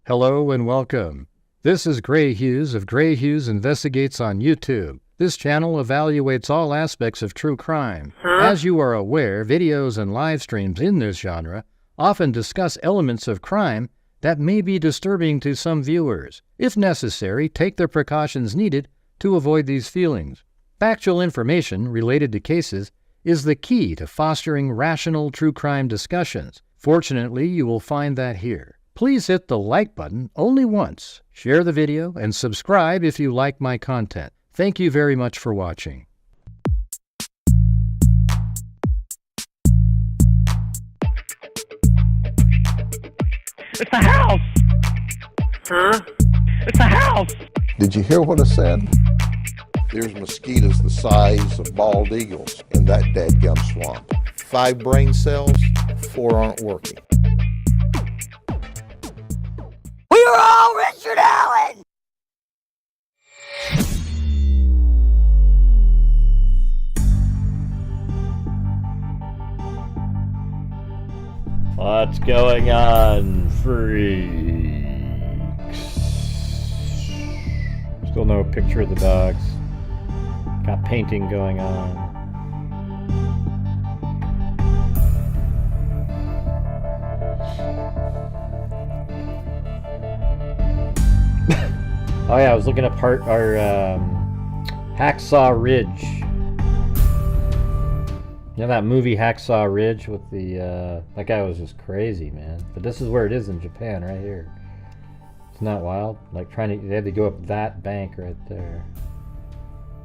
Hello and welcome. This is Grant Hughes of Grant Hughes Investigates on YouTube. This channel evaluates all aspects of true crime. As you are aware, videos and live streams in this genre often discuss elements of crime that may be disturbing to some viewers. If necessary, take the precautions needed to avoid these feelings. Factual information related to cases is the key to fostering rational true crime discussions. Fortunately, you will find that here. Please hit the like button only once, share the video, and subscribe if you like my content. Thank you very much for watching. It's a house! Huh? It's a house! Did you hear what I said? There's mosquitoes the size of bald eagles in that dadgum swamp. 5 brain cells, 4 aren't working. We are all Richard Allen! What's going on, freaks? Still no picture of the dogs. Got painting going on. Oh yeah, I was looking at our Hacksaw Ridge. You know that movie Hacksaw Ridge with the that guy was just crazy, man. But this is where it is in Japan, right here. It's not wild. Like they had to go up that bank right there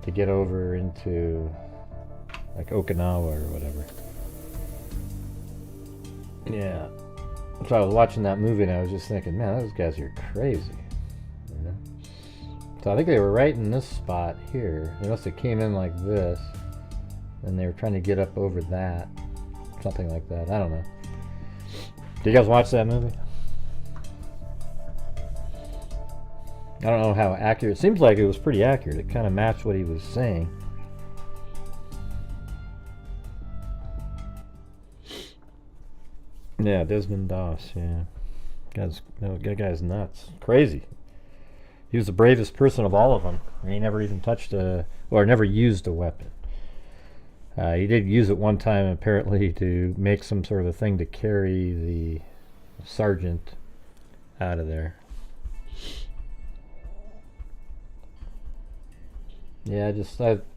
to get over into like Okinawa or whatever. Yeah. So I was watching that movie and I was just thinking, man, those guys are crazy. You know? So I think they were right in this spot here. They must have came in like this. And they were trying to get up over that. Something like that. I don't know. Did you guys watch that movie? I don't know how accurate. It seems like it was pretty accurate. It kind of matched what he was saying. Yeah, Desmond Doss, yeah. That guy's nuts. Crazy. He was the bravest person of all of them. He never even touched never used a weapon. He did use it one time apparently to make some sort of a thing to carry the sergeant out of there. Yeah,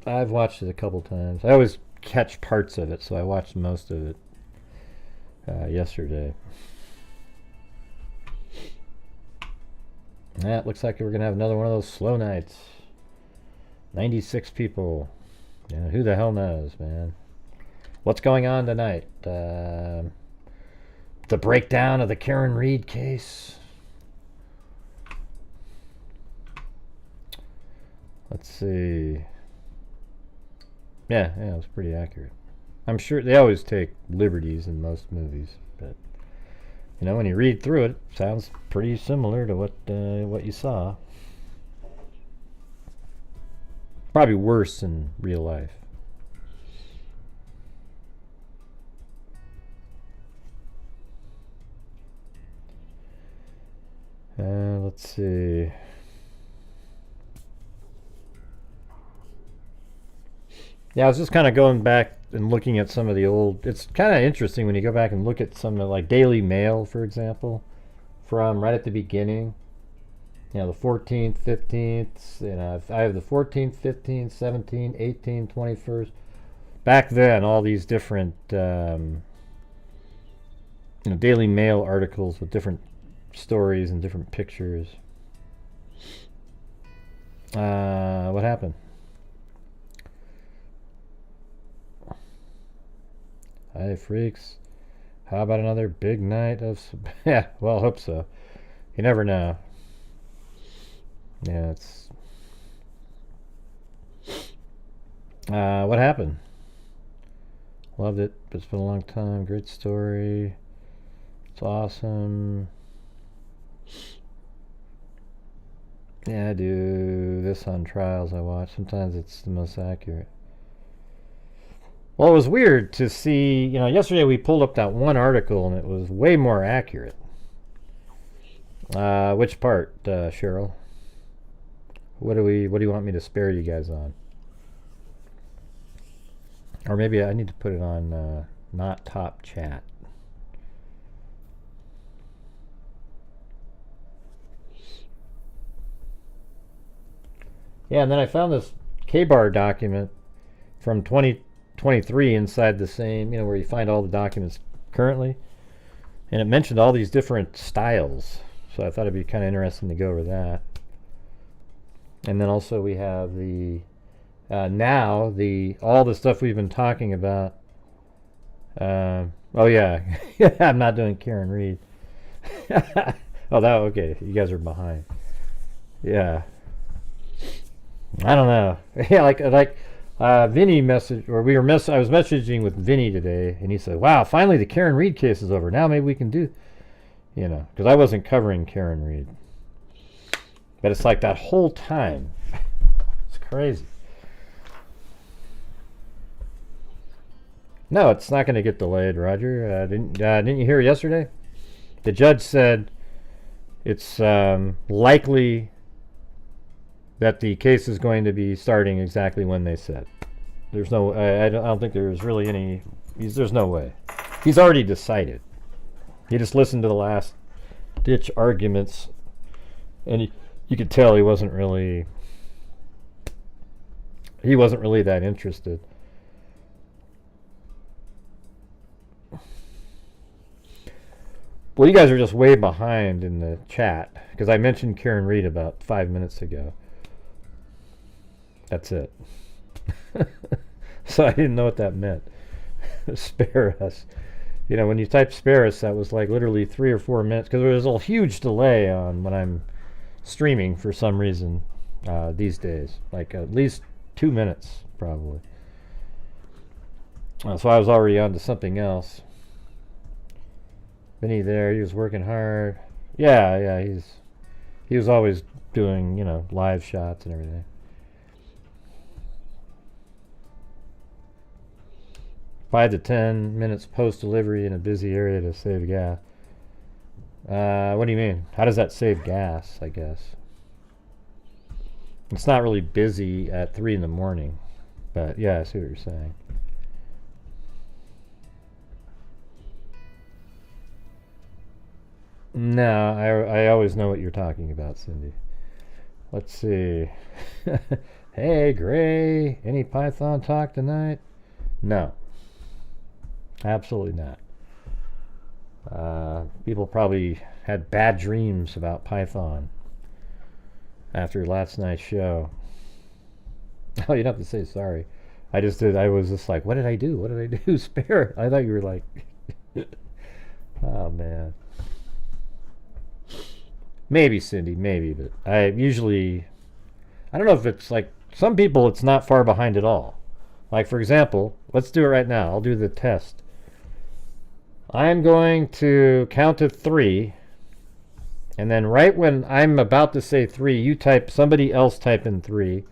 I've watched it a couple times. I always catch parts of it, so I watched most of it yesterday. Yeah, it looks like we're gonna have another one of those slow nights. 96 people. Yeah, who the hell knows, man? What's going on tonight? The breakdown of the Karen Reed case. Let's see. Yeah, it was pretty accurate. I'm sure they always take liberties in most movies, but you know, when you read through it, it sounds pretty similar to what you saw. Probably worse in real life. Let's see. Yeah, I was just kind of going back and looking at some of the old. It's kind of interesting when you go back and look at some of like Daily Mail, for example, from right at the beginning. You know, the 14th, 15th, you know, I have the 14th, 15th, 17th, 18th, 21st. Back then, all these different, Daily Mail articles with different stories and different pictures. What happened? Hi, freaks. How about another big night of... Yeah, well, I hope so. You never know. Yeah, it's... what happened? Loved it, but it's been a long time. Great story. It's awesome. Yeah, I do this on trials I watch. Sometimes it's the most accurate. Well, it was weird to see, yesterday we pulled up that one article and it was way more accurate. Which part, Cheryl? What do you want me to spare you guys on? Or maybe I need to put it on not top chat. Yeah, and then I found this K-bar document from 2023 inside the same, where you find all the documents currently. And it mentioned all these different styles. So I thought it'd be kind of interesting to go over that. And then also we have the all the stuff we've been talking about. Oh yeah, I'm not doing Karen Reed. Oh, okay. You guys are behind. Yeah. I don't know. Yeah, like Vinny messaged, or I was messaging with Vinny today, and he said, "Wow, finally the Karen Reed case is over. Now maybe we can do, because I wasn't covering Karen Reed, but it's like that whole time. It's crazy. No, it's not going to get delayed, Roger. Didn't you hear yesterday? The judge said it's likely that the case is going to be starting exactly when they said. There's no, I don't think there's really any, there's no way. He's already decided. He just listened to the last ditch arguments, and you could tell he wasn't really that interested. Well, you guys are just way behind in the chat, because I mentioned Karen Reed about 5 minutes ago. That's it. So I didn't know what that meant. Spare us. When you type spare us, that was like literally 3 or 4 minutes, because there was a huge delay on when I'm streaming for some reason these days. Like at least 2 minutes, probably. So I was already on to something else. Vinny there, he was working hard. Yeah, he was always doing, live shots and everything. Five to 10 minutes post-delivery in a busy area to save gas. What do you mean? How does that save gas, I guess? It's not really busy at 3 in the morning. But yeah, I see what you're saying. No, I always know what you're talking about, Cindy. Let's see. Hey, Gray, any Python talk tonight? No. Absolutely not. People probably had bad dreams about Python after last night's show. Oh, you don't have to say sorry. I was just like, what did I do? What did I do? Spare. I thought you were like, oh, man. Maybe, Cindy, maybe, but I don't know if it's like, some people it's not far behind at all. Like, for example, let's do it right now. I'll do the test. I'm going to count to 3, and then right when I'm about to say 3, somebody else type in 3,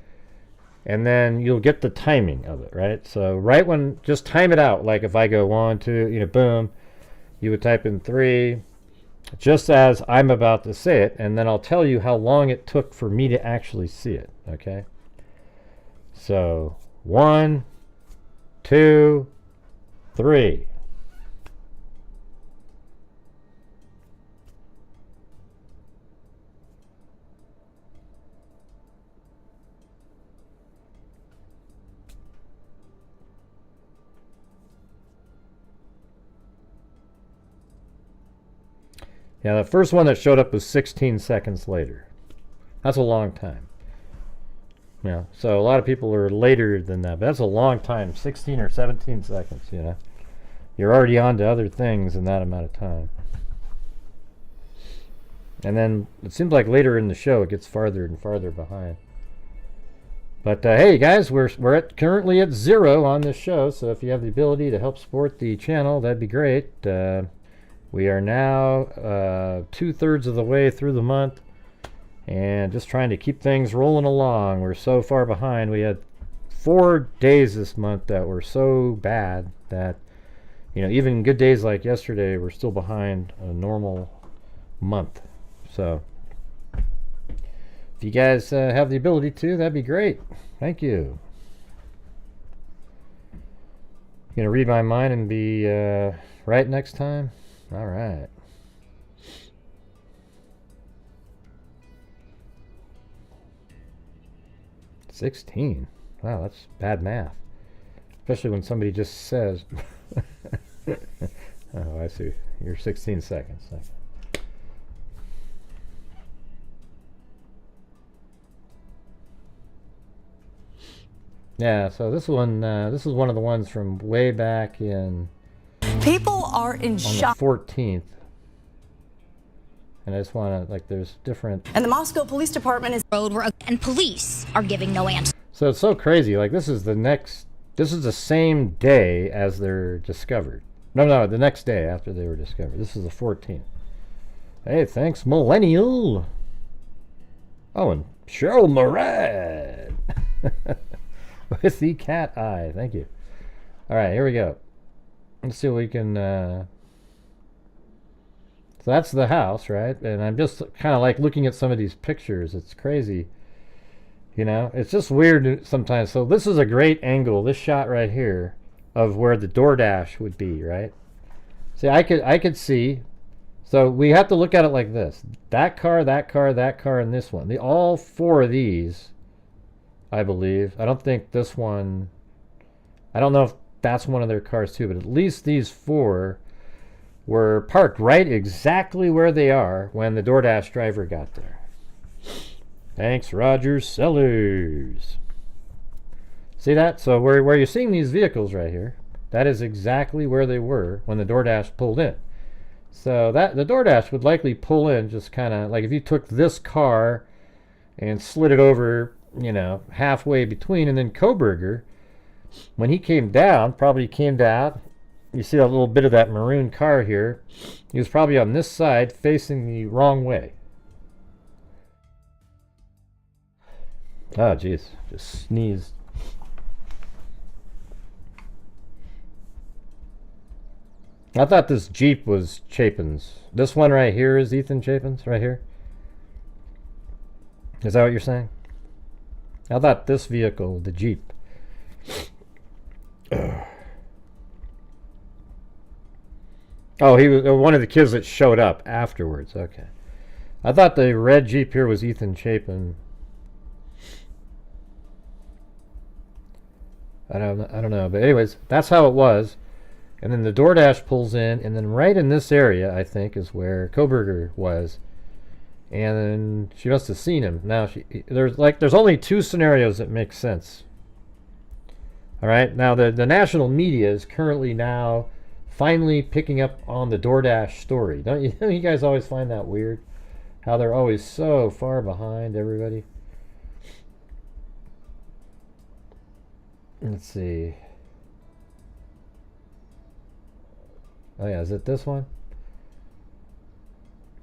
and then you'll get the timing of it, right? So right when, just time it out. Like if I go 1, 2, boom, you would type in 3, just as I'm about to say it, and then I'll tell you how long it took for me to actually see it, okay? So 1, 2, 3. Yeah, the first one that showed up was 16 seconds later. That's a long time. Yeah, so a lot of people are later than that, but that's a long time, 16 or 17 seconds, You're already on to other things in that amount of time. And then it seems like later in the show it gets farther and farther behind. But hey guys, we're currently at 0 on this show, so if you have the ability to help support the channel, that'd be great. We are now 2/3 of the way through the month, and just trying to keep things rolling along. We're so far behind. We had 4 days this month that were so bad that, even good days like yesterday, we're still behind a normal month. So if you guys have the ability to, that'd be great. Thank you. You gonna read my mind and be right next time? All right. $16. Wow, that's bad math. Especially when somebody just says, oh, I see. You're 16 seconds. Yeah, so this one, this is one of the ones from way back in. People are in shock. On the 14th. And I just want to, like, there's different. And the Moscow Police Department is road where and police are giving no answer. So it's so crazy. Like, this is the same day as they're discovered. No, the next day after they were discovered. This is the 14th. Hey, thanks, Millennial. Oh, and Cheryl Murad. With the cat eye. Thank you. All right, here we go. Let's see what we can. So that's the house, right? And I'm just kind of like looking at some of these pictures. It's crazy. You know, it's just weird sometimes. So this is a great angle, this shot right here, of where the Doordash would be, right? See, I could see. So we have to look at it like this. That car, that car, that car, and this one. All four of these, I believe. I don't think this one, I don't know if that's one of their cars too, but at least these four were parked right exactly where they are when the Doordash driver got there. Thanks, Roger Sellers. See that? So where you're seeing these vehicles right here, that is exactly where they were when the Doordash pulled in. So that the Doordash would likely pull in just kind of like if you took this car and slid it over, you know, halfway between, and then Koberger, when he came down, probably came down. You see a little bit of that maroon car here. He was probably on this side facing the wrong way. Oh, jeez. Just sneezed. I thought this Jeep was Chapin's. This one right here is Ethan Chapin's, right here. Is that what you're saying? I thought this vehicle, the Jeep. Oh, he was one of the kids that showed up afterwards. Okay. I thought the red Jeep here was Ethan Chapin. I don't know, but anyways, that's how it was. And then the Doordash pulls in, and then right in this area, I think, is where Koberger was. And then she must have seen him. Now there's only two scenarios that make sense. All right. Now the national media is currently now finally picking up on the Doordash story. Don't you? You guys always find that weird, how they're always so far behind everybody. Let's see. Oh yeah, is it this one?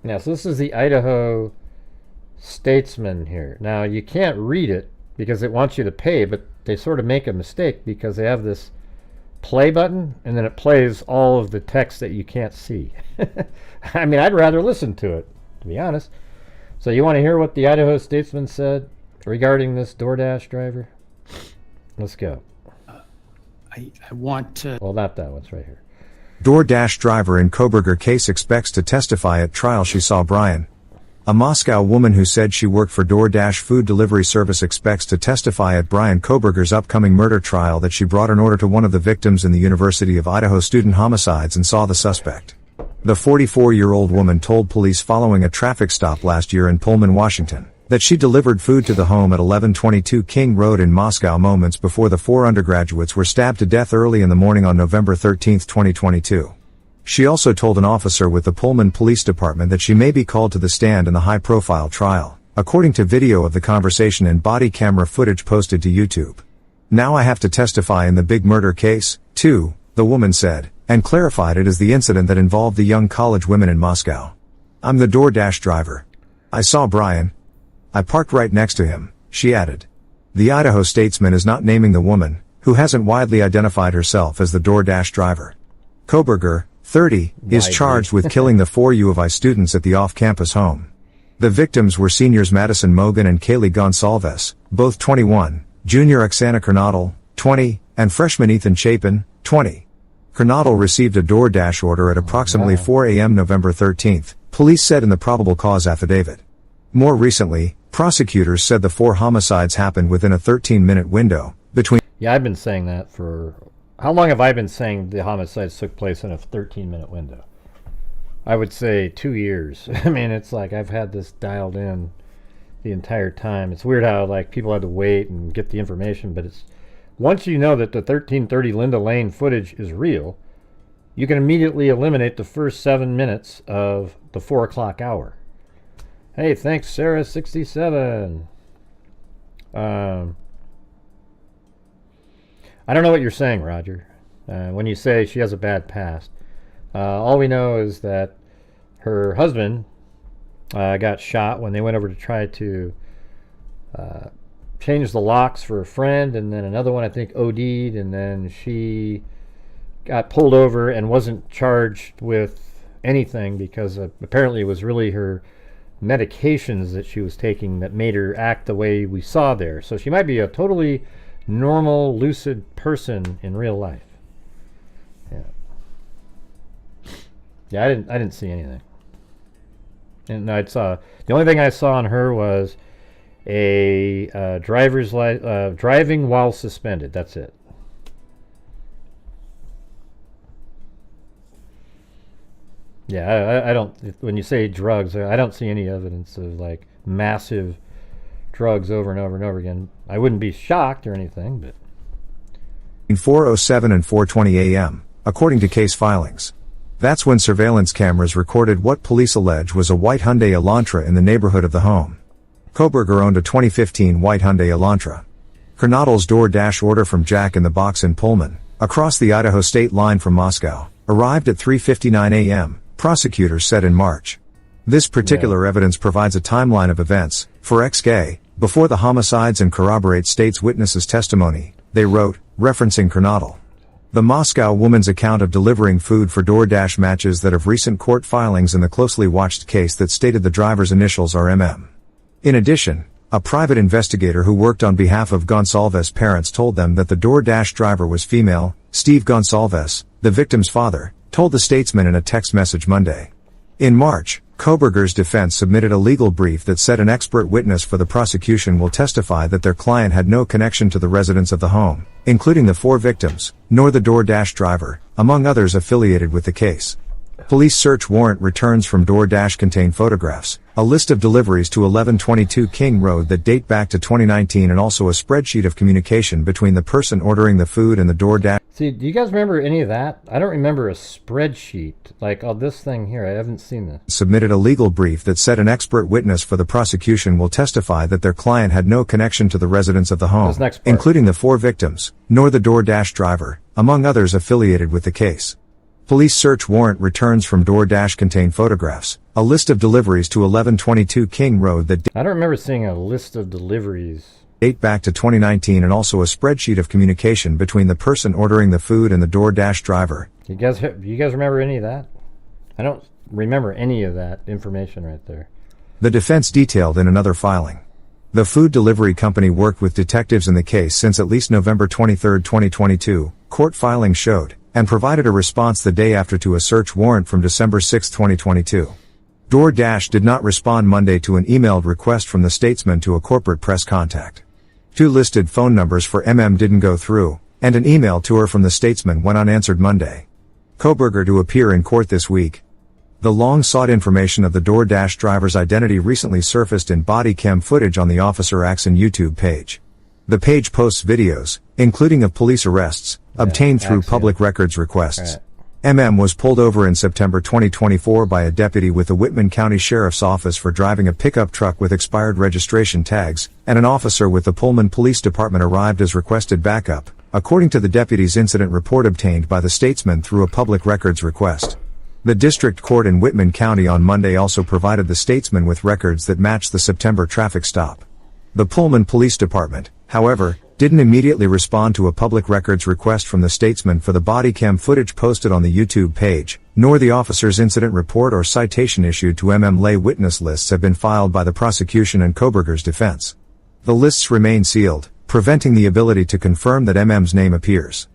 Yeah, so this is the Idaho Statesman here. Now you can't read it because it wants you to pay, but they sort of make a mistake because they have this play button and then it plays all of the text that you can't see. I mean, I'd rather listen to it, to be honest. So you want to hear what the Idaho Statesman said regarding this Doordash driver? Let's go. I want to... Well, not that one's right here. Doordash driver in Koberger case expects to testify at trial. She saw Brian. A Moscow woman who said she worked for Doordash food delivery service expects to testify at Brian Koberger's upcoming murder trial that she brought an order to one of the victims in the University of Idaho student homicides and saw the suspect. The 44-year-old woman told police following a traffic stop last year in Pullman, Washington, that she delivered food to the home at 1122 King Road in Moscow moments before the four undergraduates were stabbed to death early in the morning on November 13, 2022. She also told an officer with the Pullman Police Department that she may be called to the stand in the high-profile trial, according to video of the conversation and body camera footage posted to YouTube. Now I have to testify in the big murder case, too, the woman said, and clarified it as the incident that involved the young college women in Moscow. I'm the Doordash driver. I saw Brian. I parked right next to him, she added. The Idaho Statesman is not naming the woman, who hasn't widely identified herself as the Doordash driver. Koberger, 30, is charged with killing the four U of I students at the off-campus home. The victims were seniors Madison Mogan and Kaylee Gonsalves, both 21, junior Oksana Kernodle, 20, and freshman Ethan Chapin, 20. Kernodle received a DoorDash order at approximately 4 a.m. November 13th, police said in the probable cause affidavit. More recently, prosecutors said the 4 homicides happened within a 13-minute window between... Yeah, I've been saying that for... How long have I been saying the homicides took place in a 13-minute window? I would say 2 years. I mean, it's like I've had this dialed in the entire time. It's weird how like people had to wait and get the information, but it's... Once you know that the 1330 Linda Lane footage is real, you can immediately eliminate the first 7 minutes of the 4 o'clock hour. Hey, thanks, Sarah67. I don't know what you're saying, Roger. When you say she has a bad past. All we know is that her husband got shot when they went over to try to change the locks for a friend, and then another one I think OD'd, and then she got pulled over and wasn't charged with anything because apparently it was really her medications that she was taking that made her act the way we saw there. So she might be a totally normal, lucid person in real life. Yeah, I didn't see anything. And the only thing I saw on her was a driving while suspended. That's it. Yeah, I don't. When you say drugs, I don't see any evidence of like massive drugs over and over and over again. I wouldn't be shocked or anything, but. In 4:07 and 4:20 a.m., according to case filings. That's when surveillance cameras recorded what police allege was a white Hyundai Elantra in the neighborhood of the home. Koberger owned a 2015 white Hyundai Elantra. Kernodle's DoorDash order from Jack in the Box in Pullman, across the Idaho state line from Moscow, arrived at 3:59 a.m., prosecutors said in March. This particular evidence provides a timeline of events for XK before the homicides and corroborates state's witnesses' testimony, they wrote, referencing Kernodle. The Moscow woman's account of delivering food for DoorDash matches that of recent court filings in the closely watched case that stated the driver's initials are MM. In addition, a private investigator who worked on behalf of Gonsalves' parents told them that the DoorDash driver was female. Steve Gonsalves, the victim's father, told the Statesman in a text message Monday. In March, Koberger's defense submitted a legal brief that said an expert witness for the prosecution will testify that their client had no connection to the residents of the home, including the 4 victims, nor the DoorDash driver, among others affiliated with the case. Police search warrant returns from DoorDash contain photographs, a list of deliveries to 1122 King Road that date back to 2019, and also a spreadsheet of communication between the person ordering the food and the DoorDash. See, do you guys remember any of that? I don't remember a spreadsheet. Like, this thing here, I haven't seen this. Submitted a legal brief that said an expert witness for the prosecution will testify that their client had no connection to the residents of the home, including the 4 victims, nor the DoorDash driver, among others affiliated with the case. Police search warrant returns from DoorDash contain photographs, a list of deliveries to 1122 King Road that I don't remember seeing a list of deliveries. Date back to 2019, and also a spreadsheet of communication between the person ordering the food and the DoorDash driver. You guys remember any of that? I don't remember any of that information right there. The defense detailed in another filing. The food delivery company worked with detectives in the case since at least November 23, 2022, court filings showed, and provided a response the day after to a search warrant from December 6, 2022. DoorDash did not respond Monday to an emailed request from the Statesman to a corporate press contact. 2 listed phone numbers for MM didn't go through, and an email to her from the Statesman went unanswered Monday. Koberger to appear in court this week. The long-sought information of the DoorDash driver's identity recently surfaced in body cam footage on the Officer Axon YouTube page. The page posts videos, including of police arrests, obtained through public records requests. MM was pulled over in September 2024 by a deputy with the Whitman County Sheriff's Office for driving a pickup truck with expired registration tags, and an officer with the Pullman Police Department arrived as requested backup, according to the deputy's incident report obtained by the Statesman through a public records request. The district court in Whitman County on Monday also provided the Statesman with records that matched the September traffic stop. The Pullman Police Department, however, didn't immediately respond to a public records request from the statesman for the body cam footage posted on the YouTube page, nor the officer's incident report or citation issued to lay witness lists have been filed by the prosecution and Koberger's defense. The lists remain sealed, preventing the ability to confirm that MM's name appears.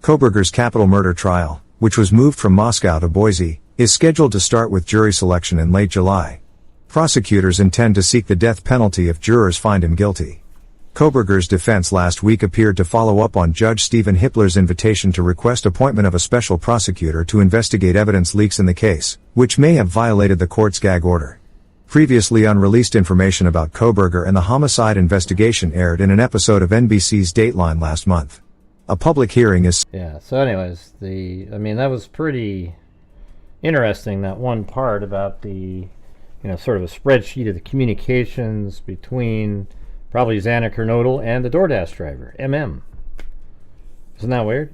Koberger's capital murder trial, which was moved from Moscow to Boise, is scheduled to start with jury selection in late July. Prosecutors intend to seek the death penalty if jurors find him guilty. Koberger's defense last week appeared to follow up on Judge Stephen Hippler's invitation to request appointment of a special prosecutor to investigate evidence leaks in the case, which may have violated the court's gag order. Previously unreleased information about Koberger and the homicide investigation aired in an episode of NBC's Dateline last month. A public hearing is... Yeah, so anyways, that was pretty interesting, that one part about the, sort of a spreadsheet of the communications between probably Xana Kernodle and the Doordash driver, MM. Isn't that weird?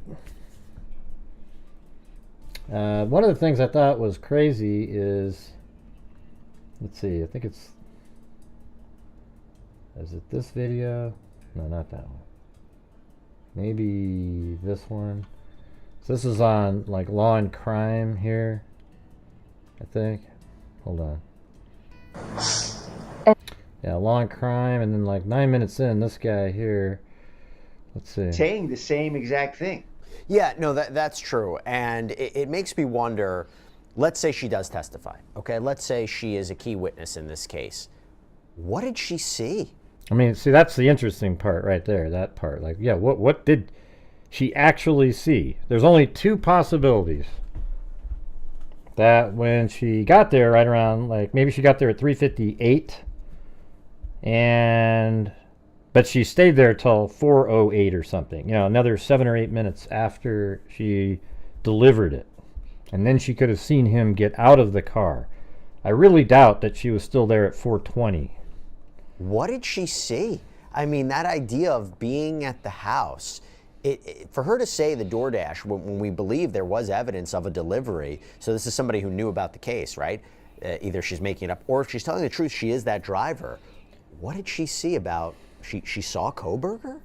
One of the things I thought was crazy is, let's see, I think is it this video? No, not that one. Maybe this one. So this is on like Law and Crime here, I think. Hold on. Yeah, Law and Crime, and then like 9 minutes in, this guy here, let's see. Saying the same exact thing. Yeah, no, that's true. And it makes me wonder, let's say she does testify, okay? Let's say she is a key witness in this case. What did she see? I mean, see, that's the interesting part right there, that part. Like, yeah, what did she actually see? There's only two possibilities. That when she got there right around, like, maybe she got there at 3:58, but she stayed there till 4:08 or something, another 7 or 8 minutes after she delivered it, and then she could have seen him get out of the car. I really doubt that she was still there at 4:20. What did she see? I mean, that idea of being at the house, for her to say the Doordash when we believe there was evidence of a delivery, so this is somebody who knew about the case, right? Either she's making it up, or if she's telling the truth, she is that driver. What did she see about, she saw Koberger?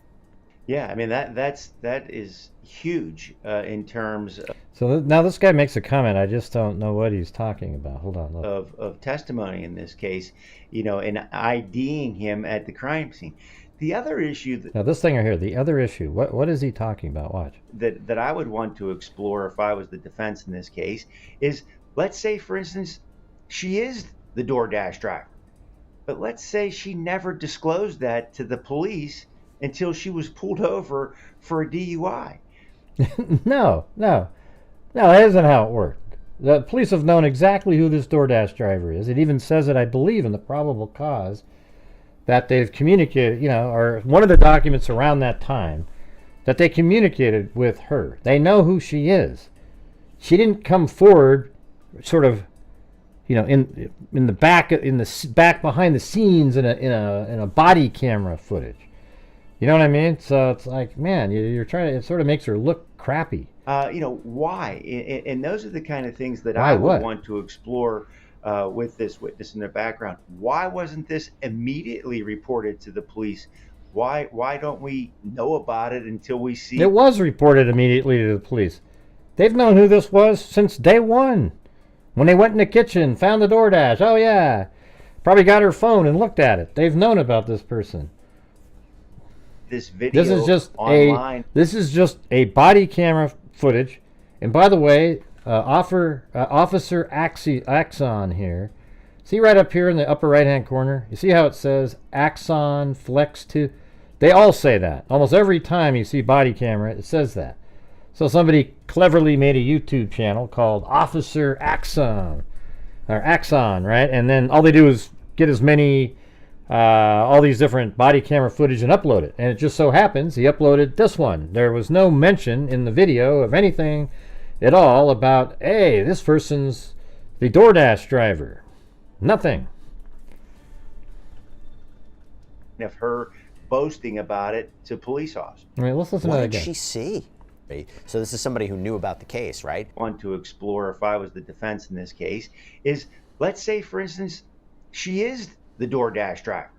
Yeah, I mean, that is huge in terms of... So now this guy makes a comment, I just don't know what he's talking about. Hold on, look. Of testimony in this case, and IDing him at the crime scene. The other issue... Now this thing right here, the other issue, what is he talking about? Watch. That I would want to explore if I was the defense in this case is, let's say, for instance, she is the Doordash driver. But let's say she never disclosed that to the police until she was pulled over for a DUI. No, that isn't how it worked. The police have known exactly who this Doordash driver is. It even says it, I believe, in the probable cause that they've communicated, or one of the documents around that time, that they communicated with her. They know who she is. She didn't come forward sort of, in the back behind the scenes in a body camera footage. You know what I mean? So it's like, man, you're trying to, it sort of makes her look crappy. Why? And those are the kind of things that I would want to explore with this witness in the background. Why wasn't this immediately reported to the police? Why don't we know about it until we see... It was reported immediately to the police. They've known who this was since day one. When they went in the kitchen, found the Doordash. Oh yeah, probably got her phone and looked at it. They've known about this person. This video online. This is just a body camera footage. And by the way, Officer Axon here. See right up here in the upper right hand corner? You see how it says Axon Flex 2? They all say that. Almost every time you see body camera, it says that. So somebody cleverly made a YouTube channel called Officer Axon, right? And then all they do is get as many, all these different body camera footage and upload it. And it just so happens he uploaded this one. There was no mention in the video of anything at all about, hey, this person's the Doordash driver. Nothing. Of her boasting about it to police officers. I mean, let's listen to that again. What did she see? So this is somebody who knew about the case, right? Want to explore if I was the defense in this case is, let's say, for instance, she is the Doordash driver.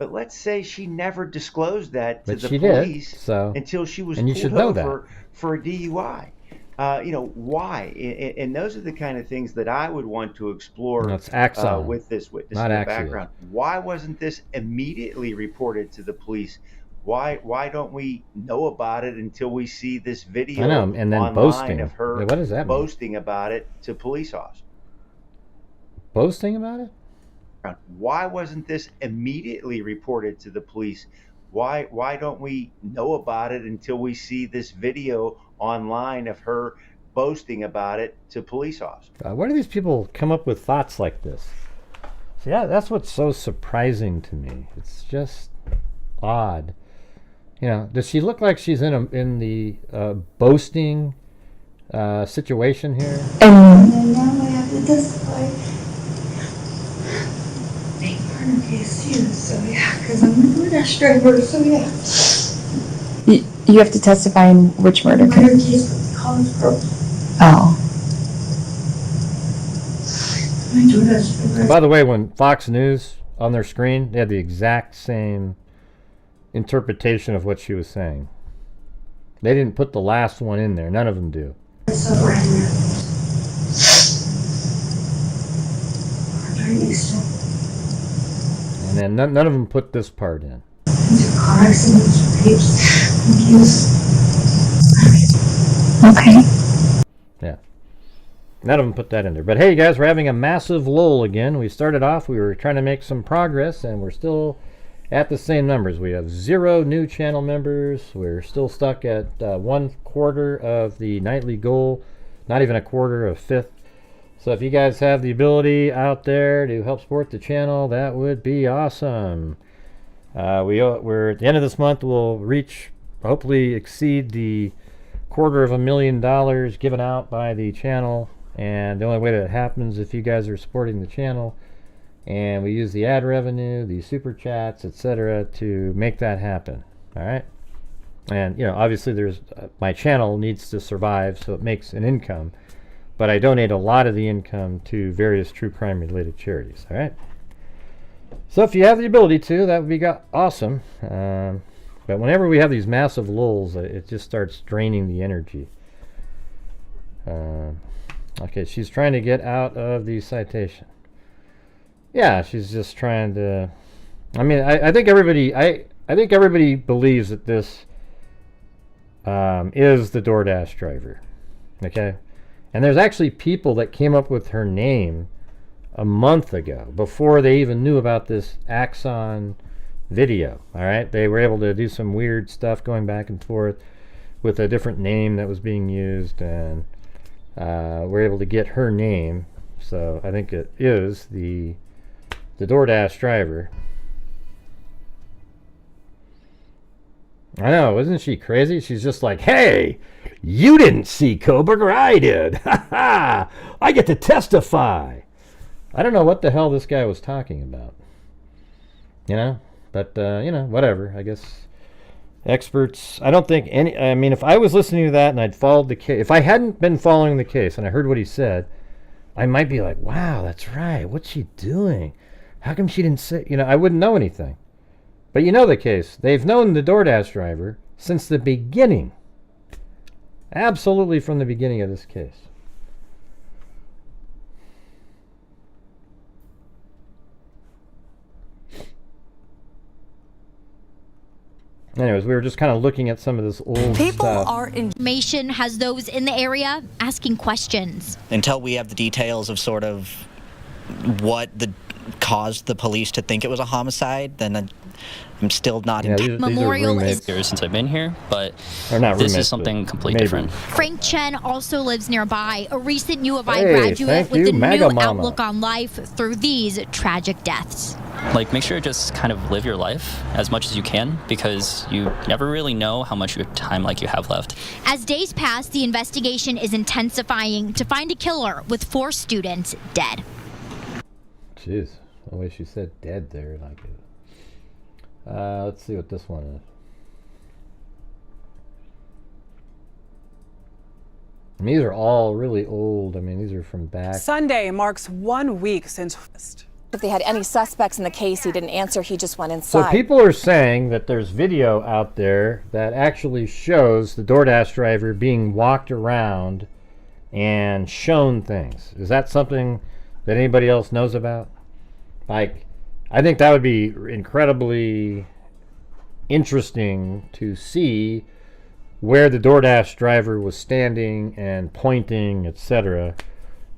But let's say she never disclosed that to But the she did, police so- until she was and you pulled should know over for a DUI. Why? And those are the kind of things that I would want to explore That's Axon, with this witness not in the Axios. background. Why wasn't this immediately reported to the police? Why don't we know about it until we see this video I know, and then online boasting. of her Yeah, what does that mean? boasting about it to police officers? Boasting about it? Why wasn't this immediately reported to the police? Why don't we know about it until we see this video online of her boasting about it to police officers? Where do these people come up with thoughts like this? See, that's what's so surprising to me. It's just odd. Does she look like she's in the boasting situation here? And now I have to testify. Make murder case too, so yeah, because I'm a Doordash driver, so yeah. You have to testify in which murder case? Murder case with the college girl. Oh. I'm a Doordash driver. By the way, when Fox News on their screen, they had the exact same interpretation of what she was saying. They didn't put the last one in there. None of them do. So right now. And then none of them put this part in. Car accidents, rapes, abuse. Okay. Yeah. None of them put that in there. But hey, guys, we're having a massive lull again. We started off, we were trying to make some progress, and we're still at the same numbers. We have 0 new channel members. We're still stuck at 1/4 of the nightly goal. Not even 1/4, a fifth. So if you guys have the ability out there to help support the channel, that would be awesome. We're at the end of this month, we'll reach, hopefully exceed the $250,000 given out by the channel. And the only way that happens if you guys are supporting the channel, and we use the ad revenue, the super chats, etc., to make that happen. All right. And obviously there's my channel needs to survive, so it makes an income, but I donate a lot of the income to various true crime related charities. All right. So if you have the ability to, that would be awesome. But whenever we have these massive lulls, it just starts draining the energy. Okay, she's trying to get out of the citation. Yeah, she's just trying to. I mean, I think everybody. I think everybody believes that this is the Doordash driver. Okay, and there's actually people that came up with her name a month ago, before they even knew about this Axon video. All right, they were able to do some weird stuff going back and forth with a different name that was being used, and we're able to get her name. So I think it is the Doordash driver. I know, isn't she crazy? She's just like, hey, you didn't see Koberger, I did. Ha ha! I get to testify. I don't know what the hell this guy was talking about. But whatever. I guess experts. I don't think any. I mean, if I was listening to that and I'd followed the case, if I hadn't been following the case and I heard what he said, I might be like, wow, that's right. What's she doing? How come she didn't say? I wouldn't know anything. But the case. They've known the Doordash driver since the beginning. Absolutely from the beginning of this case. Anyways, we were just kind of looking at some of this old stuff. Information has those in the area asking questions. Until we have the details of sort of what caused the police to think it was a homicide, then I'm still not in Memorial is here since I've been here, but not this is something completely different. Frank Chen also lives nearby, a recent U of I Hey, graduate thank with you, a new Mega Mama. outlook on life through these tragic deaths. Like, make sure to just kind of live your life as much as you can, because you never really know how much time you have left. As days pass, the investigation is intensifying to find a killer with 4 students dead. Jeez, the way she said dead there, like it. Let's see what this one is. And these are all really old. I mean, these are from back. Sunday marks 1 week since If they had any suspects in the case, he didn't answer. He just went inside. So people are saying that there's video out there that actually shows the DoorDash driver being walked around and shown things. Is that something that anybody else knows about? Like, I think that would be incredibly interesting to see where the DoorDash driver was standing and pointing, etc.,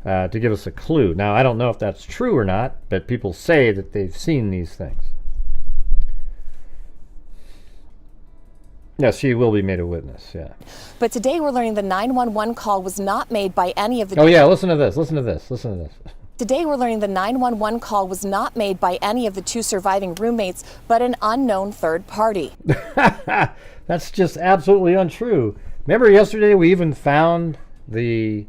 to give us a clue. Now, I don't know if that's true or not, but people say that they've seen these things. Yes, she will be made a witness, yeah. But today we're learning the 911 call was not made by any of the... Oh, yeah, listen to this, listen to this, listen to this. Today we're learning the 911 call was not made by any of the 2 surviving roommates, but an unknown third party. That's just absolutely untrue. Remember yesterday we even found the...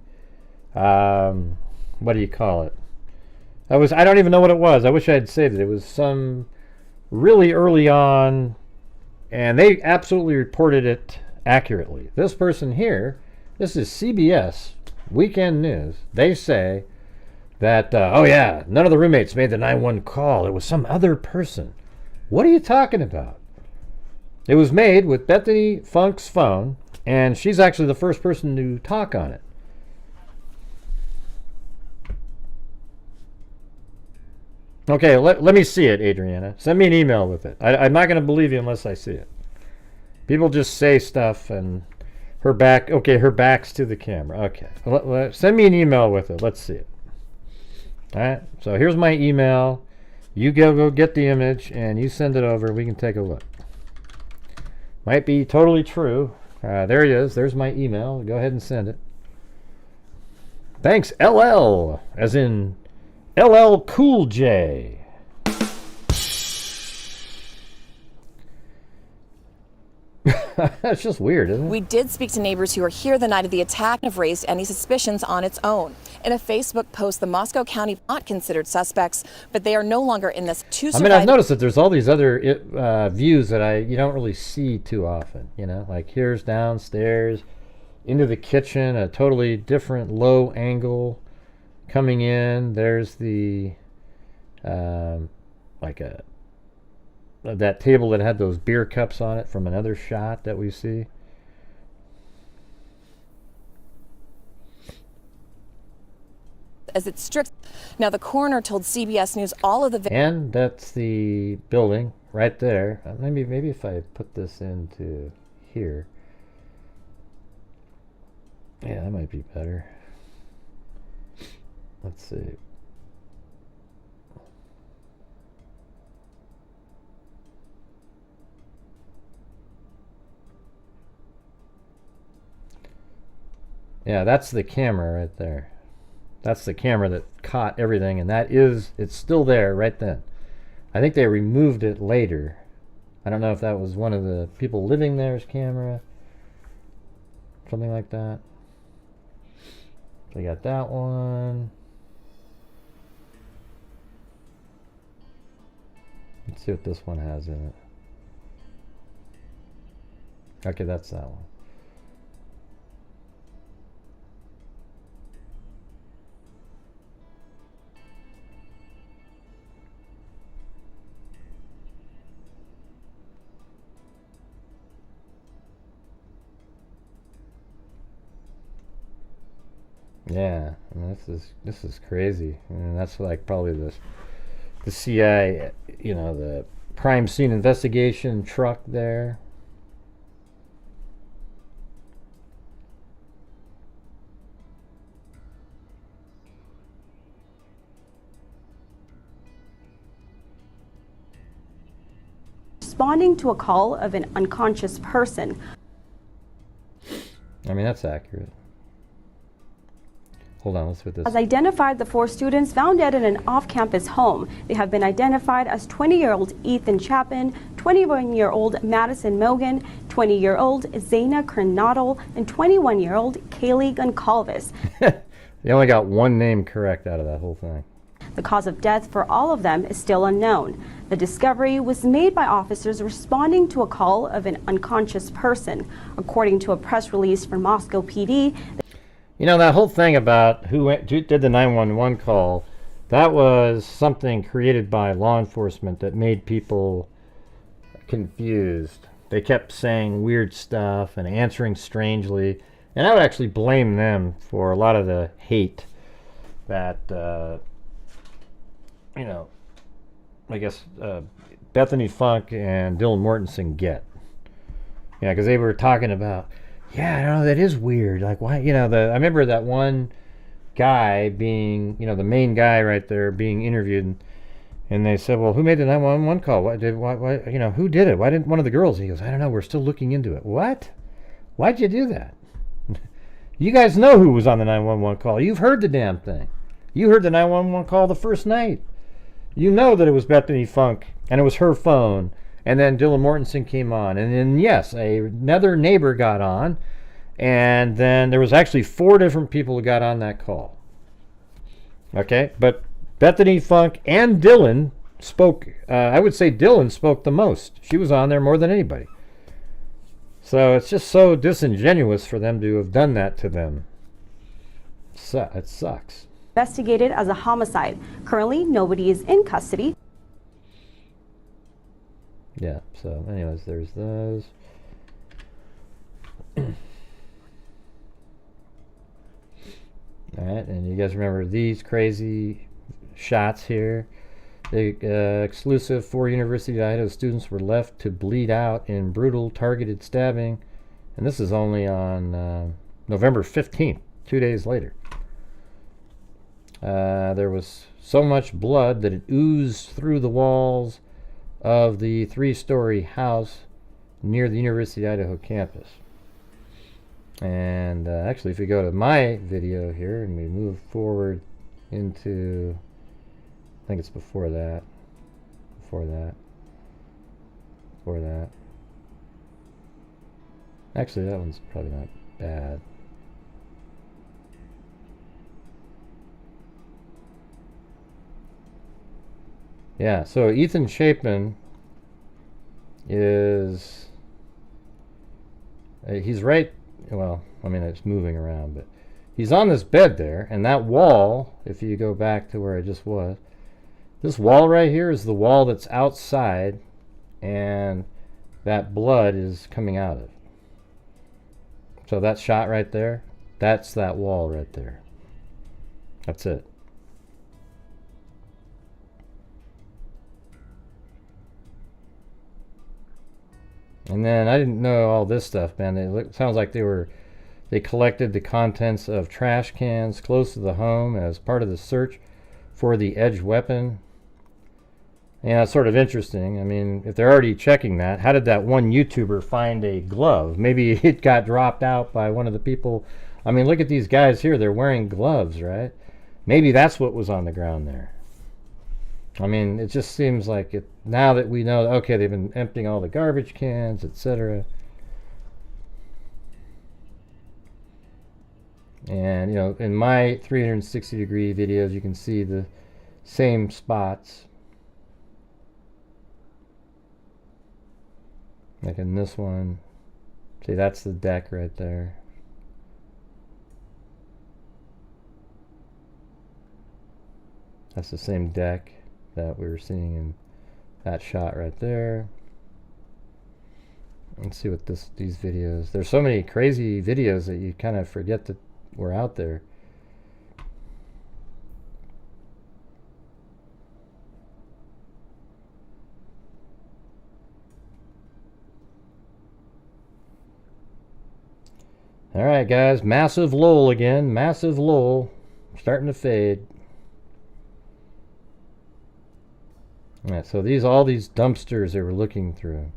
what do you call it? I don't even know what it was. I wish I had saved it. It was some really early on, and they absolutely reported it accurately. This person here, this is CBS Weekend News. They say that, oh yeah, none of the roommates made the 911 call. It was some other person. What are you talking about? It was made with Bethany Funk's phone, and she's actually the first person to talk on it. Okay, let me see it, Adriana. Send me an email with it. I'm not going to believe you unless I see it. People just say stuff and her back's to the camera. Okay, send me an email with it. Let's see it. All right, so here's my email. You go get the image and you send it over. We can take a look. Might be totally true. There he is. There's my email. Go ahead and send it. Thanks, LL, as in LL Cool J. That's just weird, isn't it? We did speak to neighbors who were here the night of the attack and have raised any suspicions on its own. In a Facebook post, the Moscow County not considered suspects, but they are no longer in this. I've noticed that there's all these other views that you don't really see too often. You know, like here's downstairs into the kitchen, a totally different low angle coming in. There's the that table that had those beer cups on it from another shot that we see. As it's strict. Now the coroner told CBS News all of the and that's the building right there. Maybe if I put this into here. Yeah, that might be better. Let's see. Yeah, that's the camera right there. That's the camera that caught everything, and it's still there right then. I think they removed it later. I don't know if that was one of the people living there's camera. Something like that. So we got that one. Let's see what this one has in it. Okay, that's that one. Yeah, this is crazy. I mean, that's like probably the CI, the crime scene investigation truck there. Responding to a call of an unconscious person. I mean, that's accurate. Hold on, let's put this. Has identified the 4 students found dead in an off-campus home. They have been identified as 20-year-old Ethan Chapin, 21-year-old Madison Mogan, 20-year-old Zaina Kernadal, and 21-year-old Kaylee Goncalves. They only got one name correct out of that whole thing. The cause of death for all of them is still unknown. The discovery was made by officers responding to a call of an unconscious person. According to a press release from Moscow PD, that whole thing about who did the 911 call, That was something created by law enforcement that made people confused. They kept saying weird stuff and answering strangely, and I would actually blame them for a lot of the hate that, you know, I guess Bethany Funk and Dylan Mortensen get. Yeah, because they were talking about, yeah, I know that is weird. Like, why, you know, I remember that one guy being, you know, the main guy right there being interviewed, and they said, well, who made the 911 call? Why, you know, who did it? Why didn't one of the girls? He goes, I don't know, we're still looking into it. What? Why'd you do that? You guys know who was on the 911 call. You've heard the damn thing. You heard the 911 call the first night. You know that it was Bethany Funk, and it was her phone, and then Dylan Mortensen came on, and then, yes, another neighbor got on, and then there was actually 4 different people who got on that call. Okay, but Bethany Funk and Dylan spoke. I would say Dylan spoke the most. She was on there more than anybody. So it's just so disingenuous for them to have done that to them. It sucks. Investigated as a homicide. Currently, nobody is in custody. Yeah, so anyways, there's those. Alright, and you guys remember these crazy shots here. The exclusive 4 University of Idaho students were left to bleed out in brutal targeted stabbing. And this is only on November 15th, 2 days later. There was so much blood that it oozed through the walls of the 3-story house near the University of Idaho campus. And actually, if you go to my video here and we move forward into, I think it's before that, actually that one's probably not bad. Yeah, so Ethan Chapin is, he's right, well, I mean, it's moving around, but he's on this bed there, and that wall, if you go back to where I just was, this wall right here is the wall that's outside, and that blood is coming out of it. So that shot right there, that's that wall right there. That's it. And then I didn't know all this stuff, man. It sounds like they collected the contents of trash cans close to the home as part of the search for the edged weapon. Yeah, it's sort of interesting. I mean, if they're already checking that, how did that one YouTuber find a glove? Maybe it got dropped out by one of the people. I mean, look at these guys here. They're wearing gloves, right? Maybe that's what was on the ground there. I mean, it just seems like it, now that we know, okay, they've been emptying all the garbage cans, etc. And, you know, in my 360-degree videos, you can see the same spots. Like in this one. See, that's the deck right there. That's the same deck that we were seeing in that shot right there. Let's see what these videos. There's so many crazy videos that you kind of forget that were out there. All right, guys, massive lull again. Massive lull, starting to fade. All right, so all these dumpsters they were looking through.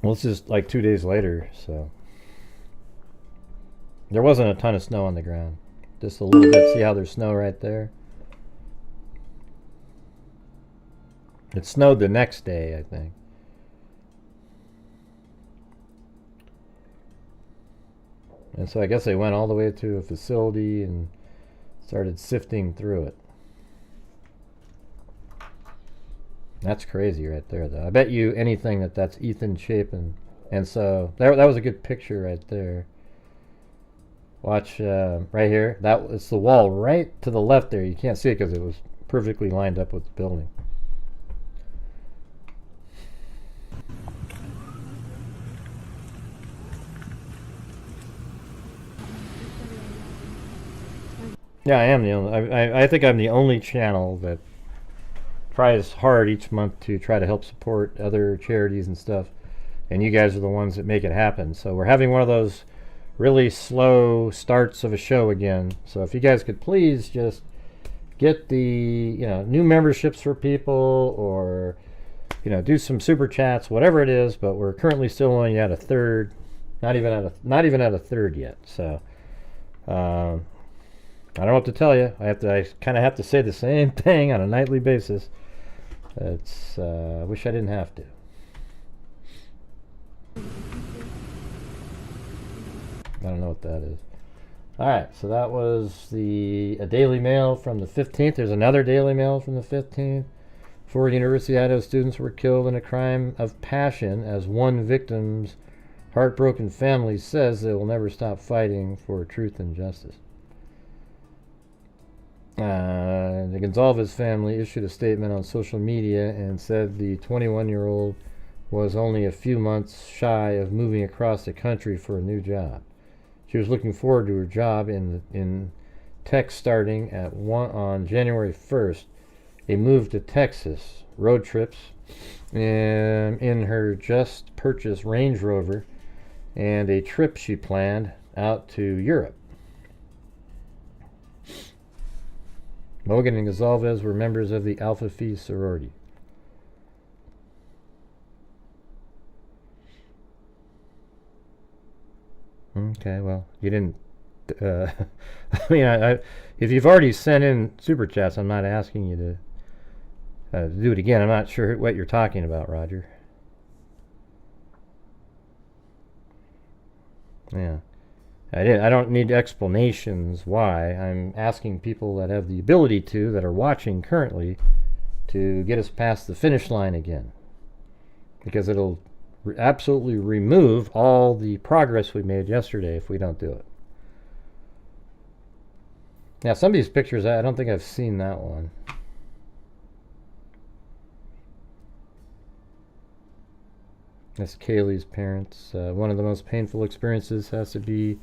Well, it's just like 2 days later, so there wasn't a ton of snow on the ground. Just a little bit. See how there's snow right there? It snowed the next day, I think. And so I guess they went all the way to a facility and started sifting through it. That's crazy right there, though. I bet you anything that's Ethan Chapin And so that was a good picture right there. Watch right here. It's the wall right to the left there. You can't see it because it was perfectly lined up with the building. Yeah, I am the only. I think I'm the only channel that tries hard each month to try to help support other charities and stuff. And you guys are the ones that make it happen. So we're having one of those really slow starts of a show again. So if you guys could please just get the new memberships for people, or do some super chats, whatever it is. But we're currently still only at a third, not even at a third yet. So I don't know what to tell you. I kind of have to say the same thing on a nightly basis. It's I wish I didn't have to. I don't know what that is. Alright, so that was a Daily Mail from the 15th. There's another Daily Mail from the 15th. 4 University of Idaho students were killed in a crime of passion as one victim's heartbroken family says they will never stop fighting for truth and justice. The Gonzalez family issued a statement on social media and said the 21-year-old was only a few months shy of moving across the country for a new job. She was looking forward to her job in tech starting on January 1st. A move to Texas, road trips, and in her just purchased Range Rover, and a trip she planned out to Europe. Mogan and Gonzalez were members of the Alpha Phi sorority. Okay, well, you didn't. I mean, if you've already sent in super chats, I'm not asking you to do it again. I'm not sure what you're talking about, Roger. Yeah. I don't need explanations why. I'm asking people that have the ability that are watching currently, to get us past the finish line again. Because it'll absolutely remove all the progress we made yesterday if we don't do it. Now, some of these pictures, I don't think I've seen that one. That's Kaylee's parents. One of the most painful experiences has to be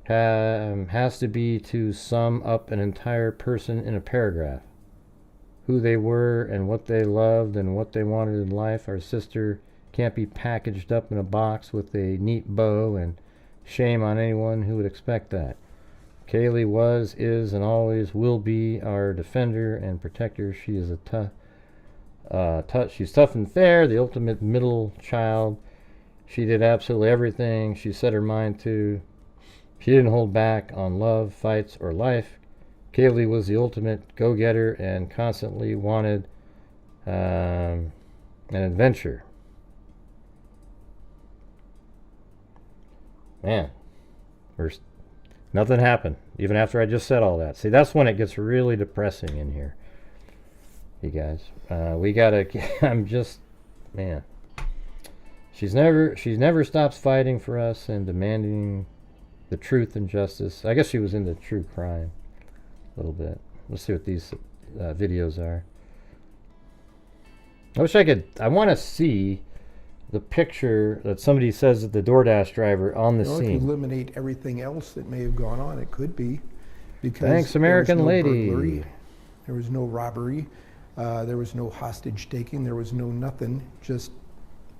to sum up an entire person in a paragraph. Who they were and what they loved and what they wanted in life. Our sister can't be packaged up in a box with a neat bow, and shame on anyone who would expect that. Kaylee was, is, and always will be our defender and protector. She is she's tough and fair, the ultimate middle child. She did absolutely everything she set her mind to. She didn't hold back on love, fights, or life. Kaylee was the ultimate go-getter and constantly wanted an adventure. Man, nothing happened, even after I just said all that. See, that's when it gets really depressing in here, you guys. We gotta, man. She's never stops fighting for us and demanding the truth and justice. I guess she was into true crime a little bit. Let's see what these videos are. I want to see the picture that somebody says that the Doordash driver on the scene. If you eliminate everything else that may have gone on, it could be. Because thanks, American lady. Burglary, there was no robbery. There was no hostage taking. There was no nothing. Just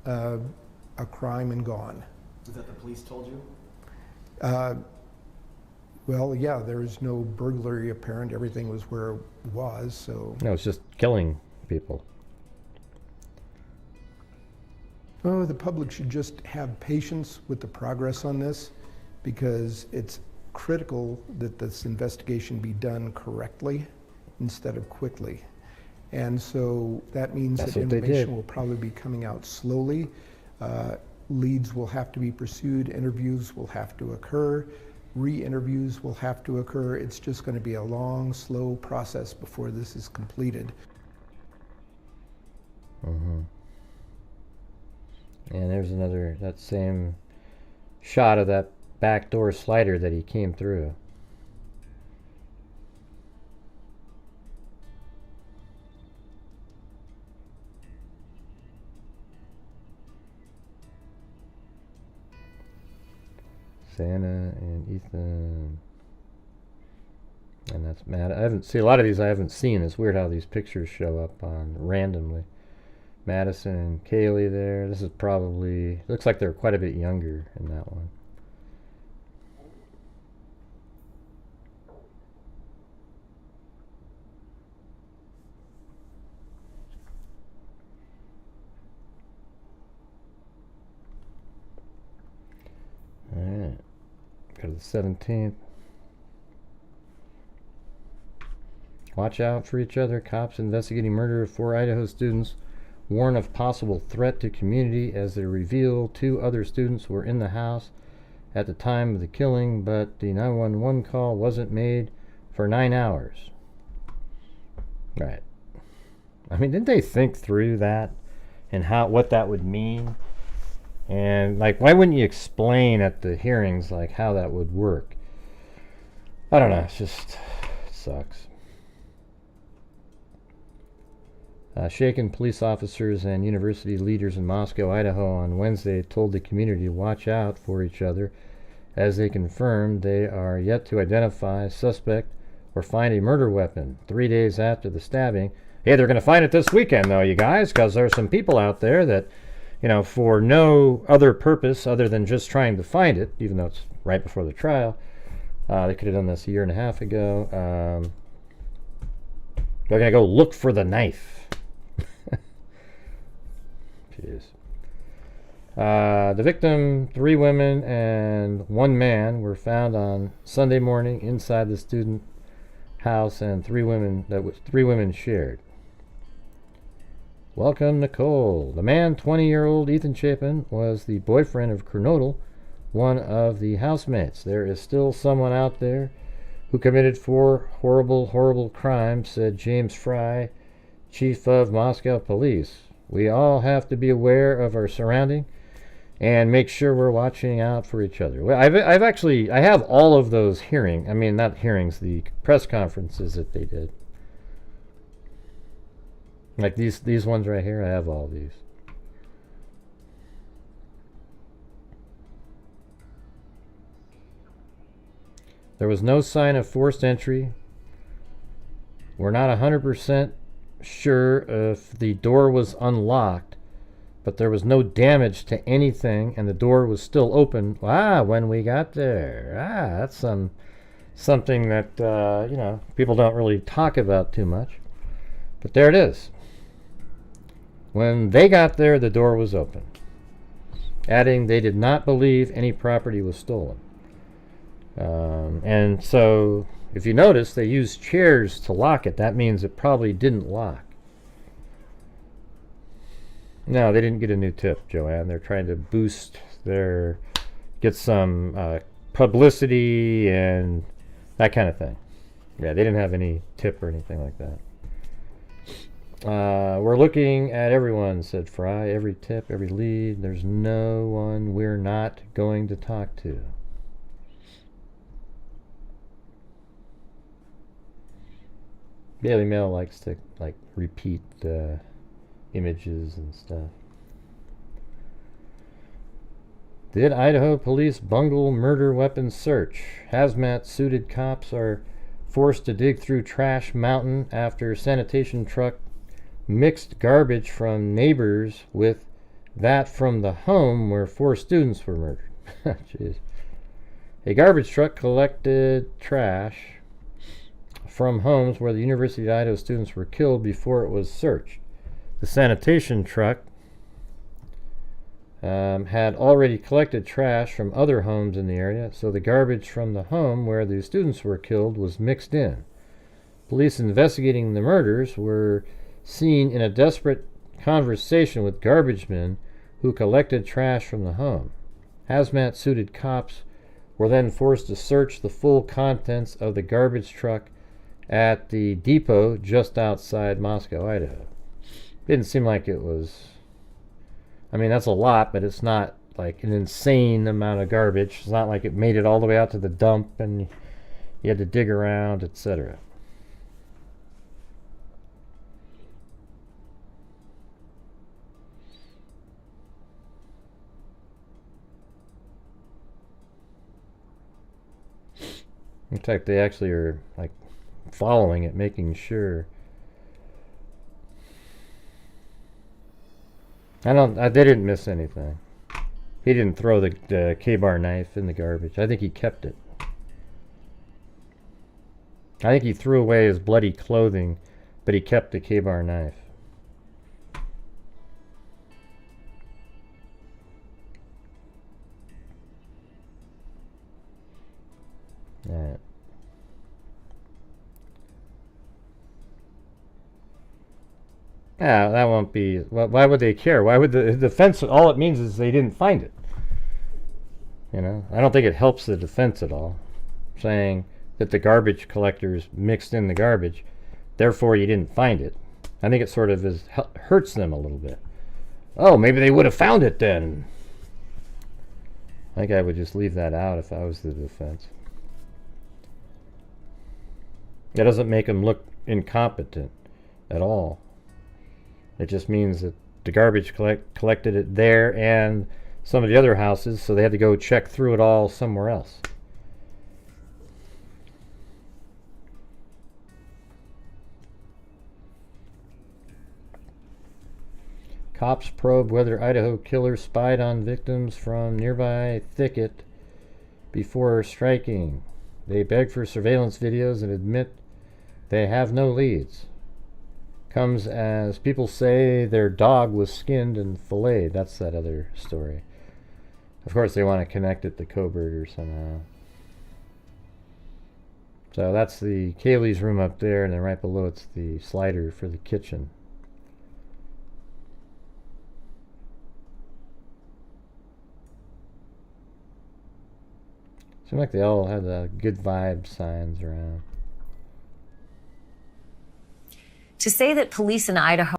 a crime and gone. Is that the police told you? Well, yeah, there was no burglary apparent. Everything was where it was, so. No, it's just killing people. Oh, the public should just have patience with the progress on this, because it's critical that this investigation be done correctly instead of quickly. And so that means that information will probably be coming out slowly. Leads will have to be pursued, interviews will have to occur, re-interviews will have to occur. It's just going to be a long, slow process before this is completed. And there's another, that same shot of that back door slider that he came through. Santa and Ethan. And that's Matt. I haven't seen a lot of these. I haven't seen. It's weird how these pictures show up on randomly. Madison and Kaylee there. This is probably, looks like they're quite a bit younger in that one. Alright. Go to the 17th. Watch out for each other. Cops investigating murder of 4 Idaho students warn of possible threat to community as they reveal 2 other students were in the house at the time of the killing, but the 911 call wasn't made for 9 hours. Right. I mean, didn't they think through that and what that would mean? And like, why wouldn't you explain at the hearings like how that would work? I don't know. It's just, it sucks. Shaken police officers and university leaders in Moscow, Idaho on Wednesday told the community to watch out for each other as they confirmed they are yet to identify a suspect or find a murder weapon 3 days after the stabbing. Hey, they're going to find it this weekend though, you guys, because there's some people out there that, you know, for no other purpose other than just trying to find it, even though it's right before the trial. They could have done this a year and a half ago. They're going to go look for the knife. Jeez. The victim, 3 women and 1 man, were found on Sunday morning inside the student house, and 3 women shared. Welcome, Nicole. The man, 20-year-old Ethan Chapin, was the boyfriend of Kernodle, one of the housemates. There is still someone out there who committed 4 horrible, horrible crimes, said James Fry, chief of Moscow police. We all have to be aware of our surrounding and make sure we're watching out for each other. Well, I have all of those not hearings, the press conferences that they did. Like these ones right here, I have all these. There was no sign of forced entry. We're not 100% sure if the door was unlocked, but there was no damage to anything and the door was still open when we got there. That's something that people don't really talk about too much, but there it is. When they got there, the door was open, adding they did not believe any property was stolen. And so if you notice, they used chairs to lock it. That means it probably didn't lock. No, they didn't get a new tip, Joanne. They're trying to get some publicity and that kind of thing. Yeah, they didn't have any tip or anything like that. We're looking at everyone, said Fry. Every tip, every lead. There's no one we're not going to talk to. Daily Mail likes to repeat images and stuff. Did Idaho police bungle murder weapon search? Hazmat suited cops are forced to dig through trash mountain after sanitation truck mixed garbage from neighbors with that from the home where 4 students were murdered. Jeez. A garbage truck collected trash from homes where the University of Idaho students were killed before it was searched. The sanitation truck had already collected trash from other homes in the area, so the garbage from the home where the students were killed was mixed in. Police investigating the murders were seen in a desperate conversation with garbage men who collected trash from the home. Hazmat-suited cops were then forced to search the full contents of the garbage truck at the depot just outside Moscow, Idaho. Didn't seem like it was I mean, that's a lot, but it's not like an insane amount of garbage. It's not like it made it all the way out to the dump and you had to dig around, etc. In fact, they actually are like following it, making sure. They didn't miss anything. He didn't throw the K-bar knife in the garbage. I think he kept it. I think he threw away his bloody clothing, but he kept the K-bar knife. Alright. Yeah, that won't be... Well, why would they care? Why would the defense... All it means is they didn't find it. You know? I don't think it helps the defense at all. Saying that the garbage collectors mixed in the garbage, therefore you didn't find it. I think it sort of hurts them a little bit. Oh, maybe they would have found it then. I think I would just leave that out if I was the defense. That doesn't make them look incompetent at all. It just means that the garbage collected it there and some of the other houses, so they had to go check through it all somewhere else. Cops probe whether Idaho killer spied on victims from nearby thicket before striking. They beg for surveillance videos and admit they have no leads. Comes as people say their dog was skinned and filleted. That's that other story. Of course, they want to connect it to Coburger somehow. So that's the Kaylee's room up there, and then right below it's the slider for the kitchen. Seems like they all had the good vibe signs around. To say that police in Idaho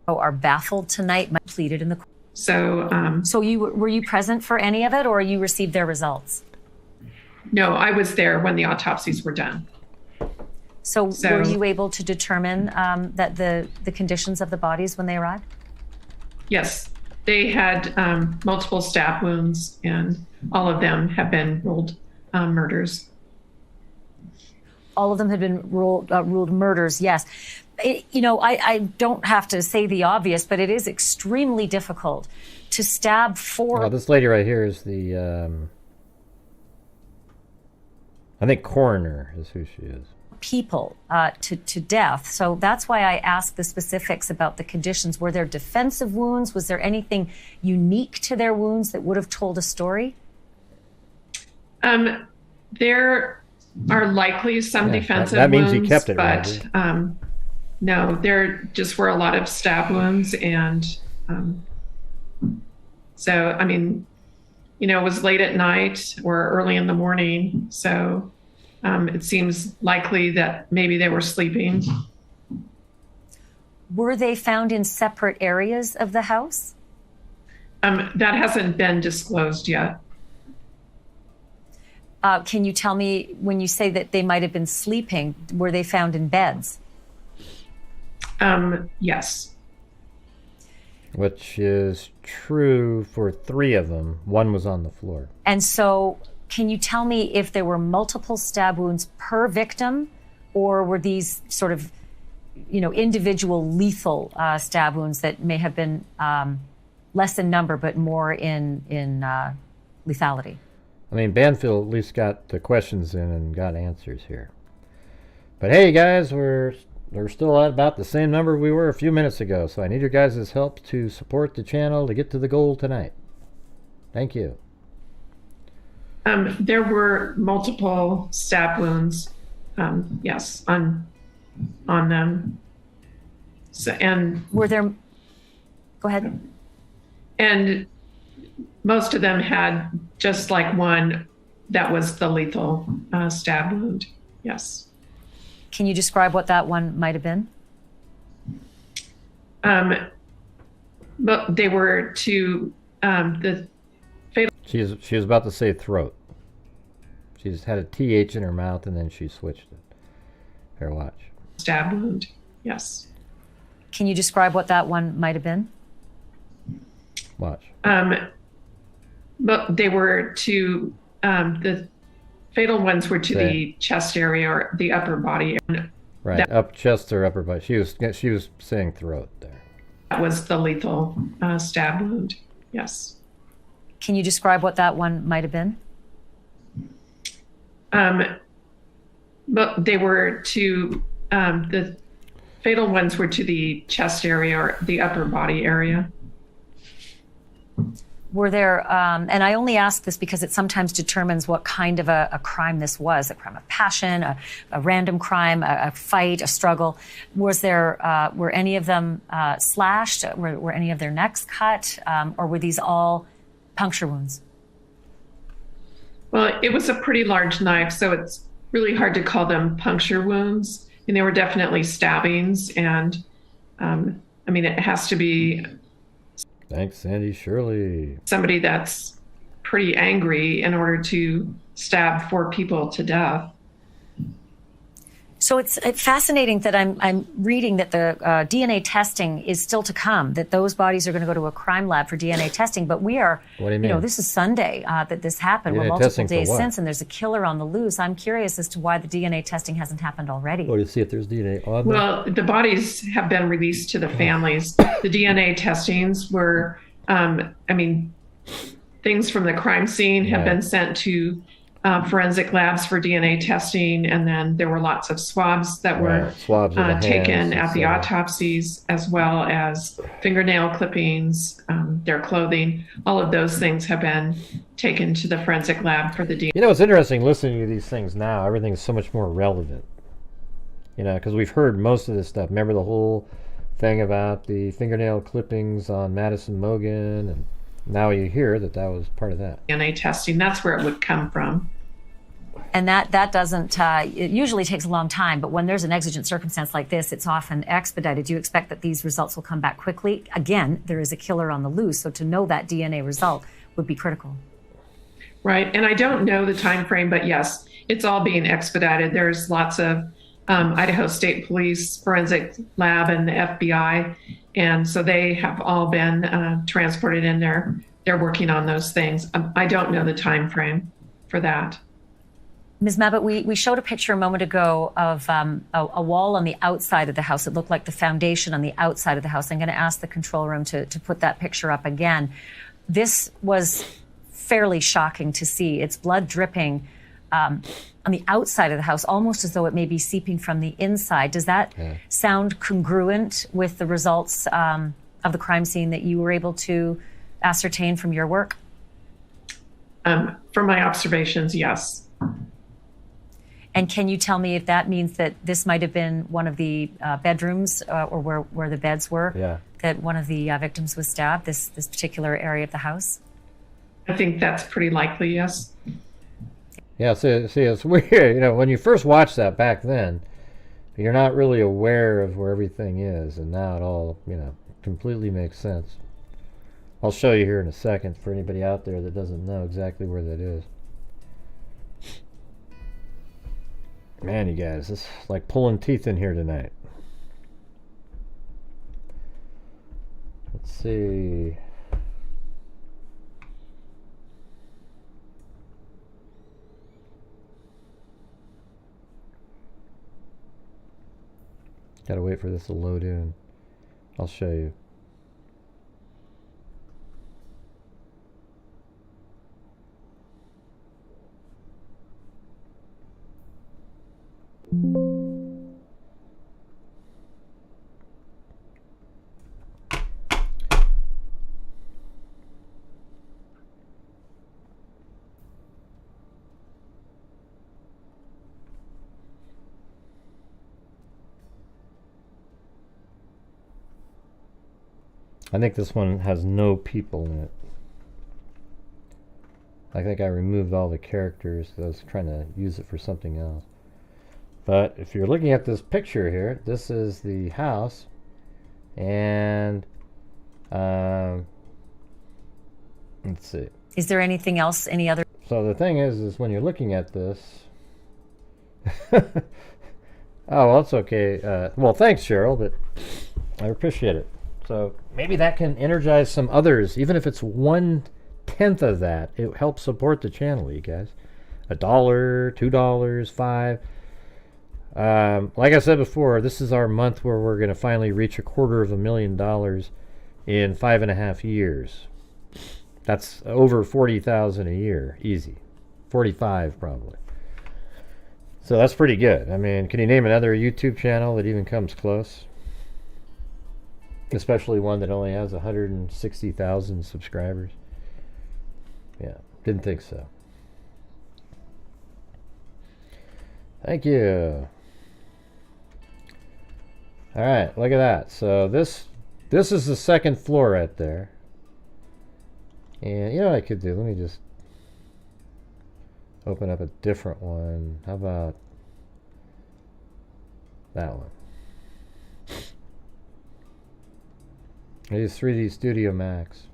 are baffled tonight might be pleaded in the court. So, were you present for any of it, or you received their results? No, I was there when the autopsies were done. So were you able to determine that the conditions of the bodies when they arrived? Yes, they had multiple stab wounds, and all of them have been ruled murders. All of them had been ruled murders, yes. I don't have to say the obvious, but it is extremely difficult to stab four... Well, this lady right here is the, I think coroner is who she is. People to death. So that's why I asked the specifics about the conditions. Were there defensive wounds? Was there anything unique to their wounds that would have told a story? There are likely some defensive that means wounds, he kept it, but no, there just were a lot of stab wounds, and so I mean, it was late at night or early in the morning, so it seems likely that maybe they were sleeping. Were they found in separate areas of the house? That hasn't been disclosed yet. Can you tell me, when you say that they might have been sleeping, were they found in beds? Yes. Which is true for 3 of them. 1 was on the floor. And so, can you tell me if there were multiple stab wounds per victim, or were these sort of, individual lethal stab wounds that may have been less in number but more in lethality? I mean, Banfield at least got the questions in and got answers here. But hey, guys, we're still at about the same number we were a few minutes ago, so I need your guys' help to support the channel to get to the goal tonight. Thank you. There were multiple stab wounds, yes, on them. So, and were there? Go ahead. And most of them had just like one that was the lethal stab wound. Yes. Can you describe what that one might have been? But they were to the fatal. She was about to say throat. She's had a TH in her mouth and then she switched it. Here, watch. Stab wound. Yes. Can you describe what that one might have been? Watch. But they were to the fatal ones were to the chest area or the upper body. Right, up chest or upper body. She was saying throat there. That was the lethal stab wound. Yes. Can you describe what that one might have been? But they were to the fatal ones were to the chest area or the upper body area. Were there, and I only ask this because it sometimes determines what kind of a crime this was, a crime of passion, a random crime, a fight, a struggle. Was there, were any of them slashed? Were any of their necks cut? Or were these all puncture wounds? Well, it was a pretty large knife, so it's really hard to call them puncture wounds. And they were definitely stabbings. And I mean, it has to be. Thanks, Sandy Shirley. Somebody that's pretty angry in order to stab 4 people to death. So it's fascinating that I'm reading that the DNA testing is still to come, that those bodies are going to go to a crime lab for DNA testing. But we are, what do you mean? This is Sunday that this happened. We're multiple days since, and there's a killer on the loose. I'm curious as to why the DNA testing hasn't happened already. Or to see if there's DNA on them. Well, the bodies have been released to the families. The DNA testings were, I mean, things from the crime scene have been sent to forensic labs for DNA testing, and then there were lots of swabs that were taken at the autopsies, as well as fingernail clippings, their clothing. All of those things have been taken to the forensic lab for the DNA. You know, it's interesting listening to these things now. Everything's so much more relevant. You know, because we've heard most of this stuff. Remember the whole thing about the fingernail clippings on Madison Mogen, and now you hear that that was part of that. DNA testing, that's where it would come from. And that doesn't, it usually takes a long time, but when there's an exigent circumstance like this, it's often expedited. Do you expect that these results will come back quickly? Again, there is a killer on the loose, so to know that DNA result would be critical. Right, and I don't know the time frame, but yes, it's all being expedited. There's lots of Idaho State Police, Forensic Lab, and the FBI, and so they have all been transported in there. They're working on those things. I don't know the time frame for that. Ms. Mavic, we showed a picture a moment ago of a wall on the outside of the house. It looked like the foundation on the outside of the house. I'm going to ask the control room to put that picture up again. This was fairly shocking to see. It's blood dripping on the outside of the house, almost as though it may be seeping from the inside. Does that sound congruent with the results of the crime scene that you were able to ascertain from your work? From my observations, yes. And can you tell me if that means that this might have been one of the bedrooms or where the beds were? Yeah. That one of the victims was stabbed, this particular area of the house? I think that's pretty likely, yes. Yeah, see, it's weird. You know, when you first watched that back then, you're not really aware of where everything is, and now it all, you know, completely makes sense. I'll show you here in a second for anybody out there that doesn't know exactly where that is. Man, you guys, it's like pulling teeth in here tonight. Let's see. Gotta wait for this to load in. I'll show you. I think this one has no people in it. I think I removed all the characters because I was trying to use it for something else. But if you're looking at this picture here, this is the house, and Let's see. Is there anything else? Any other? So the thing is when you're looking at this. Oh, well, it's okay. Well, thanks, Cheryl, but I appreciate it. So maybe that can energize some others, even if it's 1/10 of that. It helps support the channel, you guys. $1, $2, $5. Like I said before, this is our month where we're going to finally reach $250,000 in 5.5 years. That's over 40,000 a year, easy. 45 probably. So that's pretty good. I mean, can you name another YouTube channel that even comes close? Especially one that only has 160,000 subscribers. Yeah, didn't think so. Thank you. All right, look at that. So this is the second floor right there. And you know what I could do? Let me just open up a different one. How about that one? I use 3D Studio Max.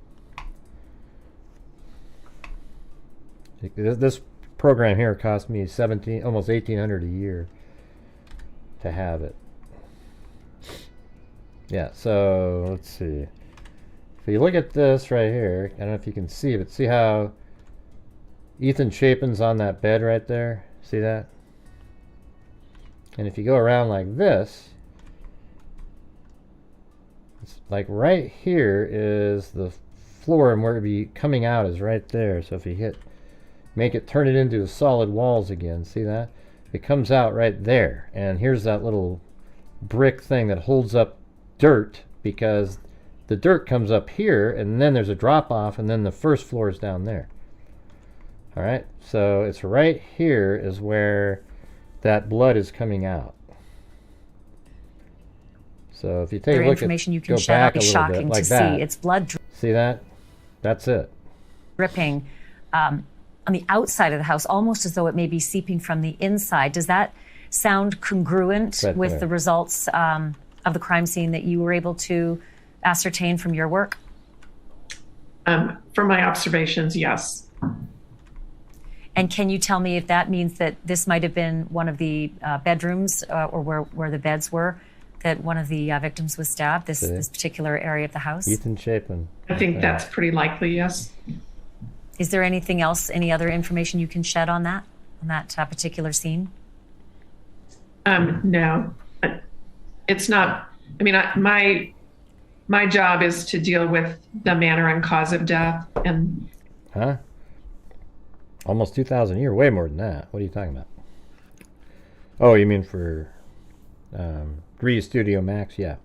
This program here cost me almost $1,800 a year to have it. Yeah, so let's see. If you look at this right here, I don't know if you can see it, but see how Ethan Chapin's on that bed right there? See that? And if you go around like this, it's like right here is the floor, and where it'd be coming out is right there. So if you turn it into solid walls again, see that? It comes out right there. And here's that little brick thing that holds up dirt, because the dirt comes up here, and then there's a drop off, and then the first floor is down there. All right, so it's right here is where that blood is coming out. So if you take a look information at, you can go share, back it'll be a little shocking bit, like to that. see. It's blood See that? That's it. dripping on the outside of the house, almost as though it may be seeping from the inside. Does that sound congruent Right with there. the results of the crime scene that you were able to ascertain from your work? From my observations, yes. And can you tell me if that means that this might have been one of the bedrooms or where the beds were, that one of the victims was stabbed, this particular area of the house? Ethan Chapin. I think that's pretty likely, yes. Is there anything else, any other information you can shed on that particular scene? No, it's not. I mean, my job is to deal with the manner and cause of death, and Huh? Almost 2,000 a year, way more than that. What are you talking about? Oh, you mean for 3D Studio Max? Yeah.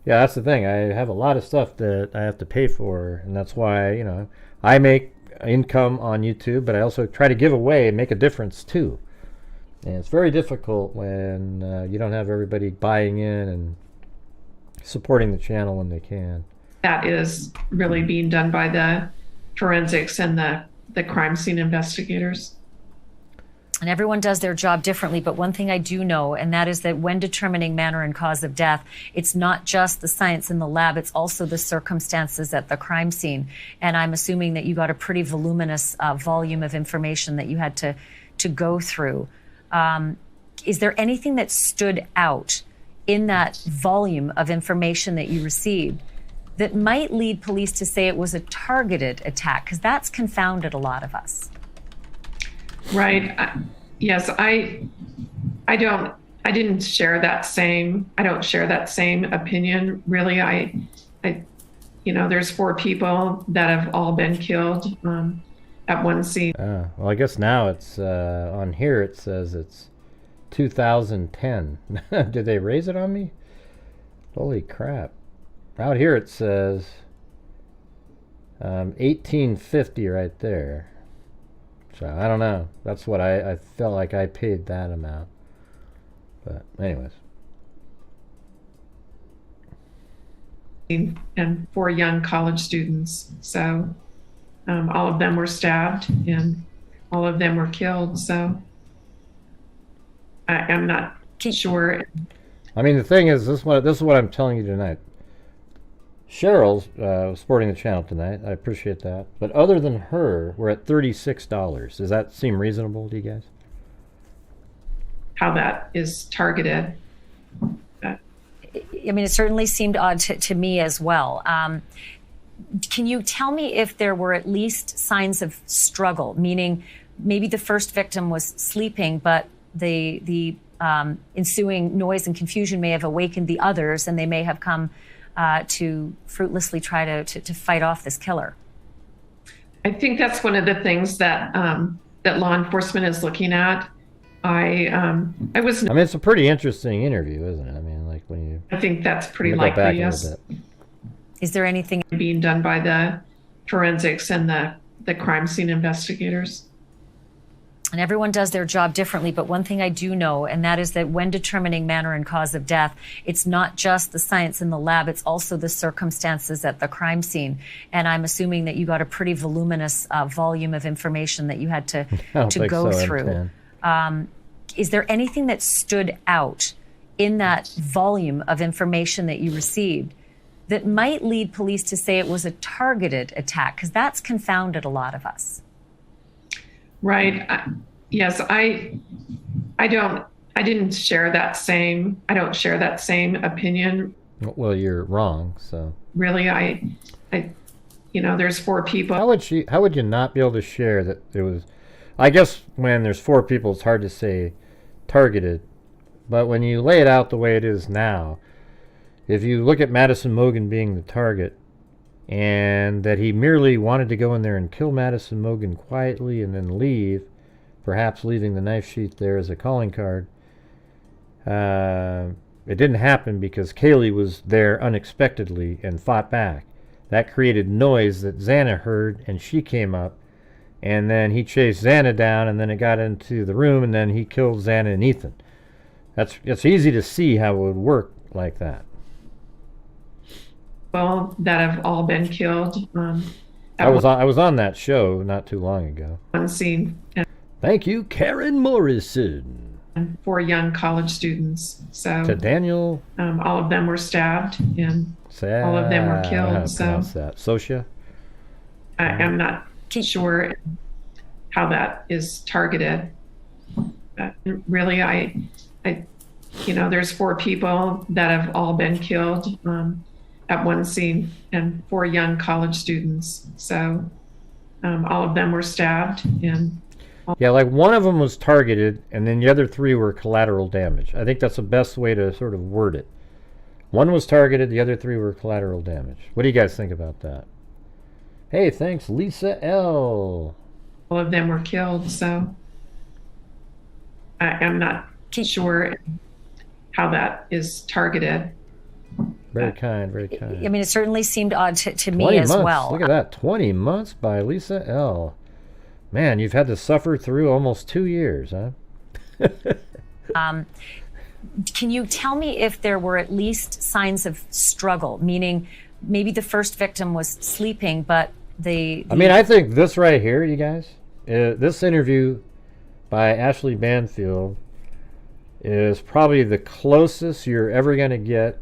Yeah, that's the thing. I have a lot of stuff that I have to pay for, and that's why, you know, I make income on YouTube, but I also try to give away and make a difference too. And it's very difficult when you don't have everybody buying in and supporting the channel when they can. that is really being done by the forensics and the crime scene investigators. And everyone does their job differently, but one thing I do know, and that is that when determining manner and cause of death, it's not just the science in the lab, it's also the circumstances at the crime scene. And I'm assuming that you got a pretty voluminous volume of information that you had to go through. Is there anything that stood out in that volume of information that you received that might lead police to say it was a targeted attack? Because that's confounded a lot of us. Right. Yes, I didn't share that same, I don't share that same opinion. Really, I there's 4 people that have all been killed at one scene. Well, I guess now it's on here. It says it's 2010. Did they raise it on me? Holy crap! Out here it says 1850 right there. So I don't know. That's what I felt like I paid that amount. But anyways. And 4 young college students. So all of them were stabbed and all of them were killed. So I'm not sure. I mean, the thing is, this is what I'm telling you tonight. Cheryl's supporting the channel tonight. I appreciate that. But other than her, we're at $36. Does that seem reasonable to you guys? How that is targeted. I mean, it certainly seemed odd to me as well. Can you tell me if there were at least signs of struggle, meaning maybe the first victim was sleeping, but the ensuing noise and confusion may have awakened the others, and they may have come to fruitlessly try to fight off this killer? I think that's one of the things that that law enforcement is looking at. I mean, it's a pretty interesting interview, isn't it? I mean, like when you. I think that's pretty Let me go back likely. a Yes. little bit. Is there anything being done by the forensics and the crime scene investigators? And everyone does their job differently, but one thing I do know, and that is that when determining manner and cause of death, it's not just the science in the lab, it's also the circumstances at the crime scene. And I'm assuming that you got a pretty voluminous volume of information that you had to go through. Is there anything that stood out in that volume of information that you received that might lead police to say it was a targeted attack? Because that's confounded a lot of us. Right. Yes, I didn't share that same. I don't share that same opinion. Well, you're wrong. So really, I there's 4 people. How would you not be able to share that it was? I guess when there's 4 people, it's hard to say targeted. But when you lay it out the way it is now, if you look at Madison Mogen being the target, and that he merely wanted to go in there and kill Madison Mogen quietly and then leave, perhaps leaving the knife sheath there as a calling card. It didn't happen because Kaylee was there unexpectedly and fought back. That created noise that Xana heard, and she came up, and then he chased Xana down, and then it got into the room, and then he killed Xana and Ethan. It's easy to see how it would work like that. Well, that have all been killed. I was on that show not too long ago. One scene. Thank you, Karen Morrison. And 4 young college students. So to Daniel. All of them were stabbed, and all of them were killed. So that. Socia. I'm not sure how that is targeted. Really, I there's 4 people that have all been killed. At one scene, and 4 young college students. So all of them were stabbed. And yeah, like one of them was targeted, and then the other 3 were collateral damage. I think that's the best way to sort of word it. One was targeted, the other 3 were collateral damage. What do you guys think about that? Hey, thanks, Lisa L. All of them were killed. So I'm not sure how that is targeted. Very kind, very kind. I mean, it certainly seemed odd to me as months. well. Look at that, 20 months by Lisa L. Man, you've had to suffer through almost 2 years, huh? Can you tell me if there were at least signs of struggle, meaning maybe the first victim was sleeping, but I mean, I think this right here, you guys, this interview by Ashley Banfield is probably the closest you're ever going to get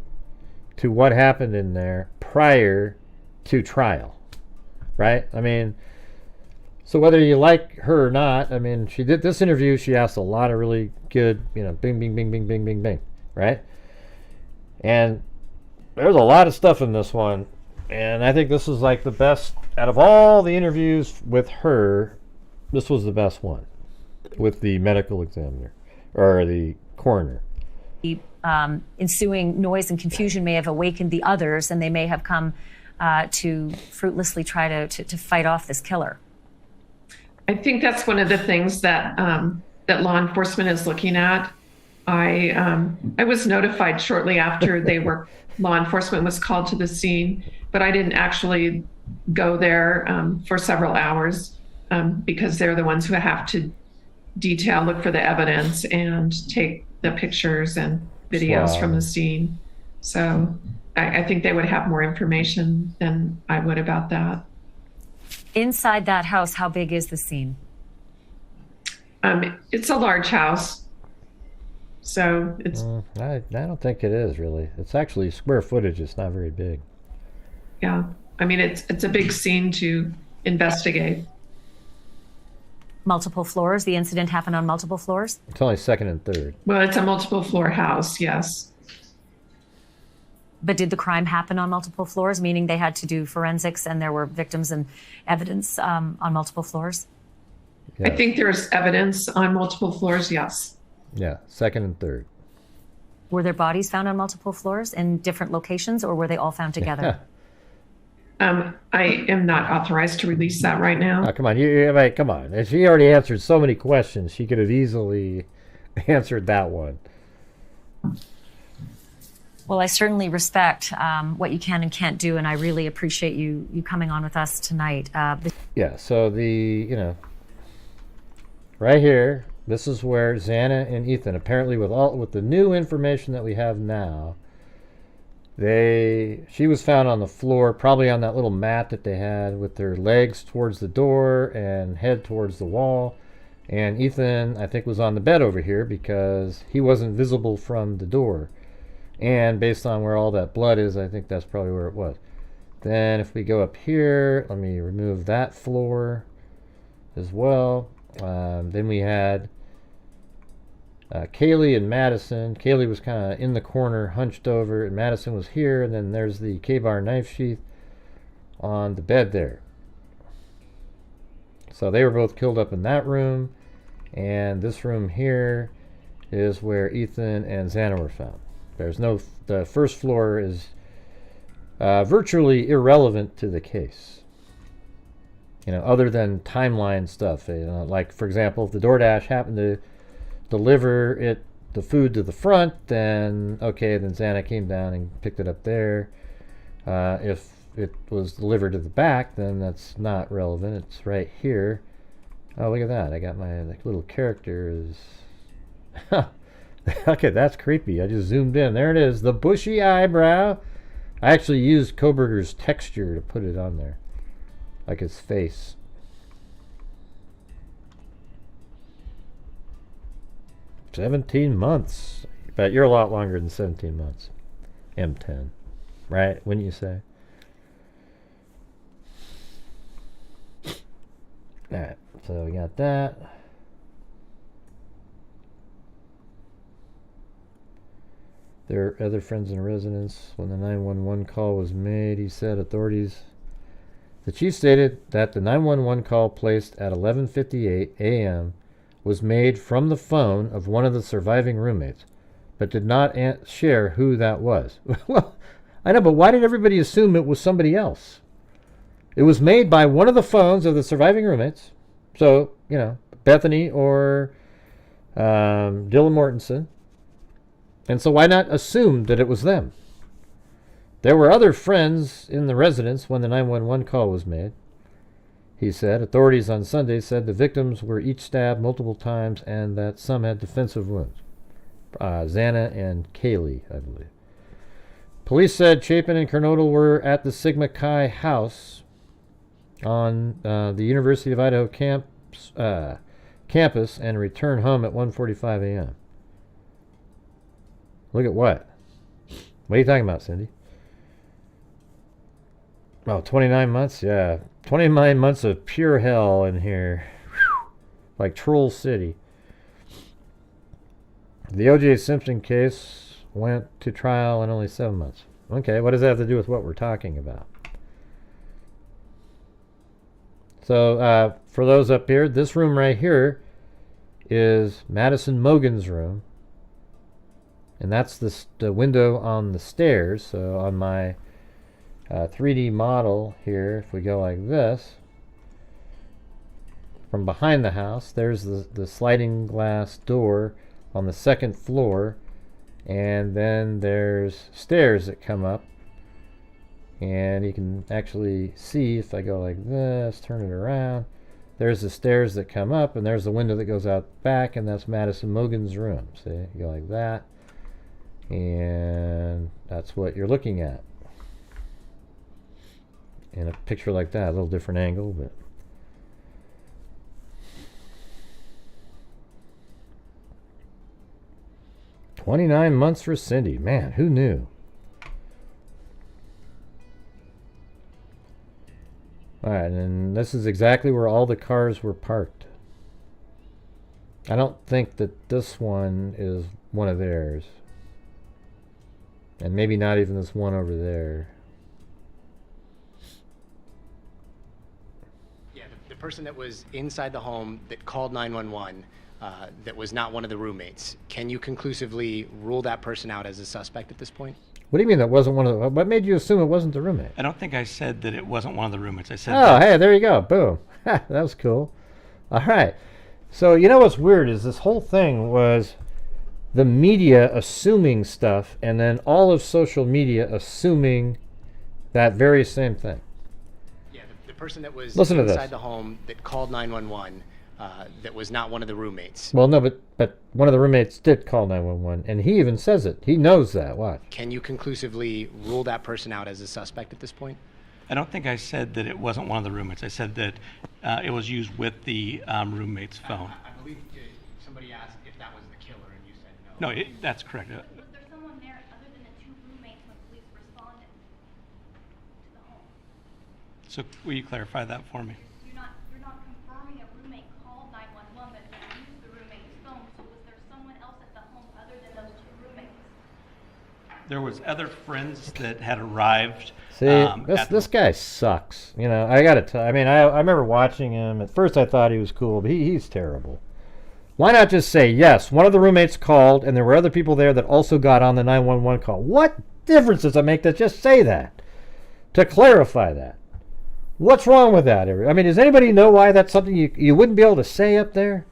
to what happened in there prior to trial, right? I mean, so whether you like her or not, I mean, she did this interview, she asked a lot of really good, bing, bing, bing, bing, bing, bing, bing, right? And there's a lot of stuff in this one, and I think this is like the best, out of all the interviews with her, this was the best one, with the medical examiner, or the coroner. Ensuing noise and confusion may have awakened the others, and they may have come to fruitlessly try to fight off this killer. I think that's one of the things that that law enforcement is looking at. I was notified shortly after law enforcement was called to the scene, but I didn't actually go there for several hours because they're the ones who have to look for the evidence and take the pictures and videos from the scene. So I think they would have more information than I would about that. Inside that house, how big is the scene? It's a large house. So it's... I don't think it is really. It's actually square footage. It's not very big. Yeah. I mean, it's a big scene to investigate. Multiple floors? The incident happened on multiple floors? It's only second and third. Well, it's a multiple floor house, yes. But did the crime happen on multiple floors, meaning they had to do forensics and there were victims and evidence on multiple floors? I think there's evidence on multiple floors, yes. Yeah, second and third. Were there bodies found on multiple floors in different locations, or were they all found together? I am not authorized to release that right now. Oh, come on, come on. And she already answered so many questions. She could have easily answered that one. Well, I certainly respect what you can and can't do, and I really appreciate you coming on with us tonight. Yeah, so right here, this is where Xana and Ethan, apparently with the new information that we have now, she was found on the floor, probably on that little mat that they had, with their legs towards the door and head towards the wall. And Ethan, I think, was on the bed over here because he wasn't visible from the door. And based on where all that blood is, I think that's probably where it was. Then if we go up here, let me remove that floor as well. Then we had Kaylee and Madison. Kaylee was kind of in the corner, hunched over, and Madison was here. And then there's the K-bar knife sheath on the bed there. So they were both killed up in that room. And this room here is where Ethan and Xana were found. The first floor is virtually irrelevant to the case. Other than timeline stuff. Like, for example, if the Doordash happened to deliver the food to the front, then Xana came down and picked it up there. If it was delivered to the back, then that's not relevant. It's right here. Oh, look at that. I got my little character is... Okay, that's creepy. I just zoomed in. There it is. The bushy eyebrow. I actually used Koberger's texture to put it on there. Like his face. "17 months. But you're a lot longer than 17 months. M10. Right? Wouldn't you say? Alright, so we got that. There are other friends in residence. When the 911 call was made, he said the chief stated that the 911 call placed at 11:58 a.m. was made from the phone of one of the surviving roommates, but did not share who that was. Well, I know, but why did everybody assume it was somebody else? It was made by one of the phones of the surviving roommates. So, Bethany or Dylan Mortensen. And so why not assume that it was them? There were other friends in the residence when the 911 call was made. He said authorities on Sunday said the victims were each stabbed multiple times and that some had defensive wounds. Xana and Kaylee, I believe. Police said Chapin and Kernodle were at the Sigma Chi house on the University of Idaho campus and returned home at 1:45 a.m. Look at what? What are you talking about, Cindy? Oh, 29 months? Yeah. 29 months of pure hell in here. Whew. Like Troll City. The O.J. Simpson case went to trial in only 7 months. Okay, what does that have to do with what we're talking about? So, for those up here, this room right here is Madison Mogan's room. And that's the window on the stairs. So on my 3D model here, if we go like this, from behind the house, there's the sliding glass door on the second floor. And then there's stairs that come up. And you can actually see, if I go like this, turn it around, there's the stairs that come up, and there's the window that goes out back, and that's Madison Mogan's room. See, you go like that. And that's what you're looking at in a picture like that. A little different angle, but $29 months for Cindy. Man, who knew? All right, and this is exactly where all the cars were parked. I don't think that this one is one of theirs. And maybe not even this one over there. Yeah, the person that was inside the home that called 911 that was not one of the roommates. Can you conclusively rule that person out as a suspect at this point? What do you mean that wasn't one of the... What made you assume it wasn't the roommate? I don't think I said that it wasn't one of the roommates. I said Oh, hey, there you go. Boom. That was cool. All right. So, you know what's weird is this whole thing was the media assuming stuff and then all of social media assuming that very same thing. Yeah, the person that was Listen to this. inside the home that called 911 that was not one of the roommates. Well, no, but one of the roommates did call 911, and he even says it. He knows that. Watch. Can you conclusively rule that person out as a suspect at this point? I don't think I said that it wasn't one of the roommates. I said that it was used with the roommate's phone. I believe somebody asked if that was the killer, and you said no. No, that's correct. Was there someone there other than the two roommates when police responded to the home? So will you clarify that for me? You're not confirming a roommate called 911, but you used the roommate's phone. So was there someone else at the home other than those two roommates? There was other friends that had arrived. See, this guy sucks. You know, I gotta tell. I mean, I remember watching him. At first, I thought he was cool, but he's terrible. Why not just say yes? One of the roommates called, and there were other people there that also got on the 911 call. What difference does it make to just say that? To clarify that. What's wrong with that? I mean, does anybody know why that's something you wouldn't be able to say up there?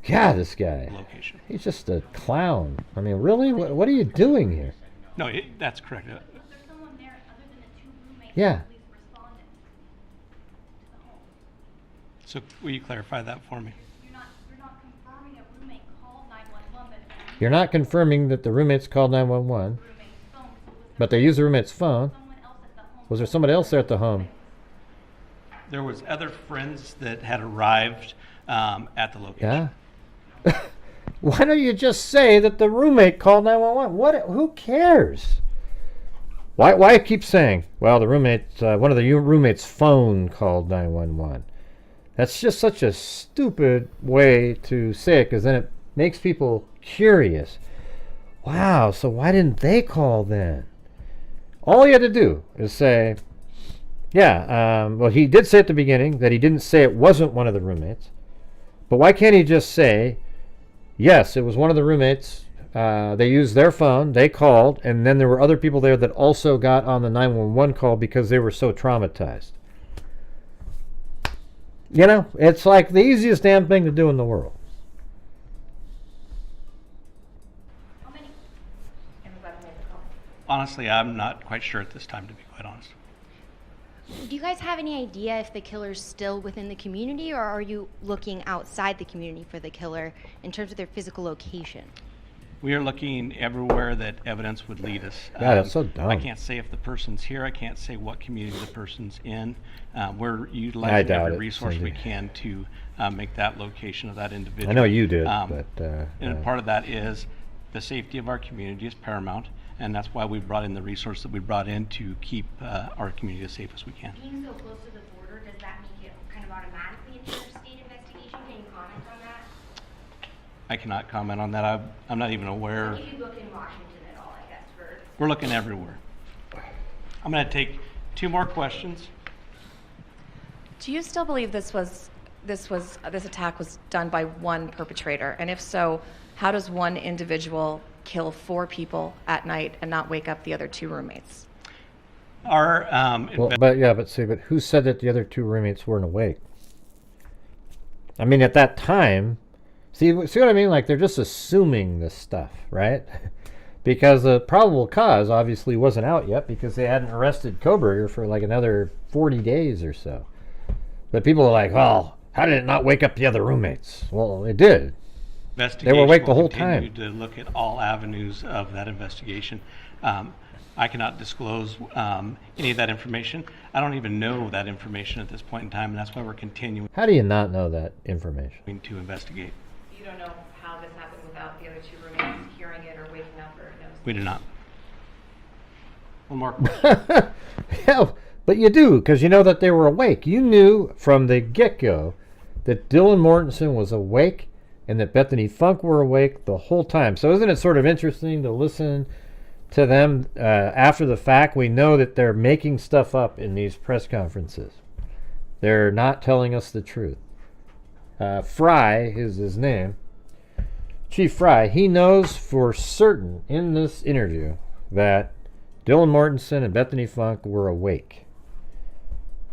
God, this guy. Location. He's just a clown. I mean, really? What are you doing here? No, that's correct. Was there someone there other than the two roommates Yeah. when police responded to the home? So will you clarify that for me? You're not confirming a roommate called 911, but You're not confirming that the roommates called 911, but they used the roommate's phone. Was there somebody else there at the home? There was other friends that had arrived at the location. Yeah. Why don't you just say that the roommate called 911? What? Who cares? Why keep saying? Well, the roommate, one of the roommates' phone called 911. That's just such a stupid way to say it, because then it makes people curious. Wow. So why didn't they call then? All you had to do is say, yeah. Well, he did say at the beginning that he didn't say it wasn't one of the roommates. But why can't he just say, yes, it was one of the roommates. They used their phone. They called. And then there were other people there that also got on the 911 call because they were so traumatized. You know, it's like the easiest damn thing to do in the world. Honestly, I'm not quite sure at this time, to be quite honest. Do you guys have any idea if the killer's still within the community, or are you looking outside the community for the killer in terms of their physical location? We are looking everywhere that evidence would lead us. God, that's so dumb. I can't say if the person's here. I can't say what community the person's in. We're utilizing every resource we can to make that location of that individual. I know you did, and part of that is the safety of our community is paramount, and that's why we brought in the resource that we brought in to keep our community as safe as we can. Being so close to the border, does that make it kind of automatically an interstate investigation? Can you comment on that? I cannot comment on that. I'm not even aware. If you look in Washington at all, I guess, for... We're looking everywhere. I'm going to take two more questions. Do you still believe this attack was done by one perpetrator? And if so, how does one individual kill 4 people at night and not wake up the other 2 roommates? But who said that the other 2 roommates weren't awake? I mean, at that time, see what I mean? Like, they're just assuming this stuff, right? Because the probable cause obviously wasn't out yet, because they hadn't arrested Koberger for like another 40 days or so. But people are like, well, how did it not wake up the other roommates? Well, it did. They were awake the whole time. We continue to look at all avenues of that investigation. I cannot disclose any of that information. I don't even know that information at this point in time, and that's why we're continuing. How do you not know that information? To investigate. You don't know how this happened without the other 2 roommates hearing it or waking up or noticing? We do not. One more question. Yeah, But you do, because you know that they were awake. You knew from the get-go that Dylan Mortensen was awake and that Bethany Funk were awake the whole time. So isn't it sort of interesting to listen to them after the fact? We know that they're making stuff up in these press conferences. They're not telling us the truth. Fry is his name. Chief Fry, he knows for certain in this interview that Dylan Mortensen and Bethany Funk were awake.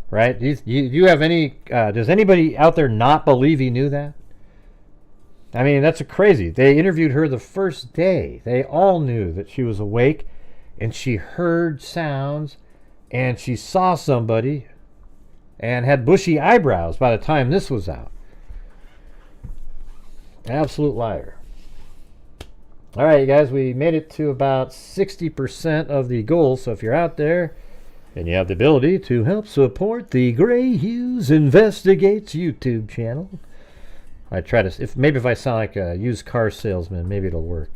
Right? Do you have any, does anybody out there not believe he knew that? I mean, that's crazy. They interviewed her the first day. They all knew that she was awake and she heard sounds and she saw somebody and had bushy eyebrows by the time this was out. Absolute liar. All right, you guys, we made it to about 60% of the goal. So if you're out there and you have the ability to help support the Gray Hughes Investigates YouTube channel, I try to, if I sound like a used car salesman, maybe it'll work.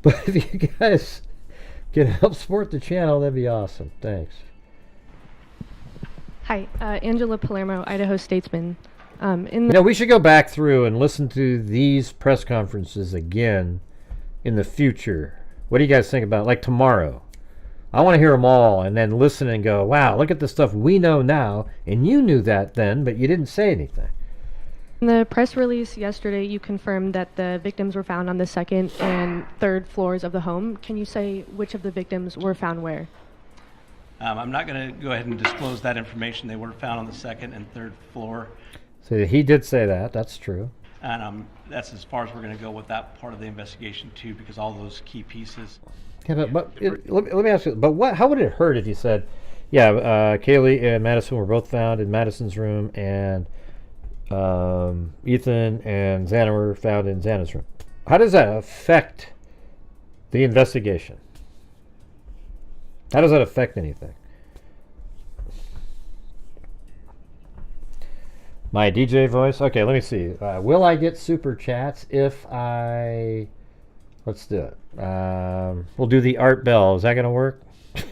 But if you guys can help support the channel, that'd be awesome. Thanks. Hi, Angela Palermo, Idaho Statesman. We should go back through and listen to these press conferences again in the future. What do you guys think about, like, tomorrow? I want to hear them all and then listen and go, wow, look at the stuff we know now, and you knew that then, but you didn't say anything. In the press release yesterday, you confirmed that the victims were found on the second and third floors of the home. Can you say which of the victims were found where? I'm not going to go ahead and disclose that information. They were found on the second and third floor. So he did say that. That's true. And that's as far as we're going to go with that part of the investigation, too, because all those key pieces. Yeah, but let me ask you, but how would it hurt if you said, yeah, Kaylee and Madison were both found in Madison's room, and Ethan and Xana were found in Xana's room? How does that affect the investigation? How does that affect anything? My DJ voice? Okay, let me see. Will I get super chats if I... Let's do it. We'll do the art bell. Is that going to work? If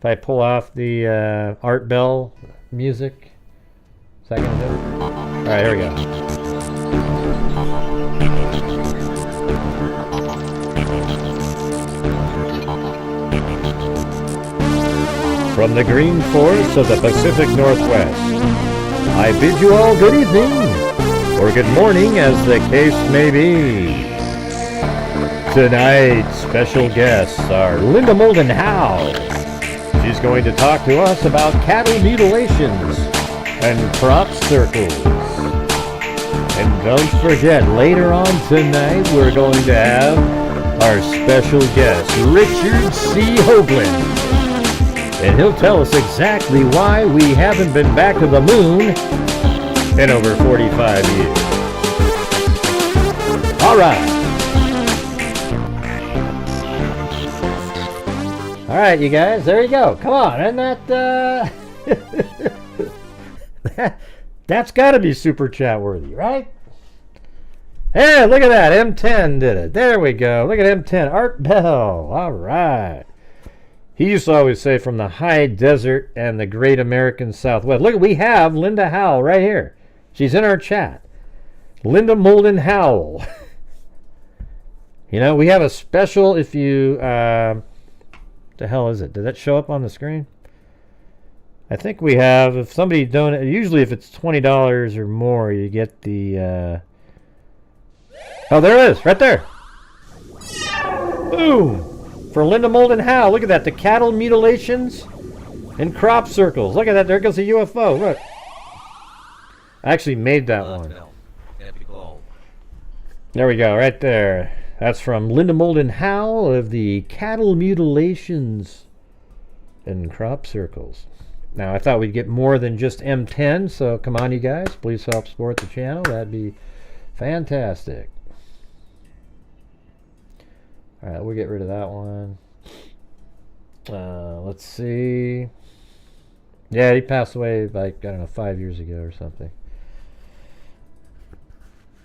I pull off the art bell music, is that going to do it? All right, here we go. From the green forests of the Pacific Northwest, I bid you all good evening, or good morning as the case may be. Tonight's special guests are Linda Molden Howe. She's going to talk to us about cattle mutilations and crop circles. And don't forget, later on tonight, we're going to have our special guest, Richard C. Hoagland. And he'll tell us exactly why we haven't been back to the moon in over 45 years. All right. All right, you guys, there you go. Come on, and that's got to be super chat worthy, right? Hey, look at that. M10 did it. There we go. Look at M10. Art Bell. All right. He used to always say, from the high desert and the great American Southwest. Look, we have Linda Howell right here. She's in our chat. Linda Molden Howell. You know, we have a special, if you... the hell is it? Did that show up on the screen? I think we have, if somebody donates, usually if it's $20 or more, you get the... Oh, there it is, right there. Boom. For Linda Molden Howe, look at that, the cattle mutilations and crop circles. Look at that, there goes a UFO. Look. I actually made that one. There we go, right there. That's from Linda Molden Howe of the cattle mutilations and crop circles. Now, I thought we'd get more than just M10, so come on, you guys. Please help support the channel. That'd be fantastic. All right, we'll get rid of that one. Let's see. Yeah, he passed away like, I don't know, 5 years ago or something.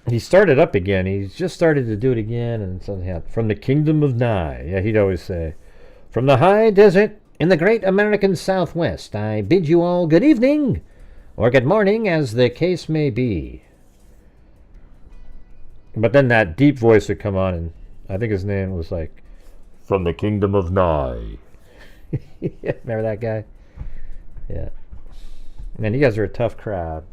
He started up again. He's just started to do it again, and something happened. From the Kingdom of Nye. Yeah, he'd always say, From the high desert in the great American Southwest, I bid you all good evening, or good morning, as the case may be. But then that deep voice would come on, and I think his name was like, from the kingdom of Nye. Remember that guy? Yeah. Man, you guys are a tough crowd.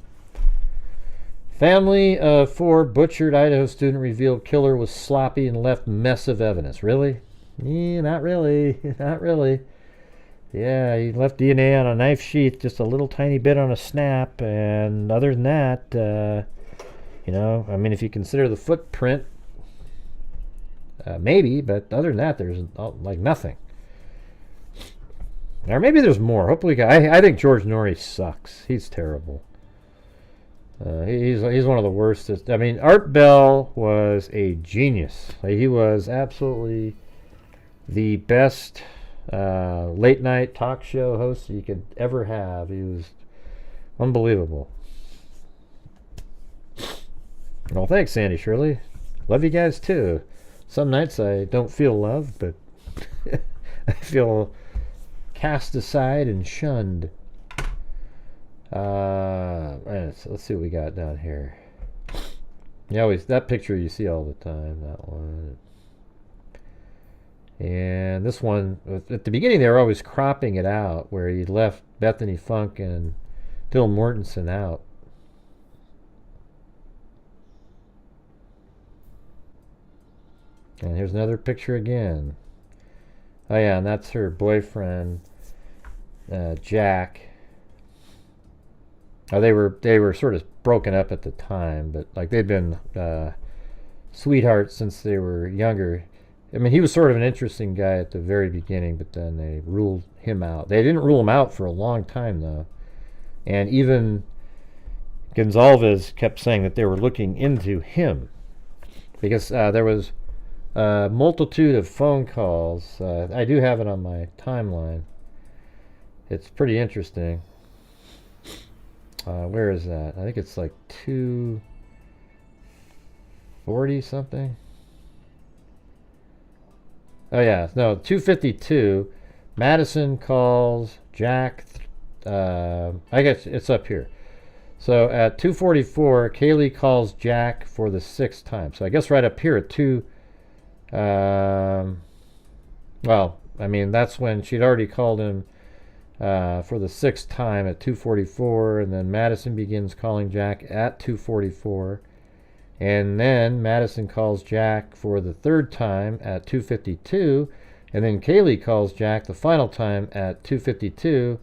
Family of 4 butchered Idaho student revealed killer was sloppy and left mess of evidence. Really? Yeah, not really. Not really. Yeah, he left DNA on a knife sheath, just a little tiny bit on a snap, and other than that, you know, I mean, if you consider the footprint, maybe, but other than that, there's like nothing. Or maybe there's more. Hopefully, I think George Norrie sucks. He's terrible. He's one of the worst. I mean, Art Bell was a genius. Like, he was absolutely the best late night talk show host you could ever have. He was unbelievable. Well, thanks, Sandy Shirley. Love you guys too. Some nights I don't feel love, but I feel cast aside and shunned. Let's see what we got down here. You always, that picture you see all the time, that one. And this one, at the beginning they were always cropping it out, where he left Bethany Funk and Dylan Mortensen out. And here's another picture again. Oh yeah, and that's her boyfriend, Jack. Oh, they were sort of broken up at the time, but like they'd been sweethearts since they were younger. I mean, he was sort of an interesting guy at the very beginning, but then they ruled him out. They didn't rule him out for a long time, though. And even Gonzalez kept saying that they were looking into him, because there was a multitude of phone calls. I do have it on my timeline. It's pretty interesting. Where is that? I think it's like 240 something. Oh yeah, no, 252. Madison calls Jack. I guess it's up here. So at 2:44, Kaylee calls Jack for the 6th time. So I guess right up here at 2. Well, I mean, that's when she'd already called him for the 6th time at 2:44, and then Madison begins calling Jack at 2:44, and then Madison calls Jack for the 3rd time at 2:52, and then Kaylee calls Jack the final time at 2:52,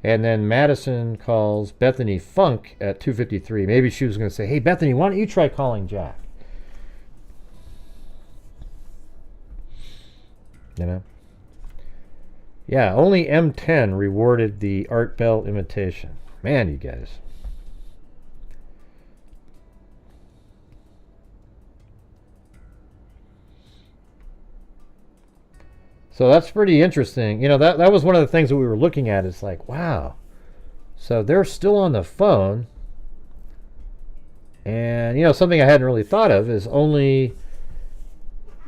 and then Madison calls Bethany Funk at 2:53. Maybe she was going to say, hey, Bethany, why don't you try calling Jack? You know? Yeah, only M10 rewarded the Art Bell imitation. Man, you guys. So that's pretty interesting. You know, that was one of the things that we were looking at. Is like, wow. So they're still on the phone. And, you know, something I hadn't really thought of is only,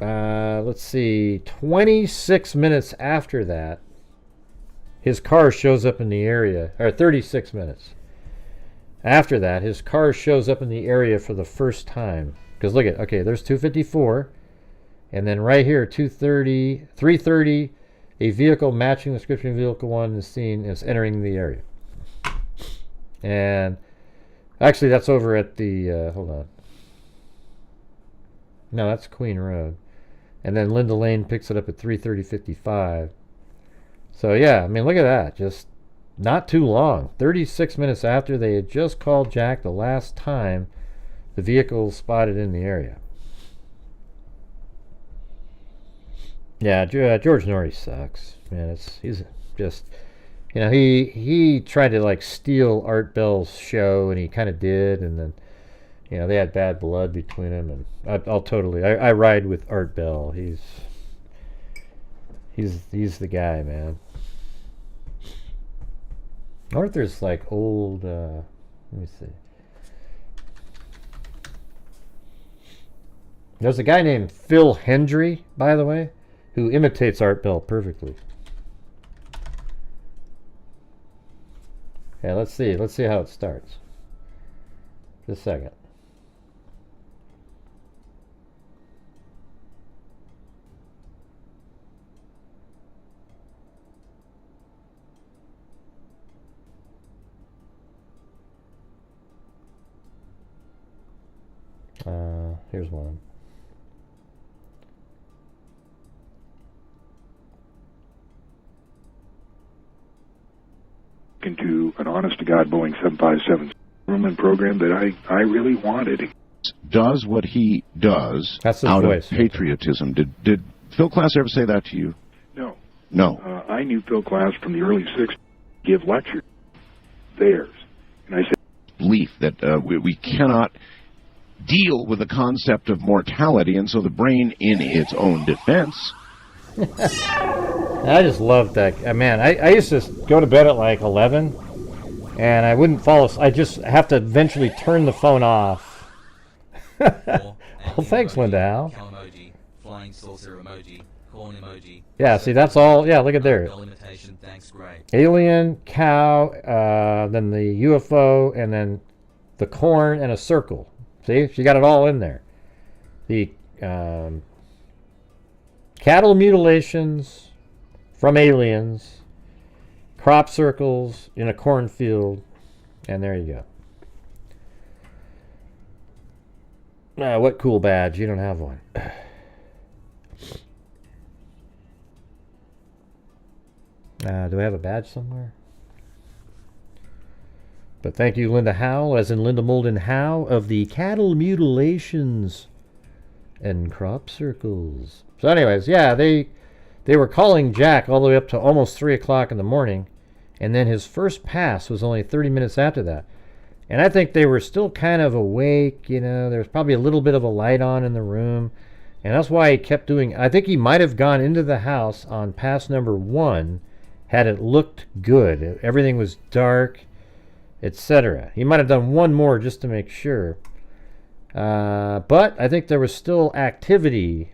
let's see, 26 minutes after that, his car shows up in the area, or 36 minutes. After that, his car shows up in the area for the first time. Because look at, okay, there's 254. And then right here, 2:30, 3:30, a vehicle matching the description of vehicle 1 is seen as entering the area. And actually, that's over at the, hold on. No, that's Queen Road. And then Linda Lane picks it up at 3:30:55. So yeah, I mean, look at that. Just not too long. 36 minutes after they had just called Jack the last time the vehicle spotted in the area. Yeah, George Norrie sucks. Man, he's just, you know, he tried to like steal Art Bell's show, and he kind of did, and then, you know, they had bad blood between them, and I'll totally, I ride with Art Bell. He's the guy, man. I wonder if there's like old, let me see. There's a guy named Phil Hendry, by the way, who imitates Art Bell perfectly. Yeah, let's see. Let's see how it starts. Just a second. Here's one. Into an honest-to-God Boeing 757 Grumman program that I really wanted. Does what he does That's his out voice. of patriotism. Did Phil Klass ever say that to you? No. No. I knew Phil Klass from the early 60s give lectures. Theirs. And I said, Belief that we cannot deal with the concept of mortality, and so the brain, in its own defense. I just love that. Man, I used to go to bed at like 11, and I wouldn't fall asleep. I just have to eventually turn the phone off. Well, thanks, Linda Howe. Emoji, flying saucer emoji, corn emoji. Yeah, see, that's all. Yeah, look at there. Imitation, thanks, great. Alien, cow, then the UFO, and then the corn and a circle. See, she got it all in there. The cattle mutilations from aliens, crop circles in a cornfield, and there you go. What cool badge? You don't have one. Do I have a badge somewhere? But thank you, Linda Howe, as in Linda Molden Howe, of the cattle mutilations and crop circles. So anyways, yeah, they were calling Jack all the way up to almost 3 o'clock in the morning, and then his first pass was only 30 minutes after that. And I think they were still kind of awake, you know, there was probably a little bit of a light on in the room, and that's why he kept doing, I think he might have gone into the house on pass number 1 had it looked good. Everything was dark, etc. He might have done one more just to make sure. But I think there was still activity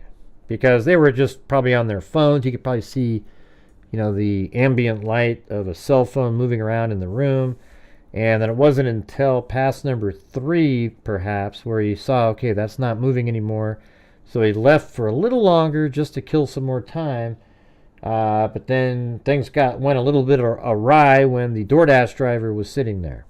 because they were just probably on their phones. You could probably see, you know, the ambient light of a cell phone moving around in the room. And then it wasn't until pass number 3, perhaps, where he saw, okay, that's not moving anymore. So he left for a little longer just to kill some more time. But then things went a little bit awry when the Doordash driver was sitting there.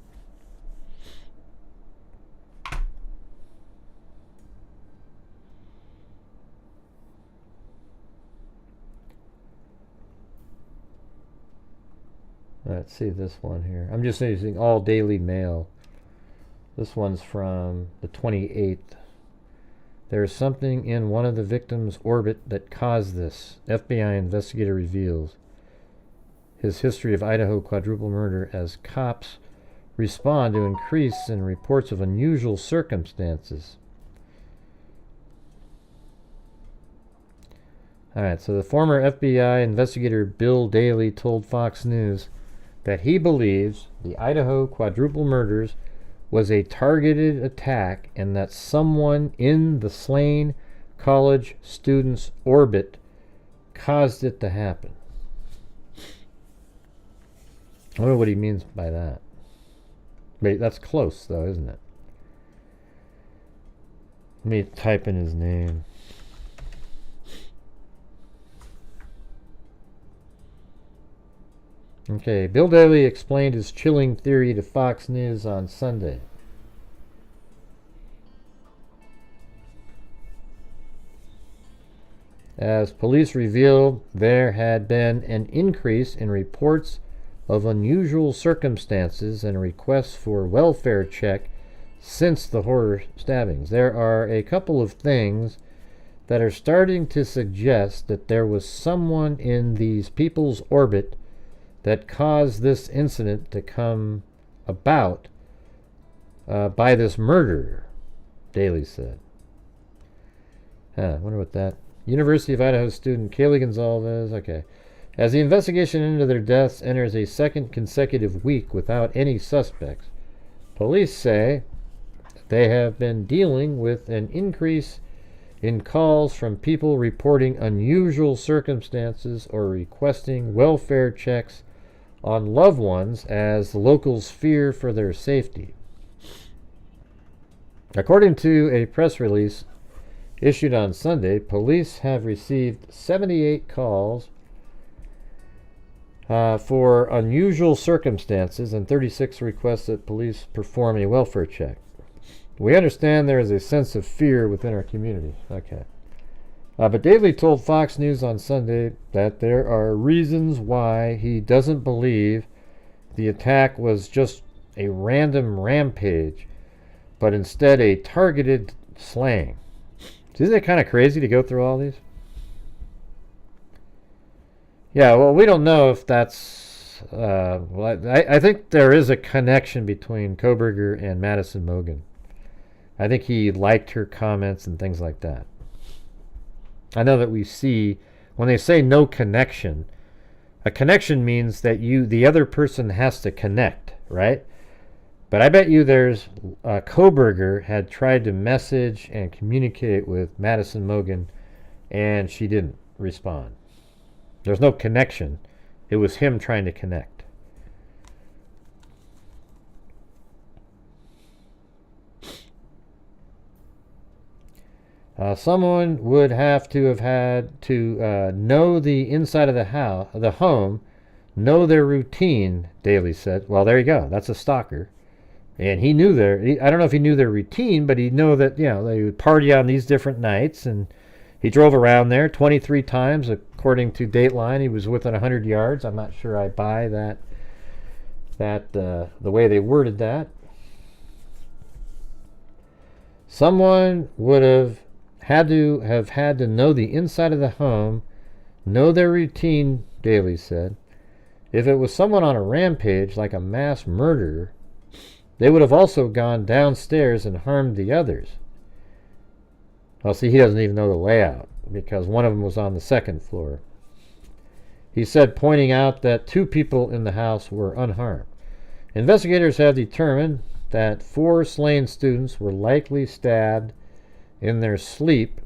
Let's see this one here. I'm just using all Daily Mail. This one's from the 28th. There's something in one of the victims' orbit that caused this. FBI investigator reveals his history of Idaho quadruple murder as cops respond to increase in reports of unusual circumstances. Alright, so the former FBI investigator Bill Daley told Fox News that he believes the Idaho quadruple murders was a targeted attack and that someone in the slain college student's orbit caused it to happen. I wonder what he means by that. Wait, that's close though, isn't it? Let me type in his name. Okay, Bill Daley explained his chilling theory to Fox News on Sunday. As police revealed, there had been an increase in reports of unusual circumstances and requests for welfare check since the horror stabbings. There are a couple of things that are starting to suggest that there was someone in these people's orbit that caused this incident to come about by this murder, Daley said. I wonder what that... University of Idaho student Kaylee Gonzalez, okay. As the investigation into their deaths enters a second consecutive week without any suspects, police say they have been dealing with an increase in calls from people reporting unusual circumstances or requesting welfare checks on loved ones as the locals fear for their safety. According to a press release issued on Sunday, police have received 78 calls for unusual circumstances and 36 requests that police perform a welfare check. We understand there is a sense of fear within our community. Okay. But Daley told Fox News on Sunday that there are reasons why he doesn't believe the attack was just a random rampage, but instead a targeted slaying. Isn't it kind of crazy to go through all these? Yeah, well, we don't know if that's... I think there is a connection between Kohberger and Madison Mogen. I think he liked her comments and things like that. I know that we see, when they say no connection, a connection means that the other person has to connect, right? But I bet you there's Kohberger had tried to message and communicate with Madison Mogen, and she didn't respond. There's no connection. It was him trying to connect. Someone would have had to know the inside of the home, know their routine, Daley said. Well, there you go. That's a stalker. And he knew I don't know if he knew their routine, but he knew that, they would party on these different nights. And he drove around there 23 times, according to Dateline. He was within 100 yards. I'm not sure I buy that the way they worded that. Someone would have had to know the inside of the home, know their routine, Daley said. If it was someone on a rampage, like a mass murderer, they would have also gone downstairs and harmed the others. Well, see, he doesn't even know the layout, because one of them was on the second floor. He said, pointing out that 2 people in the house were unharmed. Investigators have determined that 4 slain students were likely stabbed in their sleep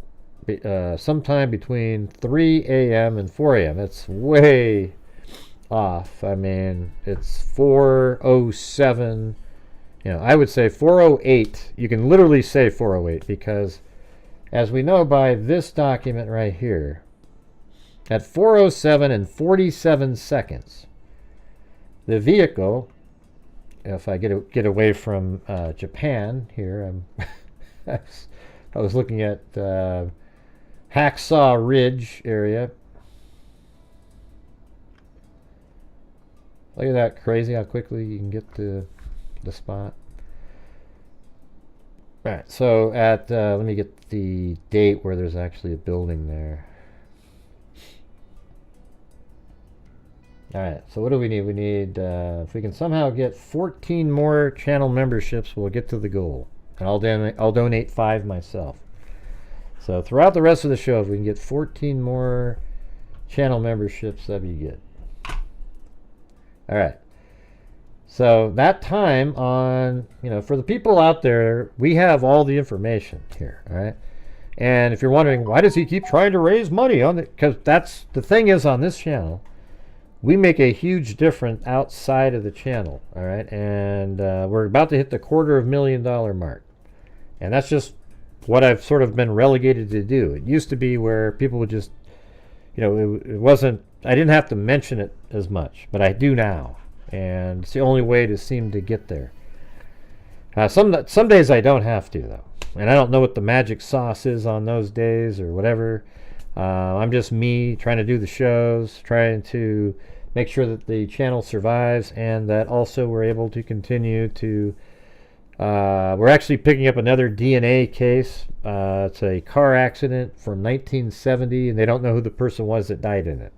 sometime between 3 a.m. and 4 a.m. It's way off. I mean, it's 4:07. I would say 4:08. You can literally say 4:08 because, as we know by this document right here, at 4:07 and 47 seconds, the vehicle, if I get away from Japan here, I was looking at Hacksaw Ridge area. Look at that, crazy how quickly you can get to the spot. Alright, so at, let me get the date where there's actually a building there. Alright, so what do we need? We need, if we can somehow get 14 more channel memberships, we'll get to the goal. And I'll donate 5 myself. So throughout the rest of the show, if we can get 14 more channel memberships, that'd be good. Alright. So that time on, for the people out there, we have all the information here. Alright. And if you're wondering, why does he keep trying to raise money on it? Because that's the thing is on this channel, we make a huge difference outside of the channel. Alright. And we're about to hit the $250,000 mark. And that's just what I've sort of been relegated to do. It used to be where people would just, it wasn't, I didn't have to mention it as much, but I do now. And it's the only way to seem to get there. Some days I don't have to, though. And I don't know what the magic sauce is on those days or whatever. I'm just me trying to do the shows, trying to make sure that the channel survives, and that also we're able to continue to... we're actually picking up another DNA case. It's a car accident from 1970, and they don't know who the person was that died in it.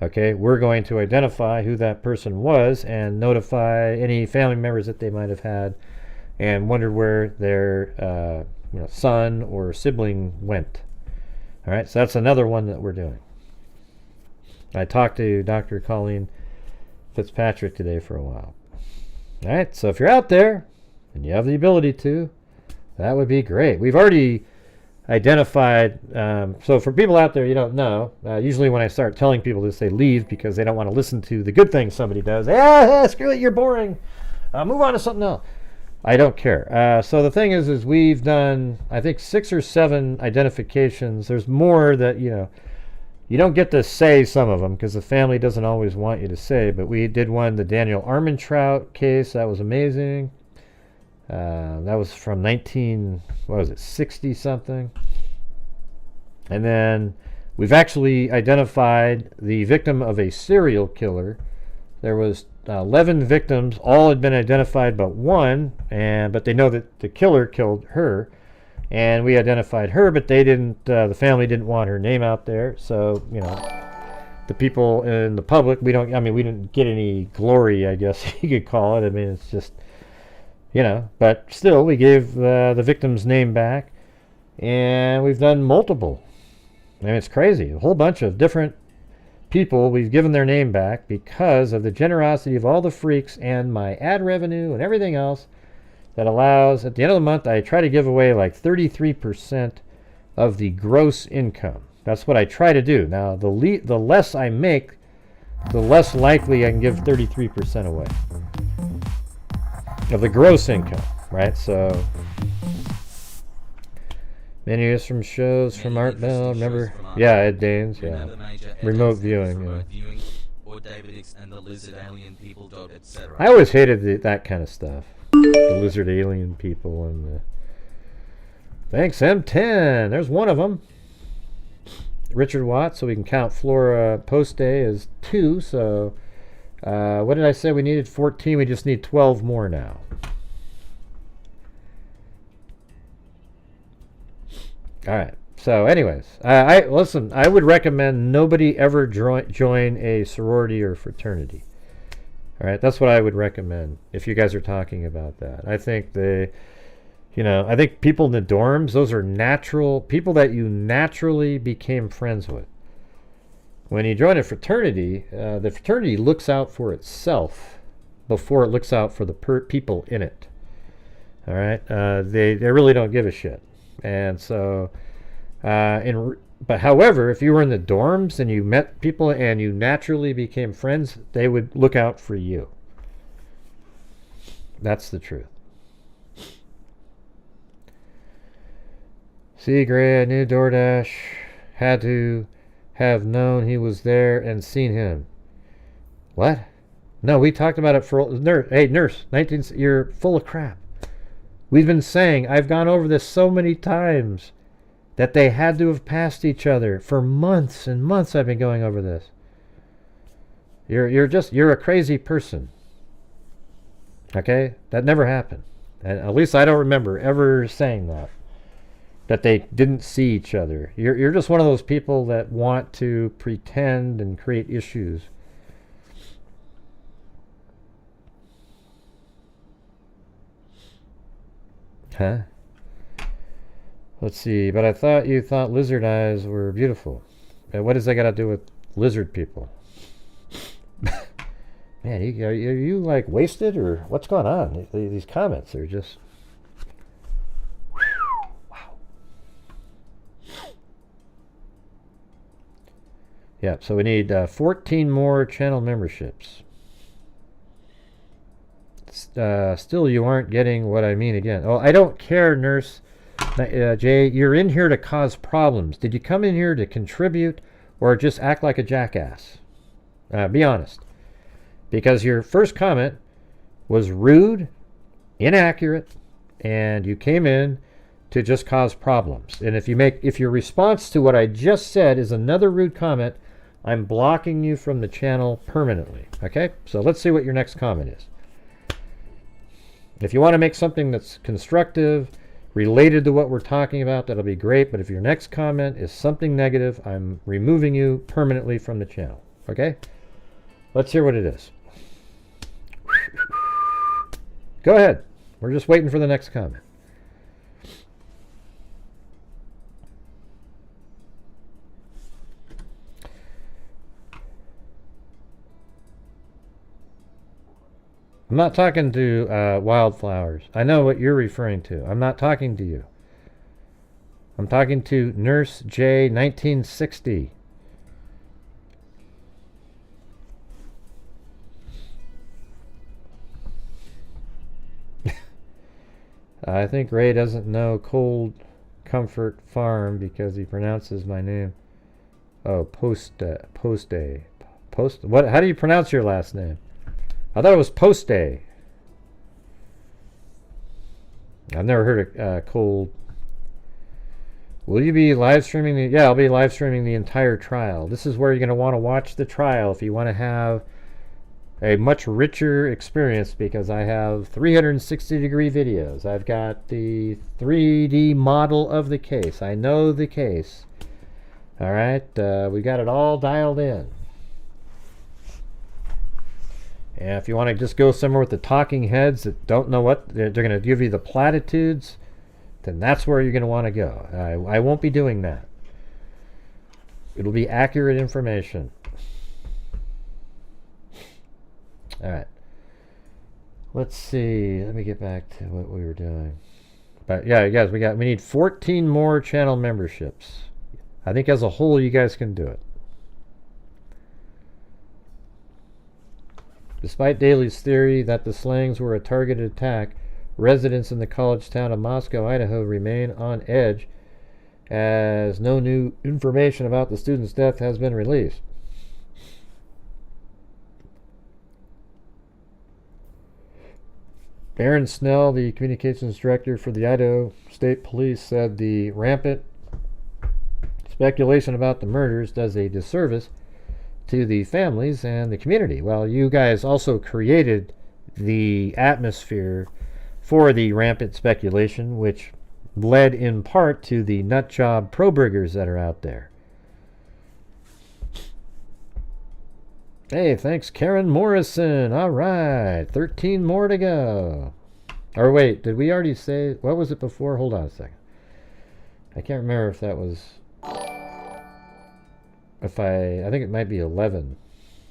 Okay, we're going to identify who that person was and notify any family members that they might have had and wondered where their son or sibling went. All right, so that's another one that we're doing. I talked to Dr. Colleen Fitzpatrick today for a while. All right, so if you're out there and you have the ability to, that would be great. We've already identified. So for people out there, you don't know. Usually when I start telling people this, they leave because they don't want to listen to the good things somebody does. Screw it, you're boring. Move on to something else. I don't care. So the thing is we've done, I think, 6 or 7 identifications. There's more that, you don't get to say some of them because the family doesn't always want you to say, but we did one, the Daniel Armentrout case. That was amazing. That was from 60 something. And then we've actually identified the victim of a serial killer. There was 11 victims. All had been identified but one, but they know that the killer killed her. And we identified her, but they didn't. The family didn't want her name out there. So the people in the public, we didn't get any glory, I guess you could call it. I mean, it's just, but still, we gave the victim's name back, and we've done multiple. I mean, it's crazy. A whole bunch of different people we've given their name back because of the generosity of all the freaks and my ad revenue and everything else. That allows, at the end of the month, I try to give away like 33% of the gross income. That's what I try to do. Now, the less I make, the less likely I can give 33% away of the gross income, right? So, menus from shows from Art Bell, remember? Yeah, Ed Danes, yeah. Remote viewing, yeah. I always hated that kind of stuff. The lizard alien people and the... Thanks, M10. There's one of them. Richard Watts, so we can count Flora post day as 2. So, what did I say? We needed 14. We just need 12 more now. All right. So, anyways, listen. I would recommend nobody ever join a sorority or fraternity. All right, that's what I would recommend if you guys are talking about that. I think I think people in the dorms, those are natural people that you naturally became friends with. When you join a fraternity, the fraternity looks out for itself before it looks out for the people in it. All right, they really don't give a shit, and so but however, if you were in the dorms and you met people and you naturally became friends, they would look out for you. That's the truth. See, Gray, I knew Doordash had to have known he was there and seen him. What? No, we talked about it for... Hey, nurse, you're full of crap. We've been saying, I've gone over this so many times, that they had to have passed each other for months and months. I've been going over this. You're a crazy person. Okay? That never happened. And at least I don't remember ever saying that they didn't see each other. You're just one of those people that want to pretend and create issues. Huh? Let's see, but I thought you thought lizard eyes were beautiful. What does that got to do with lizard people? Man, are you like wasted or what's going on? These comments are just... Wow. Yeah, so we need 14 more channel memberships. Still, you aren't getting what I mean again. Oh, I don't care, nurse. Jay, you're in here to cause problems. Did you come in here to contribute or just act like a jackass? Be honest. Because your first comment was rude, inaccurate, and you came in to just cause problems. And if your response to what I just said is another rude comment, I'm blocking you from the channel permanently. Okay? So let's see what your next comment is. If you want to make something that's constructive, related to what we're talking about, that'll be great. But if your next comment is something negative, I'm removing you permanently from the channel. Okay? Let's hear what it is. Go ahead. We're just waiting for the next comment. I'm not talking to wildflowers. I know what you're referring to. I'm not talking to you. I'm talking to Nurse J 1960. I think Ray doesn't know Cold Comfort Farm because he pronounces my name. Oh, Post. What? How do you pronounce your last name? I thought it was Poste. I've never heard of Cold. Will you be live streaming? Yeah, I'll be live streaming the entire trial. This is where you're going to want to watch the trial if you want to have a much richer experience, because I have 360-degree videos. I've got the 3D model of the case. I know the case. All right, we got it all dialed in. And if you want to just go somewhere with the talking heads that don't know what, they're going to give you the platitudes, then that's where you're going to want to go. I won't be doing that. It'll be accurate information. All right. Let's see. Let me get back to what we were doing. But yeah, guys, we need 14 more channel memberships. I think as a whole, you guys can do it. Despite Daly's theory that the slangs were a targeted attack, residents in the college town of Moscow, Idaho remain on edge as no new information about the student's death has been released. Aaron Snell, the communications director for the Idaho State Police, said the rampant speculation about the murders does a disservice to the families and the community. Well, you guys also created the atmosphere for the rampant speculation, which led in part to the nutjob pro-burgers that are out there. Hey, thanks, Karen Morrison. All right, 13 more to go. Or wait, did we already say, what was it before? Hold on a second. I can't remember if that was, I think it might be 11.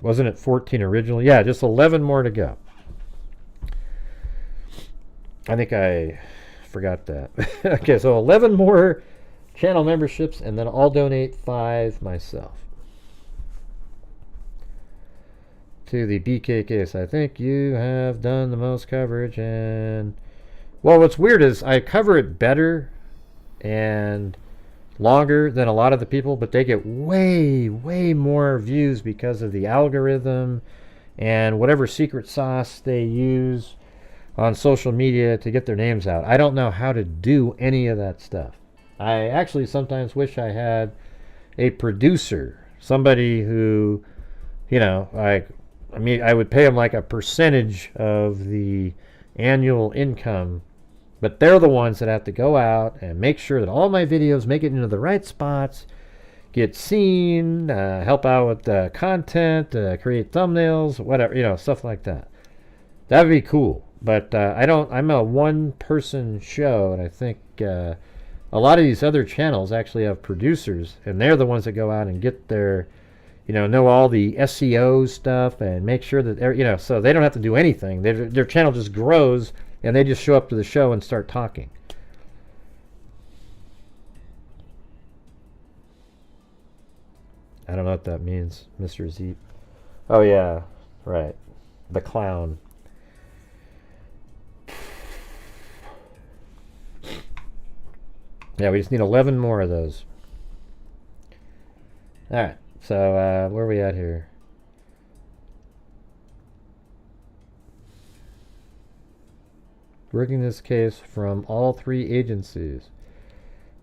Wasn't it 14 originally? Yeah, just 11 more to go. I think I forgot that. Okay, so 11 more channel memberships, and then I'll donate 5 myself to the BK case. I think you have done the most coverage, and well, what's weird is I cover it better and longer than a lot of the people, but they get way more views because of the algorithm and whatever secret sauce they use on social media to get their names out. I don't know how to do any of that stuff. I actually sometimes wish I had a producer, somebody who, you know, I mean, I would pay them like a percentage of the annual income, but they're the ones that have to go out and make sure that all my videos make it into the right spots, get seen, help out with the content, create thumbnails, whatever, you know, stuff like that. That would be cool. But I'm a one-person show, and I think a lot of these other channels actually have producers, and they're the ones that go out and get their, you know all the SEO stuff and make sure that they're, you know, so they don't have to do anything. Their channel just grows, and they just show up to the show and start talking. I don't know what that means, Mr. Z. Oh, yeah, right. The clown. Yeah, we just need 11 more of those. Alright, so where are we at here? Working this case from all 3 agencies.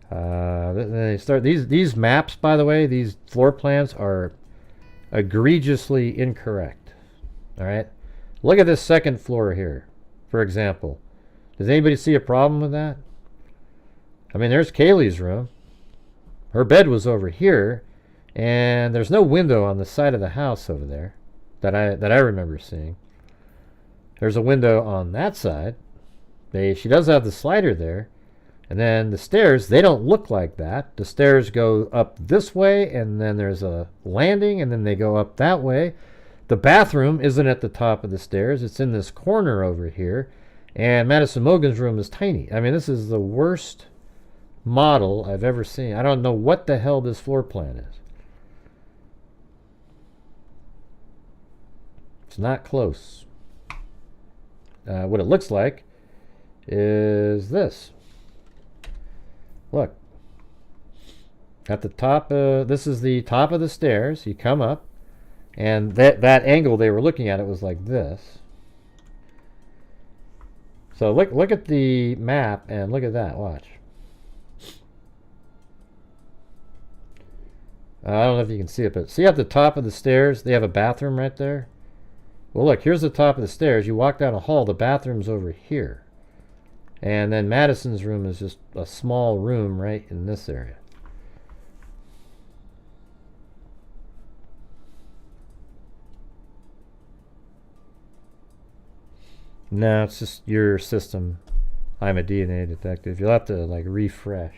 They start these maps, by the way, these floor plans are egregiously incorrect. Alright? Look at this second floor here, for example. Does anybody see a problem with that? I mean, there's Kaylee's room. Her bed was over here, and there's no window on the side of the house over there that I remember seeing. There's a window on that side. She does have the slider there, and then the stairs, they don't look like that. The stairs go up this way, and then there's a landing, and then they go up that way. The bathroom isn't at the top of the stairs. It's in this corner over here, and Madison Mogan's room is tiny. I mean, this is the worst model I've ever seen. I don't know what the hell this floor plan is. It's not close. What it looks like is this. Look. At the top, this is the top of the stairs. You come up, and that angle they were looking at, it was like this. So look at the map and look at that. Watch. I don't know if you can see it, but see at the top of the stairs, they have a bathroom right there. Well, look, here's the top of the stairs. You walk down a hall, the bathroom's over here. And then Madison's room is just a small room right in this area. No, it's just your system. I'm a DNA detective. You'll have to like refresh.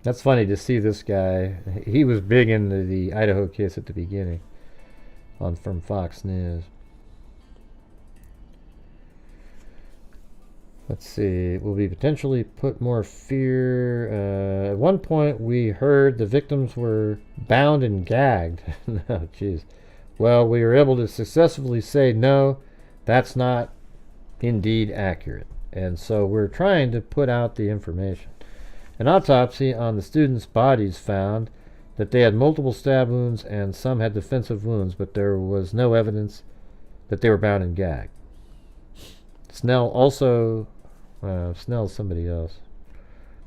That's funny to see this guy. He was big into the Idaho case at the beginning from Fox News. Let's see. Will we potentially put more fear? At one point, we heard the victims were bound and gagged. No, jeez. Well, we were able to successfully say no, that's not indeed accurate. And so we're trying to put out the information. An autopsy on the students' bodies found that they had multiple stab wounds and some had defensive wounds, but there was no evidence that they were bound and gagged. Snell also... Snell's somebody else.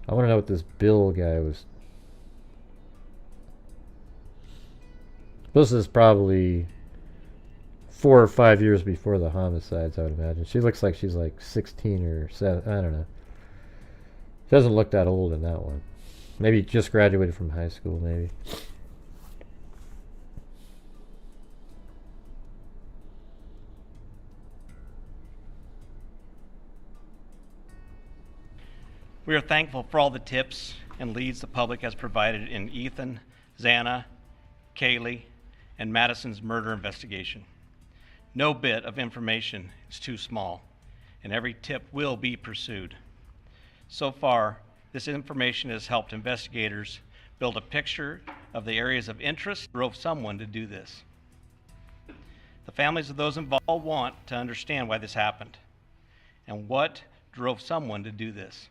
I want to know what this Bill guy was. This is probably 4 or 5 years before the homicides, I would imagine. She looks like she's like 16 or 7. I don't know. She doesn't look that old in that one. Maybe just graduated from high school, maybe. We are thankful for all the tips and leads the public has provided in Ethan, Xana, Kaylee, and Madison's murder investigation. No bit of information is too small, and every tip will be pursued. So far, this information has helped investigators build a picture of the areas of interest that drove someone to do this. The families of those involved want to understand why this happened and what drove someone to do this.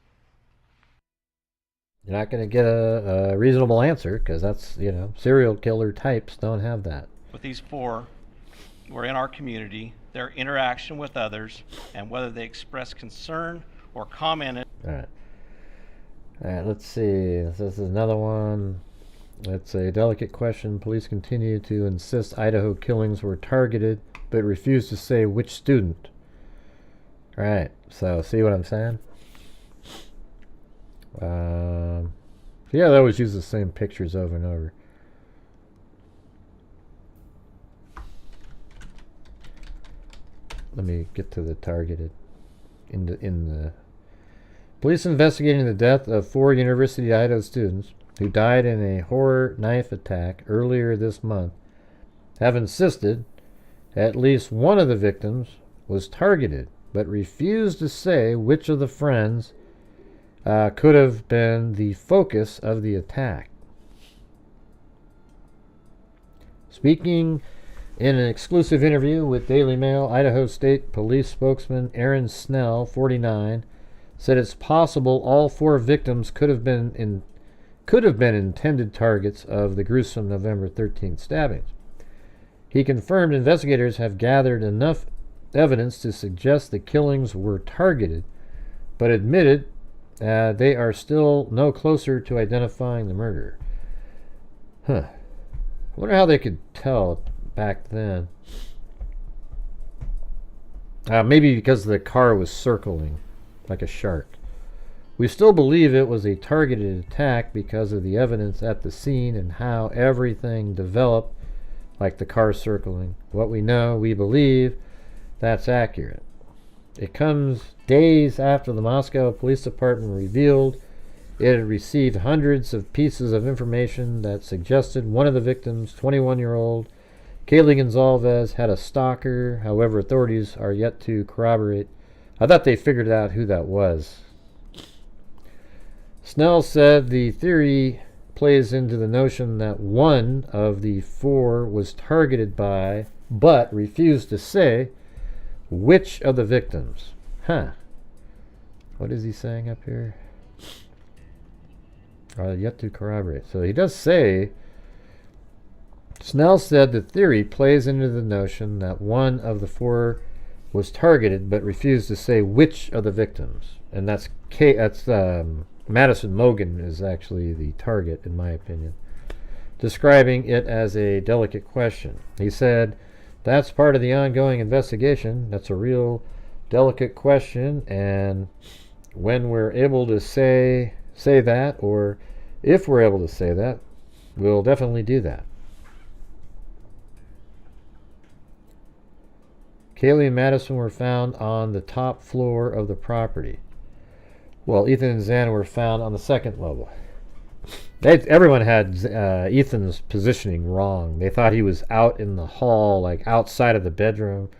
You're not going to get a reasonable answer because that's, you know, serial killer types don't have that. With these 4 who are in our community, their interaction with others, and whether they express concern or commented. All right, let's see. This is another one. It's a delicate question. Police continue to insist Idaho killings were targeted, but refuse to say which student. All right, so see what I'm saying? Yeah, they always use the same pictures over and over. Let me get to the targeted. In the police investigating the death of 4 University of Idaho students who died in a horror knife attack earlier this month have insisted at least one of the victims was targeted, but refused to say which of the friends could have been the focus of the attack. Speaking in an exclusive interview with Daily Mail, Idaho State Police spokesman Aaron Snell, 49, said it's possible all 4 victims could have been intended targets of the gruesome November 13th stabbings. He confirmed investigators have gathered enough evidence to suggest the killings were targeted, but admitted they are still no closer to identifying the murderer. I wonder how they could tell back then. Maybe because the car was circling like a shark. We still believe it was a targeted attack because of the evidence at the scene and how everything developed, like the car circling. What we know, we believe that's accurate. It comes days after the Moscow Police Department revealed it had received hundreds of pieces of information that suggested one of the victims, 21-year-old Kaylee Gonzalez had a stalker. However, authorities are yet to corroborate. I thought they figured out who that was. Snell said the theory plays into the notion that one of the 4 was targeted by, but refused to say, which of the victims. Huh. What is he saying up here? Are yet to corroborate. So he does say, Snell said the theory plays into the notion that one of the 4 was targeted, but refused to say which of the victims. And that's Madison Mogen is actually the target, in my opinion, describing it as a delicate question. He said, that's part of the ongoing investigation. That's a real delicate question, and when we're able to say that, or if we're able to say that, we'll definitely do that. Kaylee and Madison were found on the top floor of the property, while Ethan and Xana were found on the second level. Everyone had Ethan's positioning wrong. They thought he was out in the hall, like outside of the bedroom,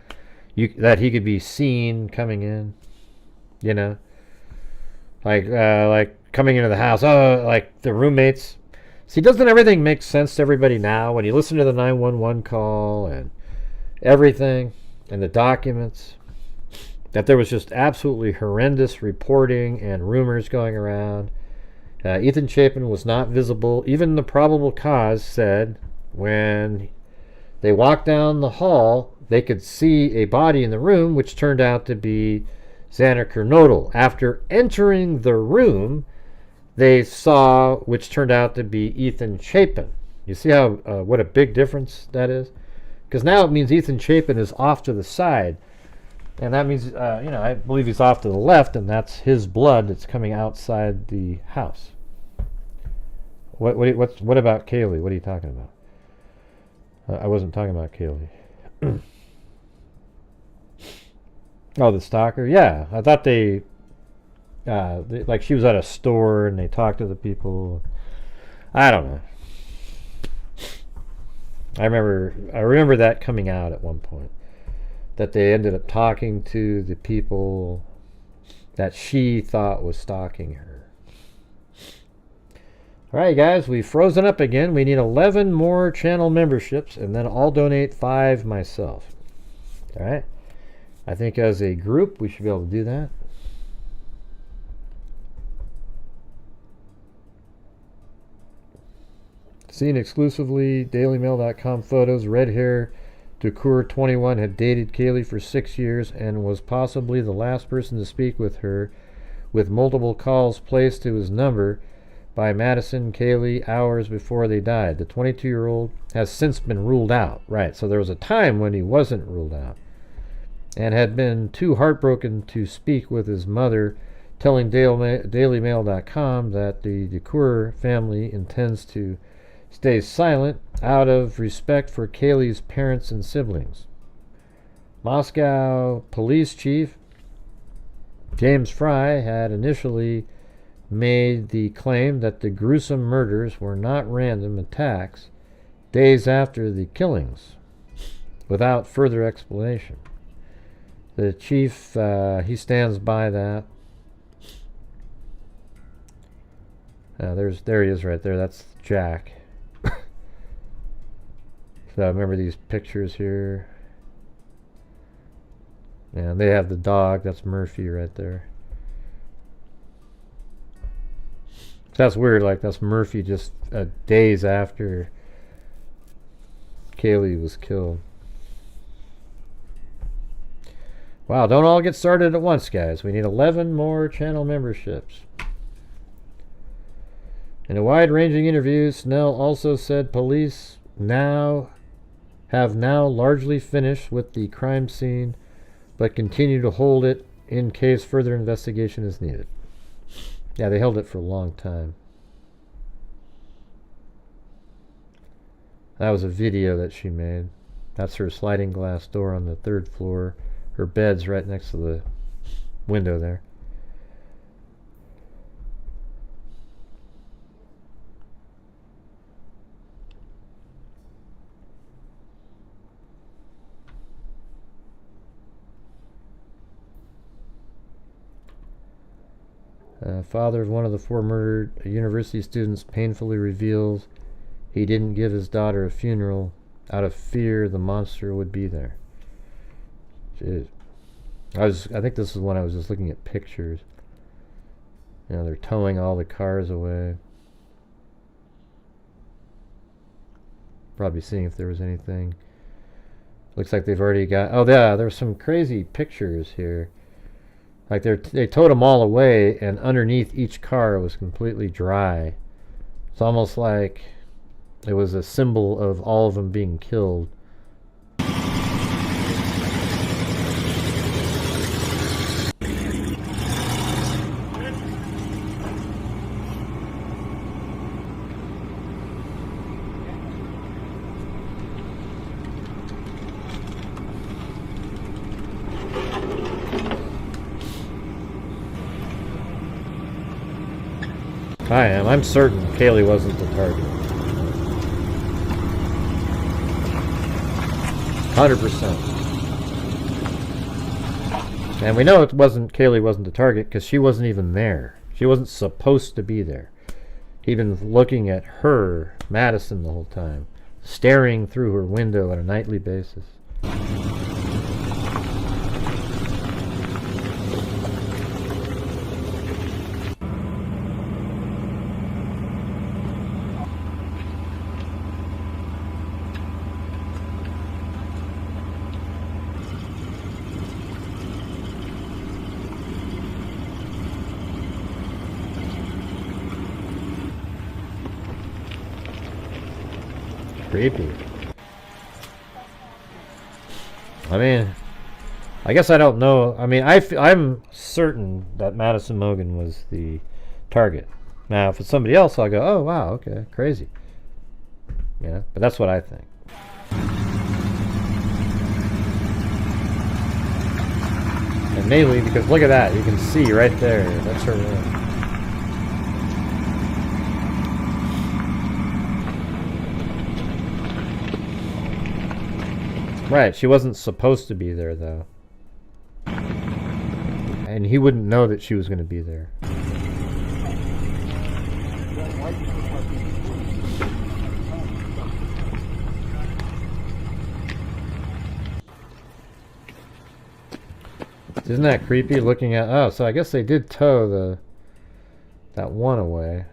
that he could be seen coming in, you know, like coming into the house. Oh, like the roommates. See, doesn't everything make sense to everybody now when you listen to the 911 call and everything and the documents? That there was just absolutely horrendous reporting and rumors going around. Ethan Chapin was not visible. Even the probable cause said when they walked down the hall, they could see a body in the room, which turned out to be Xana Kernodle. After entering the room, they saw, which turned out to be Ethan Chapin. You see how what a big difference that is? Because now it means Ethan Chapin is off to the side. And that means, I believe he's off to the left, and that's his blood that's coming outside the house. What about Kaylee? What are you talking about? I wasn't talking about Kaylee. Oh, the stalker? Yeah, I thought they like she was at a store and they talked to the people. I don't know. I remember that coming out at one point. That they ended up talking to the people that she thought was stalking her. Alright guys, we've frozen up again. We need 11 more channel memberships, and then I'll donate 5 myself. Alright? I think as a group we should be able to do that. Seen exclusively, dailymail.com photos, red hair. Ducour, 21, had dated Kaylee for 6 years and was possibly the last person to speak with her, with multiple calls placed to his number by Madison and Kaylee hours before they died. The 22-year-old has since been ruled out. Right, so there was a time when he wasn't ruled out and had been too heartbroken to speak with his mother, telling dailymail.com that the Ducour family intends to stay silent out of respect for Kaylee's parents and siblings. Moscow Police Chief James Fry had initially made the claim that the gruesome murders were not random attacks days after the killings, without further explanation. The chief, he stands by that. There he is right there. That's Jack. So remember these pictures here. And they have the dog. That's Murphy right there. That's weird. Like that's Murphy just days after Kaylee was killed. Wow, don't all get started at once, guys. We need 11 more channel memberships. In a wide-ranging interview, Snell also said police have now largely finished with the crime scene, but continue to hold it in case further investigation is needed. Yeah, they held it for a long time. That was a video that she made. That's her sliding glass door on the 3rd floor. Her bed's right next to the window there. Father of one of the 4 murdered university students painfully reveals he didn't give his daughter a funeral out of fear the monster would be there. Jeez. I think this is when I was just looking at pictures. You know, they're towing all the cars away. Probably seeing if there was anything. Looks like they've already got... Oh, yeah, there's some crazy pictures here. Like they towed them all away, and underneath each car was completely dry. It's almost like it was a symbol of all of them being killed. I am. I'm certain Kaylee wasn't the target. 100%. And we know it wasn't, Kaylee wasn't the target because she wasn't even there. She wasn't supposed to be there. He'd been looking at her, Madison, the whole time, staring through her window on a nightly basis. Creepy. I mean, I guess I don't know. I mean, I'm certain that Madison Mogan was the target. Now, if it's somebody else, I'll go, oh, wow, okay, crazy. Yeah, but that's what I think. And mainly because, look at that, you can see right there, that's her room. Right, she wasn't supposed to be there, though. And he wouldn't know that she was going to be there. Isn't that creepy looking at... Oh, so I guess they did tow that one away.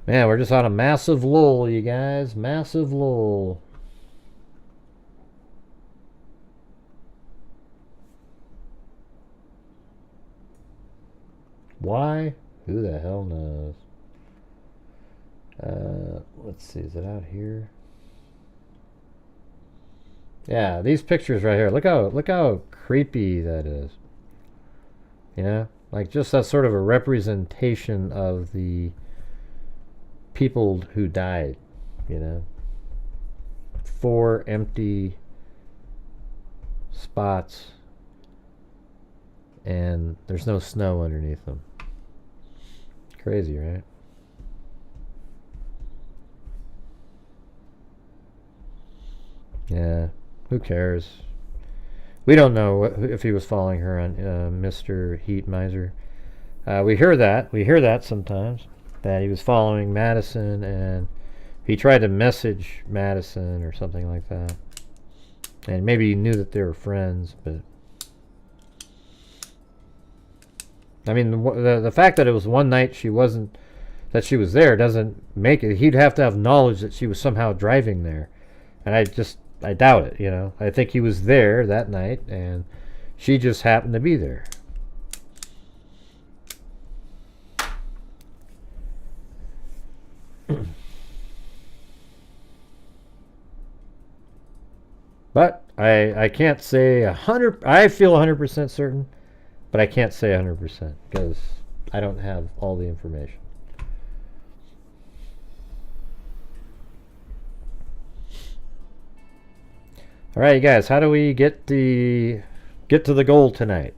Man, we're just on a massive lull, you guys. Massive lull. Why? Who the hell knows? Let's see. Is it out here? Yeah, these pictures right here. Look how creepy that is. You know? Like just that sort of a representation of the people who died, you know. 4 empty spots and there's no snow underneath them. Crazy, right? Yeah, who cares? We don't know if he was following her on Mr. Heat Miser. We hear that sometimes, that he was following Madison, and he tried to message Madison or something like that. And maybe he knew that they were friends, but I mean, the fact that it was one night she was there doesn't make it. He'd have to have knowledge that she was somehow driving there, and I doubt it, you know. I think he was there that night, and she just happened to be there. But I can't say 100. I feel 100% certain, but I can't say 100% because I don't have all the information. All right, you guys, how do we get to the goal tonight?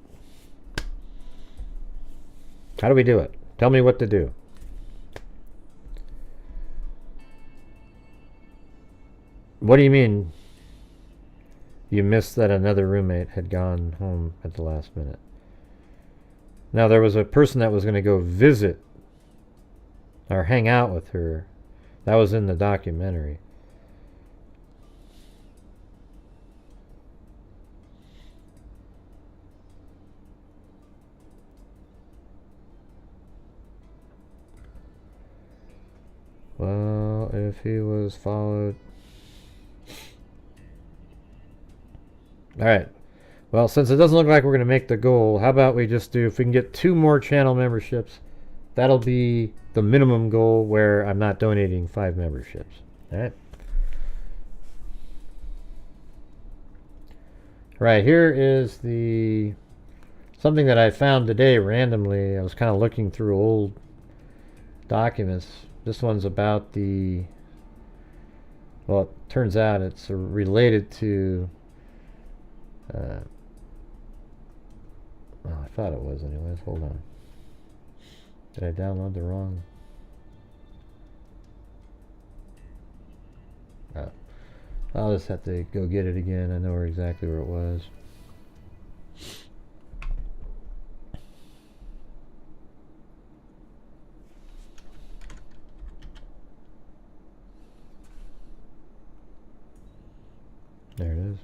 How do we do it? Tell me what to do. What do you mean? you missed that another roommate had gone home at the last minute. Now, there was a person that was going to go visit or hang out with her. That was in the documentary. Well, if he was followed... Alright. Well, since it doesn't look like we're going to make the goal, how about we just do, if we can get 2 more channel memberships, that'll be the minimum goal where I'm not donating 5 memberships. Alright? Right, here is the... something that I found today randomly. I was kind of looking through old documents. This one's about the... well, it turns out it's related to... well, I thought it was anyways. Hold on. Did I download the wrong? Oh. I'll just have to go get it again. I know exactly where it was. There it is.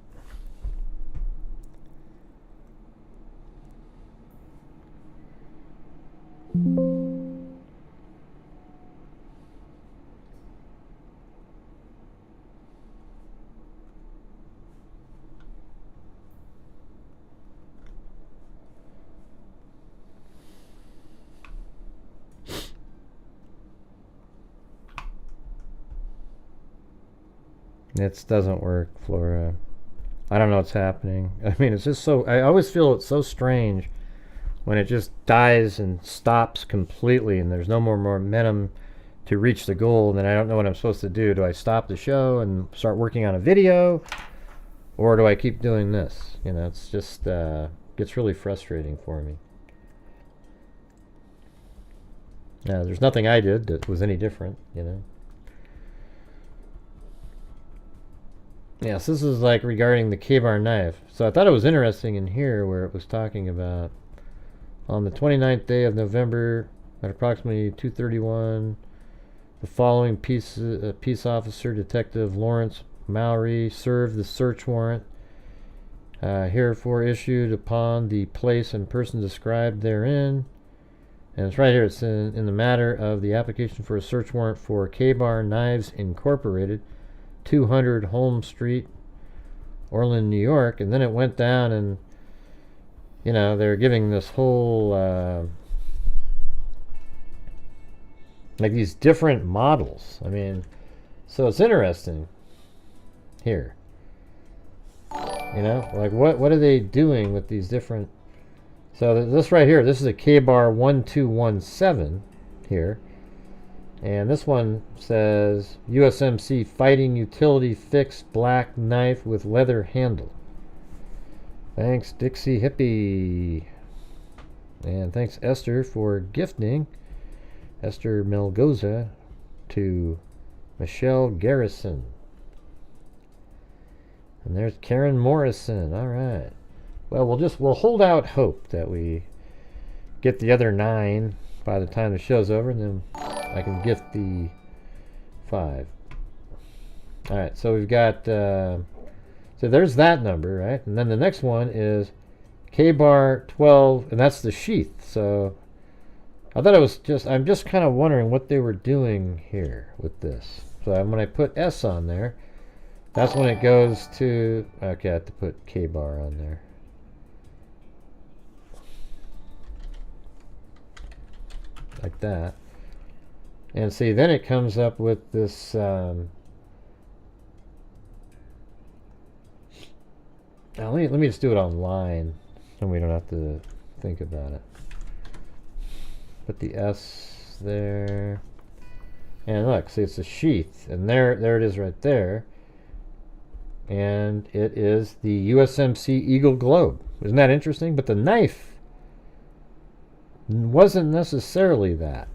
It doesn't work, Flora. I don't know what's happening. I mean, it's just so... I always feel it's so strange when it just dies and stops completely and there's no more momentum to reach the goal, and then I don't know what I'm supposed to do. Do I stop the show and start working on a video? Or do I keep doing this? You know, it's just... gets really frustrating for me. Now, there's nothing I did that was any different, you know. Yes, this is like regarding the K-bar knife. So I thought it was interesting in here where it was talking about on the 29th day of November at approximately 2:31, the following peace officer, Detective Lawrence Mowry, served the search warrant herefore issued upon the place and person described therein. And it's right here. It's in the matter of the application for a search warrant for K-Bar Knives Incorporated, 200 Holmes Street, Orland, New York. And then it went down and, you know, they're giving this whole, like these different models. I mean, so it's interesting here. You know, like what are they doing with these different... So this right here, this is a K-Bar 1217 here. And this one says USMC Fighting Utility Fixed Black Knife with Leather Handle. Thanks, Dixie Hippie. And thanks, Esther, for gifting Esther Melgoza to Michelle Garrison. And there's Karen Morrison. All right. Well, we'll hold out hope that we get the other 9 by the time the show's over, and then I can gift the 5. All right, so we've got, so there's that number, right? And then the next one is K-Bar 12, and that's the sheath. So I thought it was just, I'm just kind of wondering what they were doing here with this. So when I put S on there, that's when it goes to, okay, I have to put K-Bar on there. Like that. And see, then it comes up with this now let me just do it online so we don't have to think about it. Put the S there. And look, see, it's a sheath, and there it is right there. And it is the USMC Eagle Globe. Isn't that interesting? But the knife wasn't necessarily that.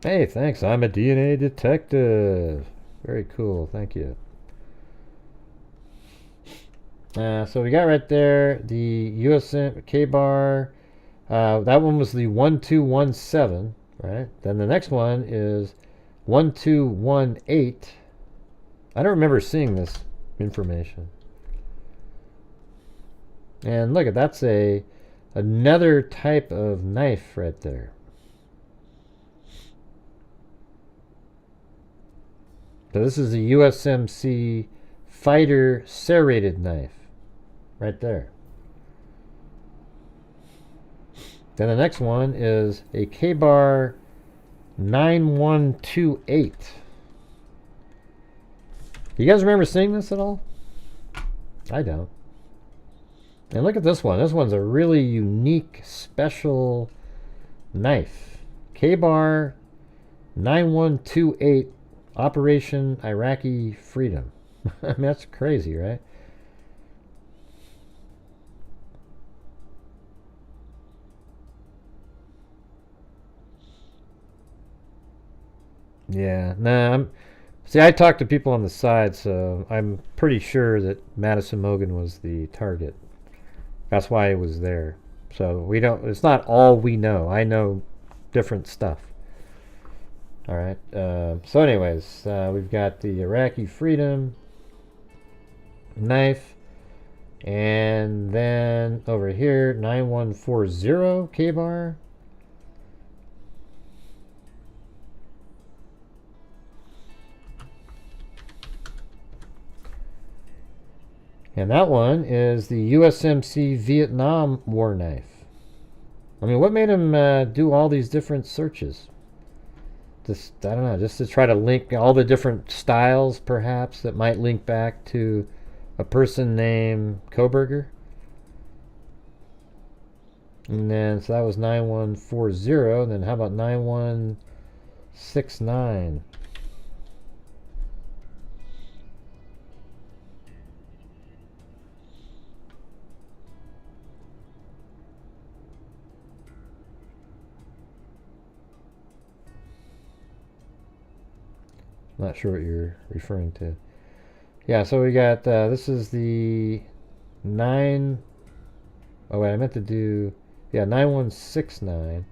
Hey, thanks. I'm a DNA detective. Very cool. Thank you. So we got right there the USM K-bar. That one was the 1217, right? Then the next one is 1218. I don't remember seeing this information. And look, that's another type of knife right there. So this is a USMC fighter serrated knife right there. Then the next one is a K-bar 9128. You guys remember seeing this at all? I don't. And look at this one. This one's a really unique, special knife. K-bar 9128, Operation Iraqi Freedom. I mean, that's crazy, right? Yeah, nah, see, I talked to people on the side, so I'm pretty sure that Madison Mogen was the target. That's why it was there. So it's not all we know. I know different stuff. All right. So anyways, we've got the Iraqi Freedom knife. And then over here, 9140 K-bar. And that one is the USMC Vietnam War knife. I mean, what made him do all these different searches? Just, I don't know, just to try to link all the different styles, perhaps, that might link back to a person named Koberger. And then, so that was 9140. And then how about 9169? Not sure what you're referring to. Yeah, so we got, this is the 9, oh wait, I meant to do, yeah, 9169.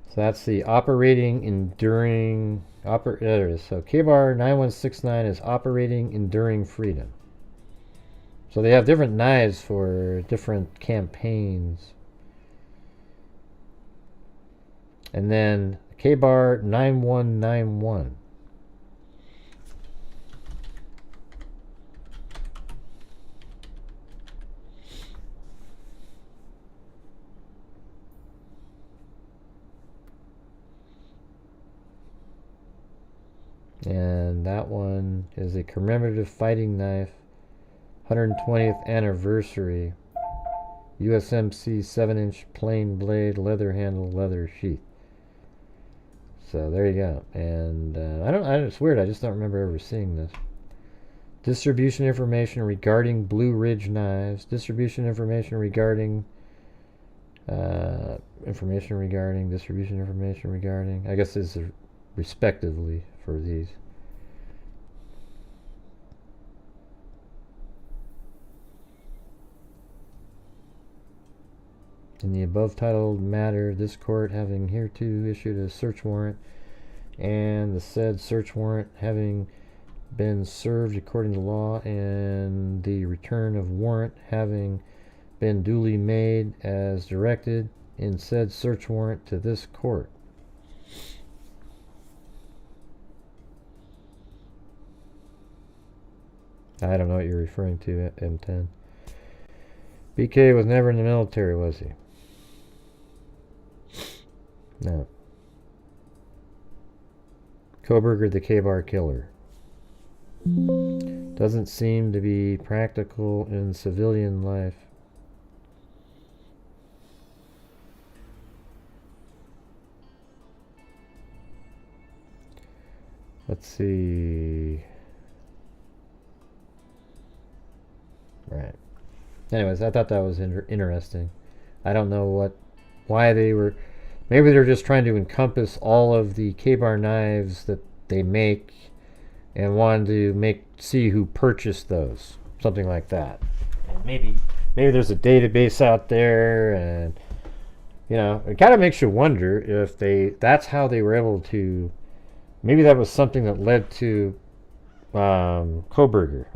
So that's the operating enduring, there it is. So K-bar 9169 is operating enduring freedom. So they have different knives for different campaigns. And then K-bar 9191. And that one is a commemorative fighting knife, 120th anniversary, USMC 7-inch plain blade, leather handle, leather sheath. So there you go. And it's weird, I just don't remember ever seeing this. Distribution information regarding Blue Ridge knives. Distribution information regarding distribution information regarding, I guess this is respectively for these. In the above titled matter, this court having hereto issued a search warrant, and the said search warrant having been served according to law, and the return of warrant having been duly made as directed in said search warrant to this court. I don't know what you're referring to, M10. BK was never in the military, was he? No. Koberger, the K-bar killer. Doesn't seem to be practical in civilian life. Let's see. Right. Anyways, I thought that was interesting. I don't know why they were. Maybe they're just trying to encompass all of the K-bar knives that they make, and wanted to see who purchased those, something like that. And maybe there's a database out there, and it kind of makes you wonder if that's how they were able to. Maybe that was something that led to Kohberger.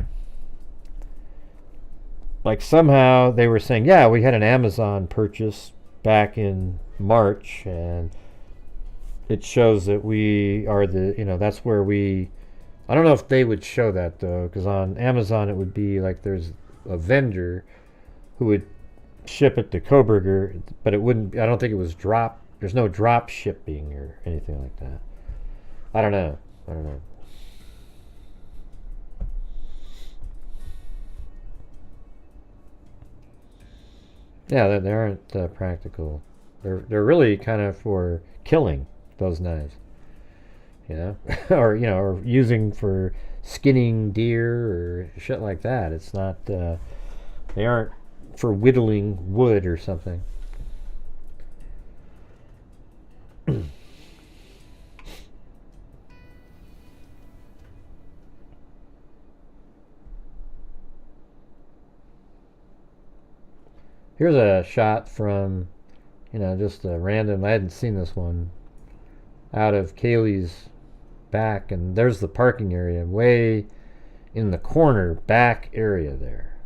Like somehow they were saying, yeah, we had an Amazon purchase back in March, and it shows that we are that's where we. I don't know if they would show that though, because on Amazon it would be like there's a vendor who would ship it to Kohberger, but it wouldn't. I don't think it was drop. There's no drop shipping or anything like that. I don't know. Yeah, they aren't practical. They're really kind of for killing, those knives. or using for skinning deer or shit like that. It's not. They aren't for whittling wood or something. Here's a shot from, just a random, I hadn't seen this one, out of Kaylee's back, and there's the parking area way in the corner back area there.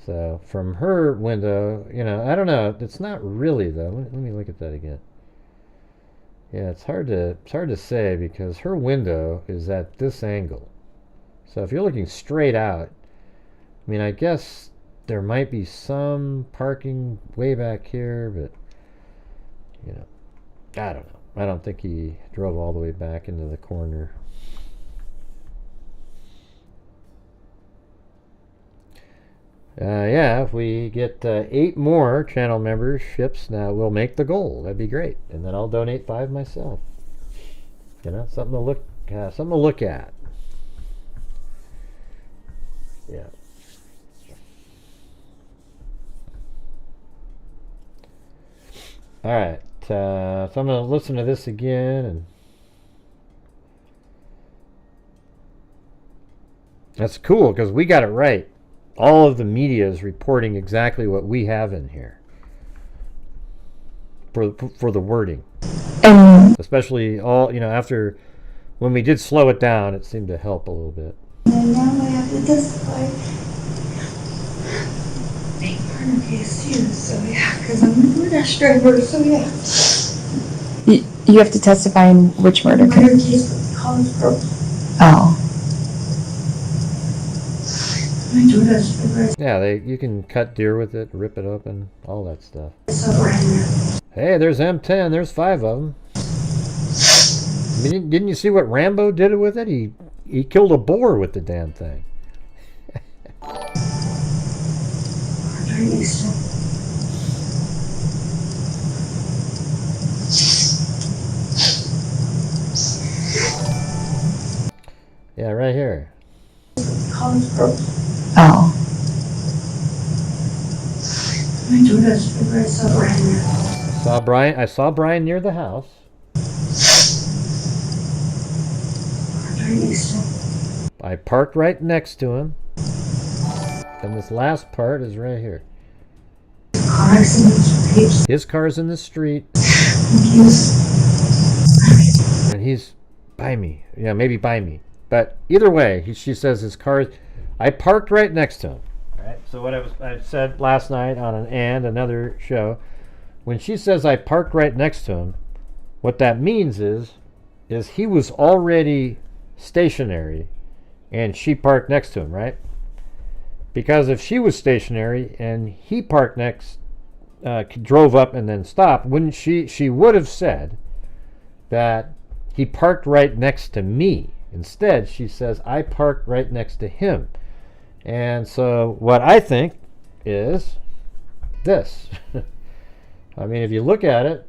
So from her window, I don't know, it's not really though. Let me look at that again. Yeah, it's hard to say because her window is at this angle. So if you're looking straight out, I guess there might be some parking way back here, but I don't know. I don't think he drove all the way back into the corner. Yeah, if we get 8 more channel memberships, now we'll make the goal. That'd be great, and then I'll donate 5 myself. Something to look at. Yeah. All right, so I'm going to listen to this again, and that's cool because we got it right. All of the media is reporting exactly what we have in here for the wording, especially all after when we did slow it down, it seemed to help a little bit. And now I have to testify. Murder case too, so yeah, because I'm a Doordash driver, so yeah. You have to testify in which murder case? Murder case with the college girl. Oh. My Doordash driver. Yeah, you can cut deer with it, rip it open, all that stuff. So right. Hey, there's M10. There's 5 of them. Didn't you see what Rambo did with it? He killed a boar with the damn thing. Yeah, right here. College girl. Oh. My Doordash driver, I saw Brian. I saw Brian near the house. I parked right next to him. And this last part is right here. His car's in the street. And he's by me. Yeah, maybe by me. But either way, she says his car. I parked right next to him. All right. So what I said last night on another show, when she says I parked right next to him, what that means is he was already stationary, and she parked next to him, right? Because if she was stationary and he parked next, drove up and then stopped, wouldn't she would have said that he parked right next to me. Instead, she says, I parked right next to him. And so what I think is this. I mean, if you look at it,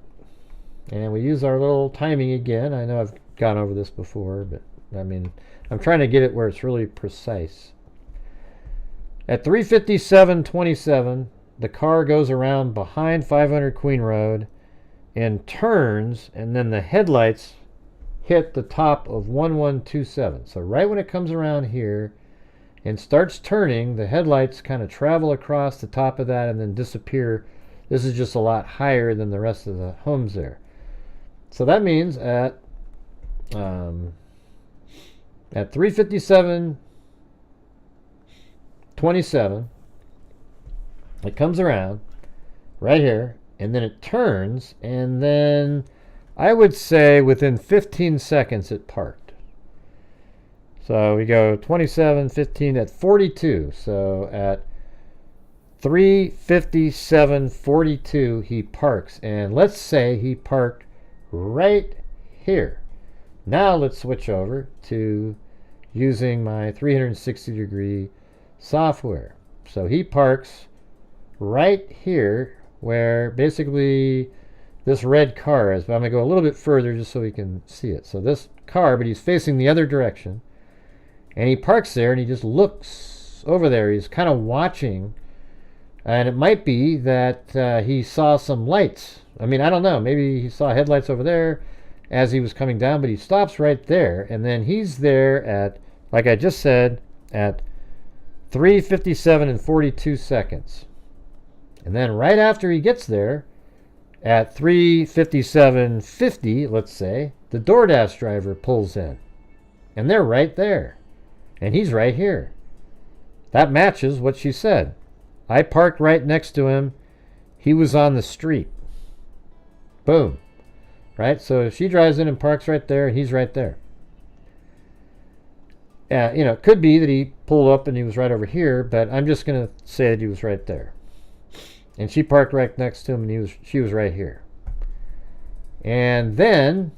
and we use our little timing again, I know I've gone over this before, but I mean, I'm trying to get it where it's really precise. At 3:57:27, the car goes around behind 500 Queen Road and turns, and then the headlights hit the top of 1127. So right when it comes around here and starts turning, the headlights kind of travel across the top of that and then disappear. This is just a lot higher than the rest of the homes there. So that means at 3:57:27, it comes around right here, and then it turns, and then I would say within 15 seconds it parked. So we go 27, 15 at 42. So at 3:57:42 he parks, and let's say he parked right here. Now let's switch over to using my 360-degree software. So he parks right here where basically this red car is, but I'm going to go a little bit further just so we can see it. So this car, but he's facing the other direction, and he parks there and he just looks over there. He's kind of watching, and it might be that he saw some lights. I mean, I don't know. Maybe he saw headlights over there as he was coming down, but he stops right there, and then he's there at, like I just said, at 3:57:42. And then right after he gets there, at 3:57:50, let's say, the Doordash driver pulls in. And they're right there. And he's right here. That matches what she said. I parked right next to him. He was on the street. Boom. Right? So she drives in and parks right there, and he's right there. You know, it could be that he pulled up and he was right over here, but I'm just going to say that he was right there. And she parked right next to him, and she was right here. And then,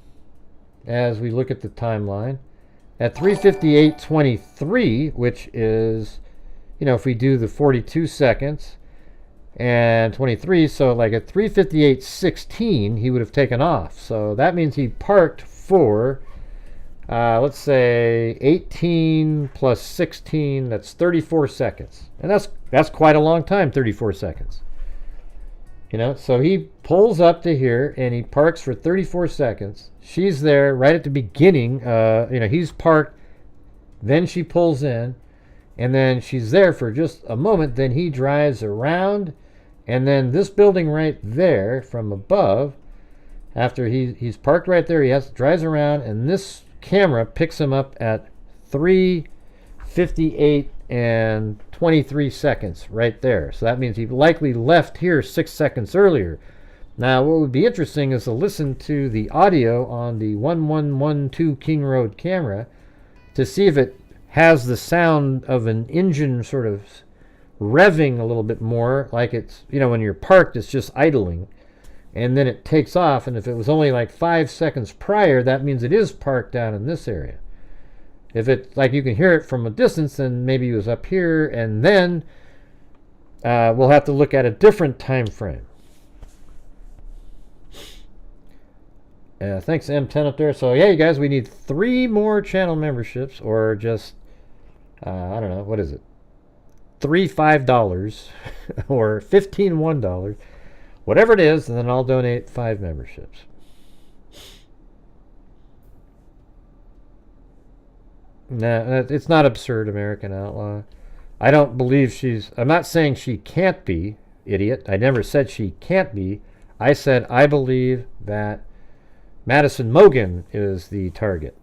as we look at the timeline, at 3:58:23, which is, you know, if we do the 42 seconds and 23, so like at 3:58:16, he would have taken off. So that means he parked for, let's say, 18 plus 16, that's 34 seconds. And that's quite a long time, 34 seconds. You know, so he pulls up to here and he parks for 34 seconds. She's there right at the beginning. You know, he's parked. Then she pulls in, and then she's there for just a moment. Then he drives around, and then this building right there from above, after he's parked right there, drives around, and this camera picks him up at 3:58:23 right there. So that means he likely left here 6 seconds earlier. Now, what would be interesting is to listen to the audio on the 1112 King Road camera to see if it has the sound of an engine sort of revving a little bit more, like it's, you know, when you're parked, it's just idling, and then it takes off. And if it was only like 5 seconds prior, that means it is parked down in this area. If it's like you can hear it from a distance, then maybe it was up here, and then we'll have to look at a different time frame. Thanks M10 up there. So yeah, you guys, we need 3 more channel memberships, or just I don't know, what is it, 3 $5 or 15 $1, whatever it is, and then I'll donate 5 memberships. Nah, it's not absurd, American Outlaw. I don't believe I'm not saying she can't be, idiot. I never said she can't be. I said I believe that Madison Mogen is the target.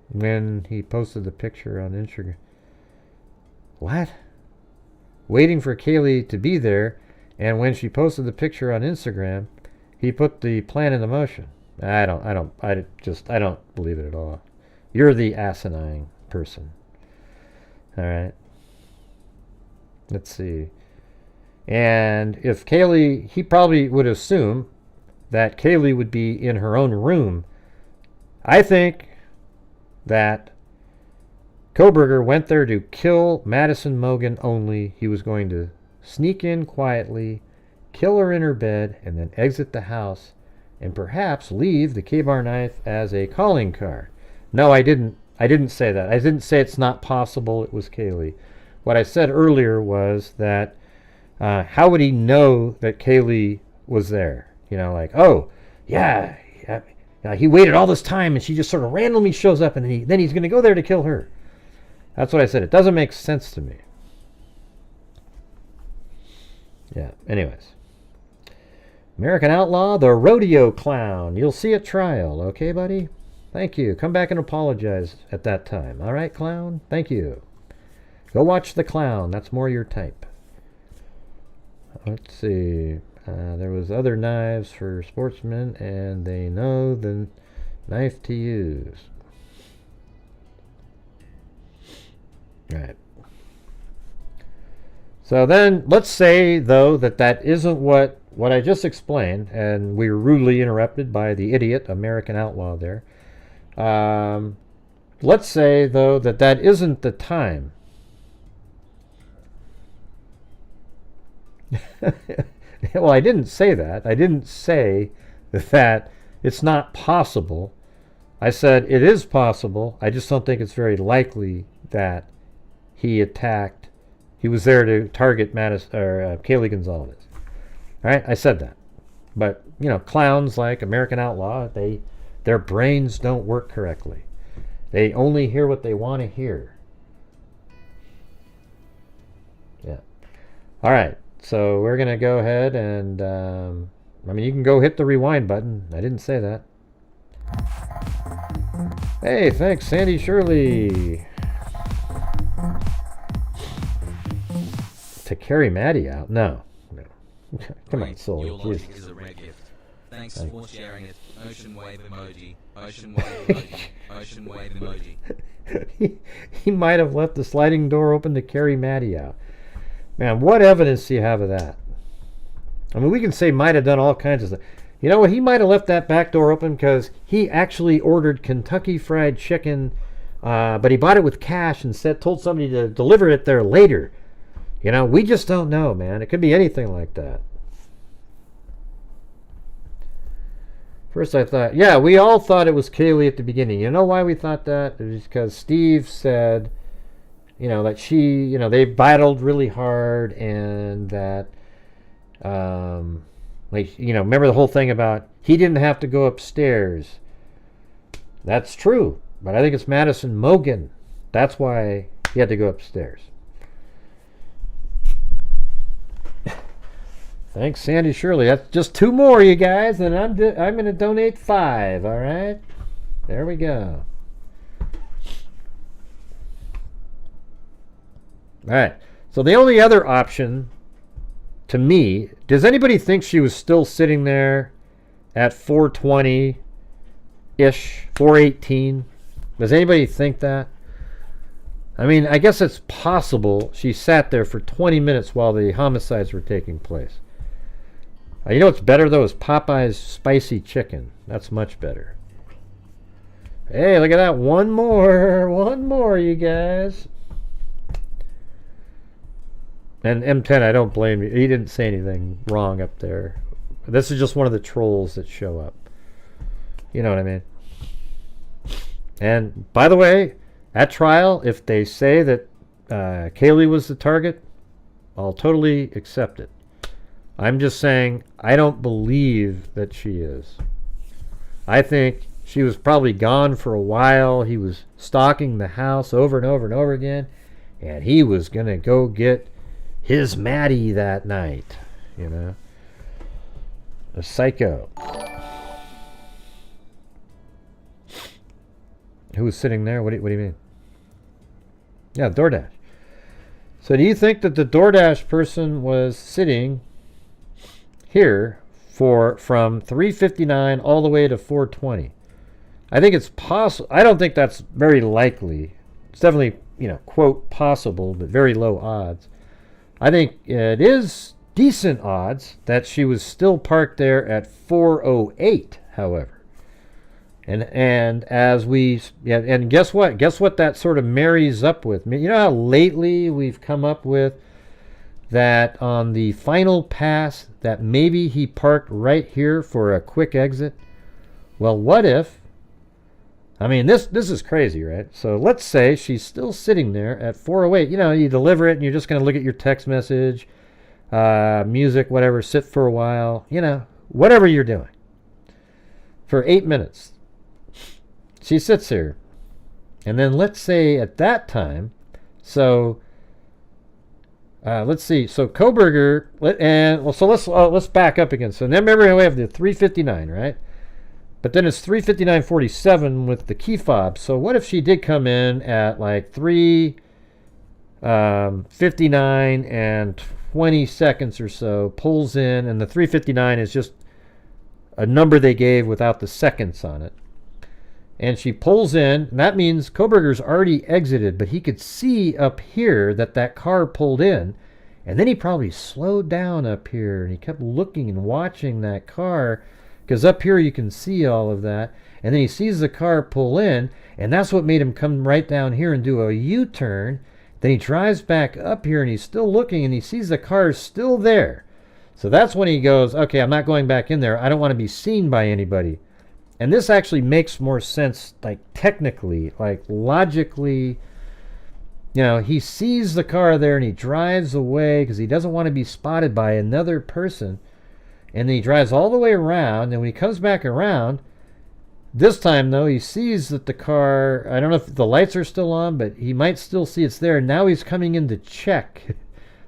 When he posted the picture on Instagram. What? Waiting for Kaylee to be there, and when she posted the picture on Instagram, he put the plan into motion. I don't believe it at all. You're the asinine person. All right. Let's see. And if Kaylee, he probably would assume that Kaylee would be in her own room. I think that Kohberger went there to kill Madison Mogen only. He was going to sneak in quietly, kill her in her bed, and then exit the house and perhaps leave the K-bar knife as a calling card. No, I didn't say that. I didn't say it's not possible it was Kaylee. What I said earlier was that how would he know that Kaylee was there? You know, like, oh, yeah, he waited all this time and she just sort of randomly shows up and then he's going to go there to kill her. That's what I said. It doesn't make sense to me. Yeah, anyways. American Outlaw, the rodeo clown. You'll see at trial, okay, buddy? Thank you. Come back and apologize at that time. All right, clown? Thank you. Go watch The Clown. That's more your type. Let's see. There was other knives for sportsmen, and they know the knife to use. Right. So then, let's say, though, that isn't what I just explained, and we were rudely interrupted by the idiot American Outlaw there. Let's say, though, that isn't the time. Well, I didn't say that. I didn't say that it's not possible. I said it is possible. I just don't think it's very likely that he was there to target Kaylee Gonzalez. All right, I said that. But, you know, clowns like American Outlaw, their brains don't work correctly. They only hear what they want to hear. Yeah. All right. So we're going to go ahead and, you can go hit the rewind button. I didn't say that. Hey, thanks, Sandy Shirley. To carry Maddie out? No. Come on, Soul. Your logic is a rare gift. Thanks for sharing it. Ocean wave emoji. Ocean wave emoji. Ocean wave emoji. He might have left the sliding door open to carry Maddie out. Man, what evidence do you have of that? I mean, we can say might have done all kinds of stuff. You know what? He might have left that back door open because he actually ordered Kentucky Fried Chicken, but he bought it with cash and told somebody to deliver it there later. You know, we just don't know, man. It could be anything like that. First I thought, yeah, we all thought it was Kaylee at the beginning. You know why we thought that? It was because Steve said, you know, that she, you know, they battled really hard and that, like, you know, remember the whole thing about he didn't have to go upstairs. That's true. But I think it's Madison Mogen. That's why he had to go upstairs. Thanks, Sandy Shirley. That's just 2 more, you guys, and I'm going to donate 5, all right? There we go. All right. So the only other option, to me, does anybody think she was still sitting there at 4:20-ish, 4:18? Does anybody think that? I mean, I guess it's possible she sat there for 20 minutes while the homicides were taking place. You know what's better, though, is Popeye's spicy chicken. That's much better. Hey, look at that. One more, you guys. And M10, I don't blame you. He didn't say anything wrong up there. This is just one of the trolls that show up. You know what I mean? And, by the way, at trial, if they say that Kaylee was the target, I'll totally accept it. I'm just saying I don't believe that she is. I think she was probably gone for a while. He was stalking the house over and over and over again, and he was going to go get his Maddie that night, you know. A psycho. Who was sitting there? What do you mean? Yeah, Doordash. So do you think that the Doordash person was sitting here from 3:59 all the way to 4:20? I think it's possible. I don't think that's very likely. It's definitely, you know, quote, possible, but very low odds. I think it is decent odds that she was still parked there at 4:08, however. And as we, yeah, and guess what that sort of marries up with. You know how lately we've come up with that on the final pass that maybe he parked right here for a quick exit. Well, what if, I mean, this is crazy, right? So let's say she's still sitting there at 4:08. You know, you deliver it and you're just going to look at your text message, music, whatever, sit for a while, you know, whatever you're doing. For 8 minutes. She sits here. And then let's say at that time, so let's see. So Koberger, let's back up again. So now remember we have the 359, right? But then it's 3:59:47 with the key fob. So what if she did come in at like 3:59 and 20 seconds or so, pulls in, and the 3:59 is just a number they gave without the seconds on it. And she pulls in, and that means Koberger's already exited, but he could see up here that car pulled in, and then he probably slowed down up here, and he kept looking and watching that car, because up here you can see all of that, and then he sees the car pull in, and that's what made him come right down here and do a U-turn. Then he drives back up here, and he's still looking, and he sees the car still there. So that's when he goes, okay, I'm not going back in there. I don't want to be seen by anybody. And this actually makes more sense, like technically, like logically. You know, he sees the car there and he drives away because he doesn't want to be spotted by another person. And then he drives all the way around. And when he comes back around, this time though, he sees that the car, I don't know if the lights are still on, but he might still see it's there. Now he's coming in to check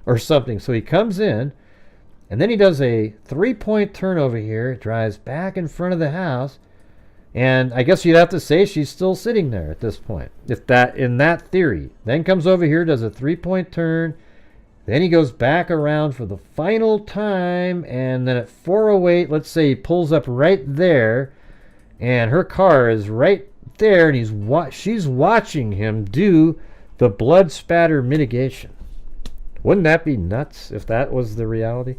or something. So he comes in, and then he does a 3-point turn over here, drives back in front of the house. And I guess you'd have to say she's still sitting there at this point, if that, in that theory. Then comes over here, does a 3-point turn. Then he goes back around for the final time, and then at 4:08, let's say he pulls up right there, and her car is right there, and she's watching him do the blood spatter mitigation. Wouldn't that be nuts if that was the reality?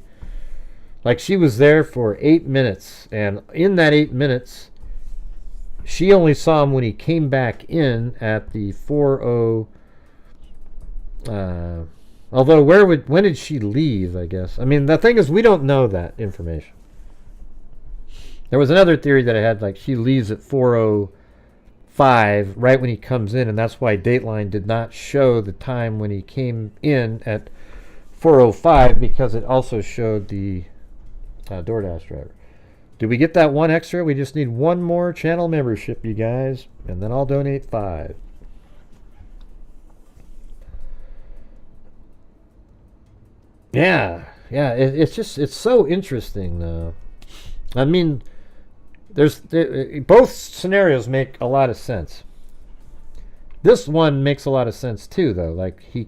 Like, she was there for 8 minutes, and in that 8 minutes, she only saw him when he came back in at the 4:0. Although, when did she leave, I guess? I mean, the thing is, we don't know that information. There was another theory that I had, like, she leaves at 4:05, right when he comes in, and that's why Dateline did not show the time when he came in at 4:05, because it also showed the Doordash driver. Did we get that one extra? We just need one more channel membership, you guys, and then I'll donate 5. Yeah, it's so interesting, though. I mean, both scenarios make a lot of sense. This one makes a lot of sense too, though. Like he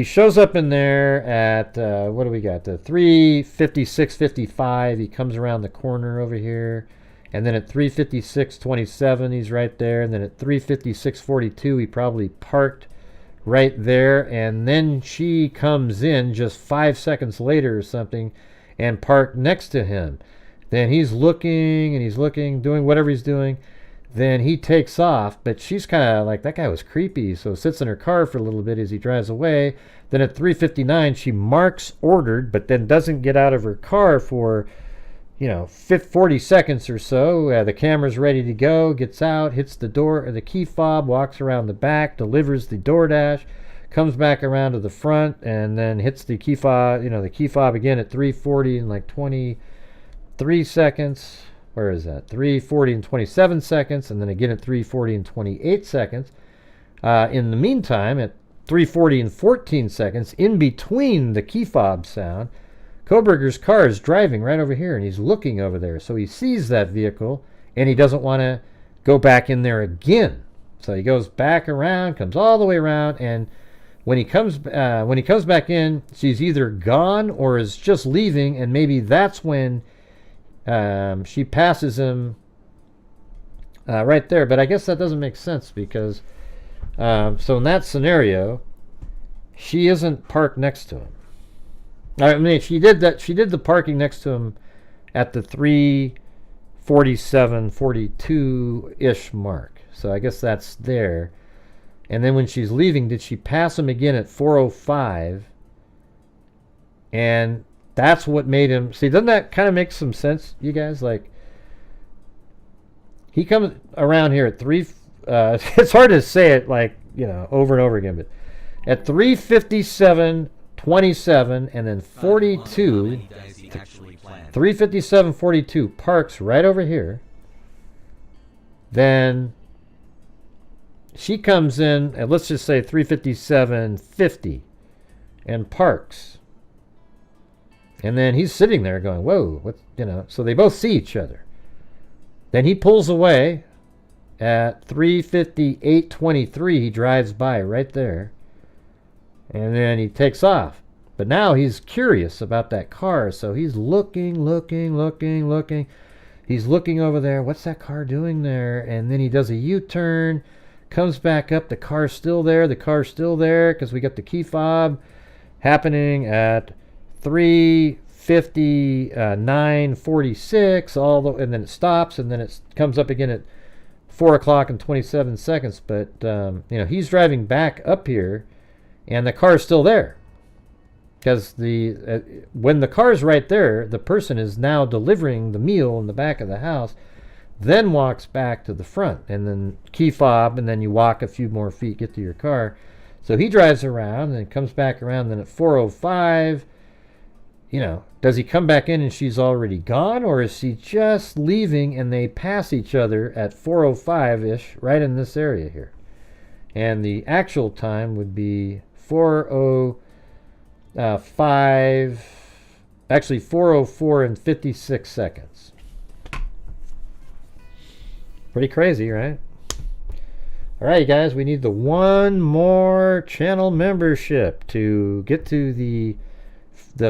shows up in there at what do we got? The 3:56:55. He comes around the corner over here, and then at 3:56:27 he's right there, and then at 3:56:42 he probably parked right there, and then she comes in just 5 seconds later or something and parked next to him. Then he's looking and he's looking, doing whatever he's doing. Then he takes off, but she's kind of like, that guy was creepy, so sits in her car for a little bit as he drives away. Then at 3:59 she marks ordered, but then doesn't get out of her car for 40 seconds or so. The camera's ready to go, gets out, hits the door, the key fob, walks around the back, delivers the Doordash, comes back around to the front, and then hits the key fob, the key fob again at 3:40 and like 23 seconds. Where is that? 3:40 and 27 seconds, and then again at 3:40 and 28 seconds. In the meantime, at 3:40 and 14 seconds, in between the key fob sound, Koberger's car is driving right over here, and he's looking over there. So he sees that vehicle, and he doesn't want to go back in there again. So he goes back around, comes all the way around, and when he comes back in, she's either gone or is just leaving, and maybe that's when she passes him right there. But I guess that doesn't make sense because so in that scenario, she isn't parked next to him. I mean, she did the parking next to him at the 3:47, 42-ish mark. So I guess that's there. And then when she's leaving, did she pass him again at 4:05 And that's what made him... See, doesn't that kind of make some sense, you guys? Like, he comes around here at 3... it's hard to say it, like, you know, over and over again, but at 3:57:27 and then 42... 3:57:42 parks right over here. Then she comes in at, let's just say, 3:57:50 and parks. And then he's sitting there going, whoa, what, you know, so they both see each other. Then he pulls away at 3:58:23. He drives by right there. And then he takes off. But now he's curious about that car, so he's looking. He's looking over there. What's that car doing there? And then he does a U-turn, comes back up. The car's still there. Because we got the key fob happening at 3:59:46. And then it stops, and then it comes up again at 4 o'clock and 27 seconds. But you know, he's driving back up here, and the car's still there. Because when the car's right there, the person is now delivering the meal in the back of the house, then walks back to the front, and then key fob, and then you walk a few more feet, get to your car. So he drives around, and then comes back around, then at 4:05, you know, does he come back in and she's already gone, or is she just leaving and they pass each other at 4:05-ish, right in this area here? And the actual time would be 4:04 and 56 seconds. Pretty crazy, right? All right, guys, we need the one more channel membership to get to the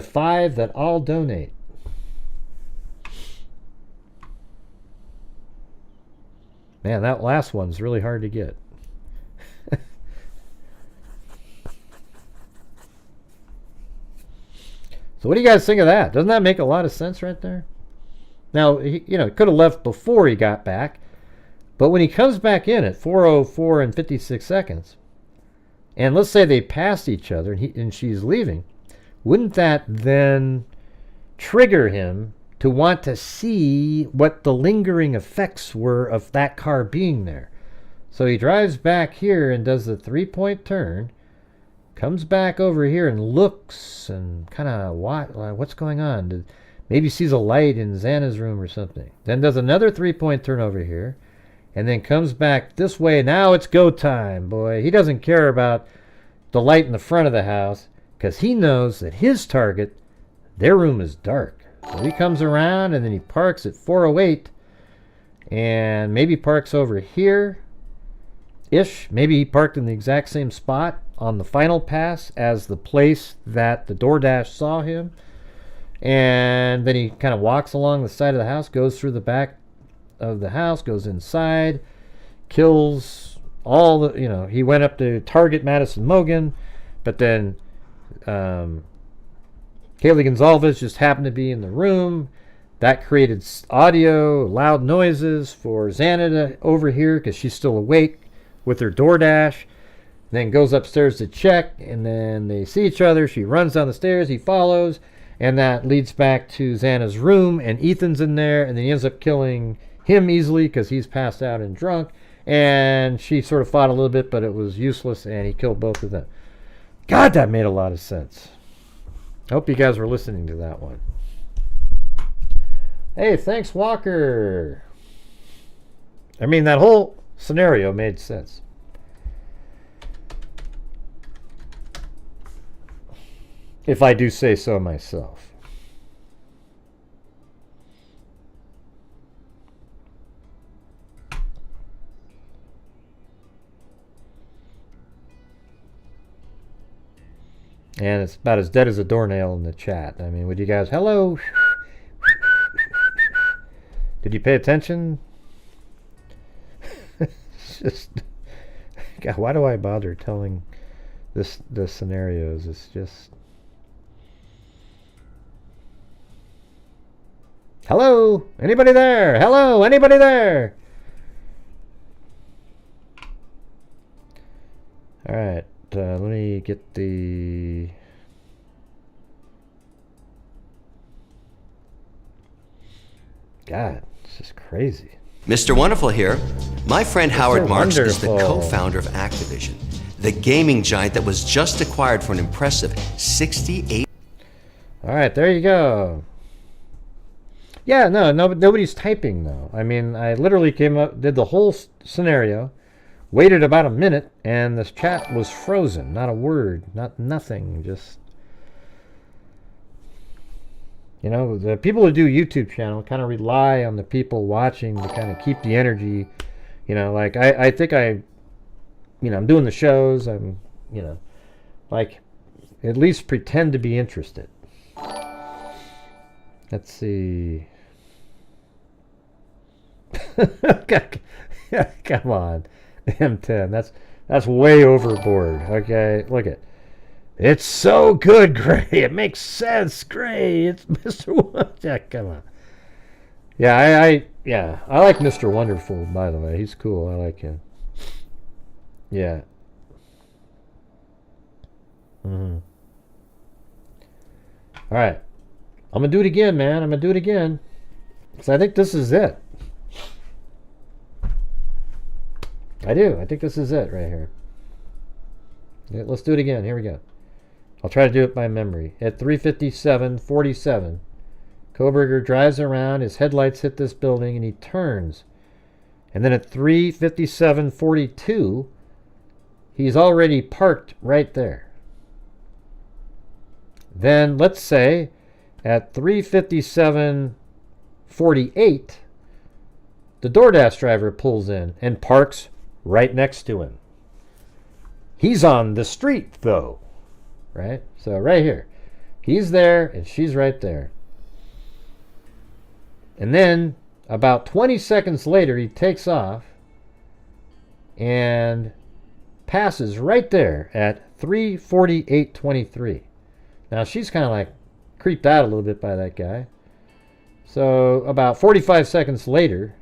5 that all donate. Man, that last one's really hard to get. So what do you guys think of that? Doesn't that make a lot of sense right there? Now, he could have left before he got back, but when he comes back in at 4:04 and 56 seconds, and let's say they passed each other and she's leaving, wouldn't that then trigger him to want to see what the lingering effects were of that car being there? So he drives back here and does the 3-point turn, comes back over here and looks and kind of what's going on. Maybe sees a light in Xana's room or something. Then does another 3-point turn over here, and then comes back this way. Now it's go time, boy. He doesn't care about the light in the front of the house because he knows that his target, their room is dark. So he comes around and then he parks at 4:08 and maybe parks over here ish. Maybe he parked in the exact same spot on the final pass as the place that the Doordash saw him. And then he kind of walks along the side of the house, goes through the back of the house, goes inside, kills all the, he went up to target Madison Mogan, but then Kaylee Gonzalez just happened to be in the room. That created audio, loud noises for Xana to overhear because she's still awake with her Doordash. Then goes upstairs to check, and then they see each other. She runs down the stairs, he follows, and that leads back to Xana's room, and Ethan's in there, and then he ends up killing him easily because he's passed out and drunk, and she sort of fought a little bit, but it was useless, and he killed both of them. God, that made a lot of sense. I hope you guys were listening to that one. Hey, thanks, Walker. I mean, that whole scenario made sense. If I do say so myself. And it's about as dead as a doornail in the chat. I mean, would you guys... Hello? Did you pay attention? It's just... God, why do I bother telling the scenarios? It's just... Hello? Anybody there? Hello? Anybody there? Alright, let me get the... God, it's just crazy. Mr. Wonderful here. My friend Howard Marks is the Wonderful. co-founder of Activision, the gaming giant that was just acquired for an impressive 68. All right, there you go. Yeah, no, nobody's typing though. I mean, I literally came up, did the whole scenario, waited about a minute, and this chat was frozen. Not a word, nothing. Just, you know, the people who do YouTube channel kind of rely on the people watching to kind of keep the energy. You know, like I think I'm doing the shows. I'm, like, at least pretend to be interested. Let's see. Come on, M10. That's way overboard. Okay, look at. It's so good, Gray. It makes sense, Gray. It's Mr. Yeah, come on. Yeah, I like Mr. Wonderful. By the way, he's cool. I like him. Yeah. All right. I'm going to do it again, man. I'm going to do it again. Because I think this is it. I do. I think this is it right here. Yeah, let's do it again. Here we go. I'll try to do it by memory. At 3:57:47, Kohberger drives around. His headlights hit this building, and he turns. And then at 3:57:42, he's already parked right there. Then, let's say, at 3:57:48, the Doordash driver pulls in and parks right next to him. He's on the street, though, right? So right here, he's there and she's right there. And then about 20 seconds later, he takes off and passes right there at 3:48:23. Now she's kind of like creeped out a little bit by that guy. So about 45 seconds later,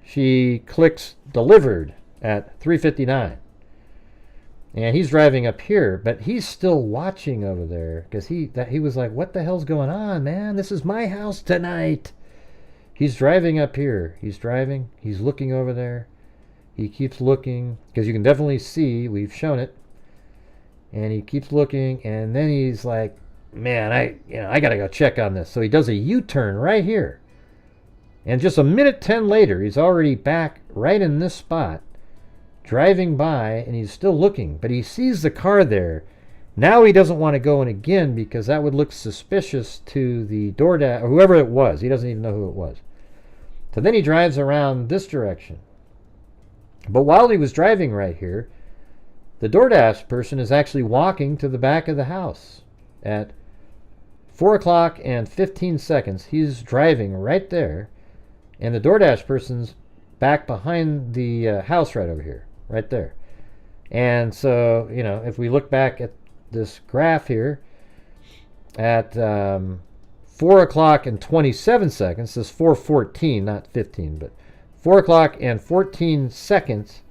she clicks delivered at 3:59. And he's driving up here, but he's still watching over there because he was like, what the hell's going on, man? This is my house tonight. He's driving up here. He's driving. He's looking over there. He keeps looking because you can definitely see, we've shown it. And he keeps looking, and then he's like, man, I got to go check on this. So he does a U-turn right here. And just a minute 10 later, he's already back right in this spot, driving by, and he's still looking. But he sees the car there. Now he doesn't want to go in again because that would look suspicious to the Doordash, or whoever it was. He doesn't even know who it was. So then he drives around this direction. But while he was driving right here, the Doordash person is actually walking to the back of the house. At 4:15. He's driving right there. And the Doordash person's back behind the house right over here. Right there. And so, if we look back at this graph here, at 4:27, this is 4:14, not 15, but 4:14,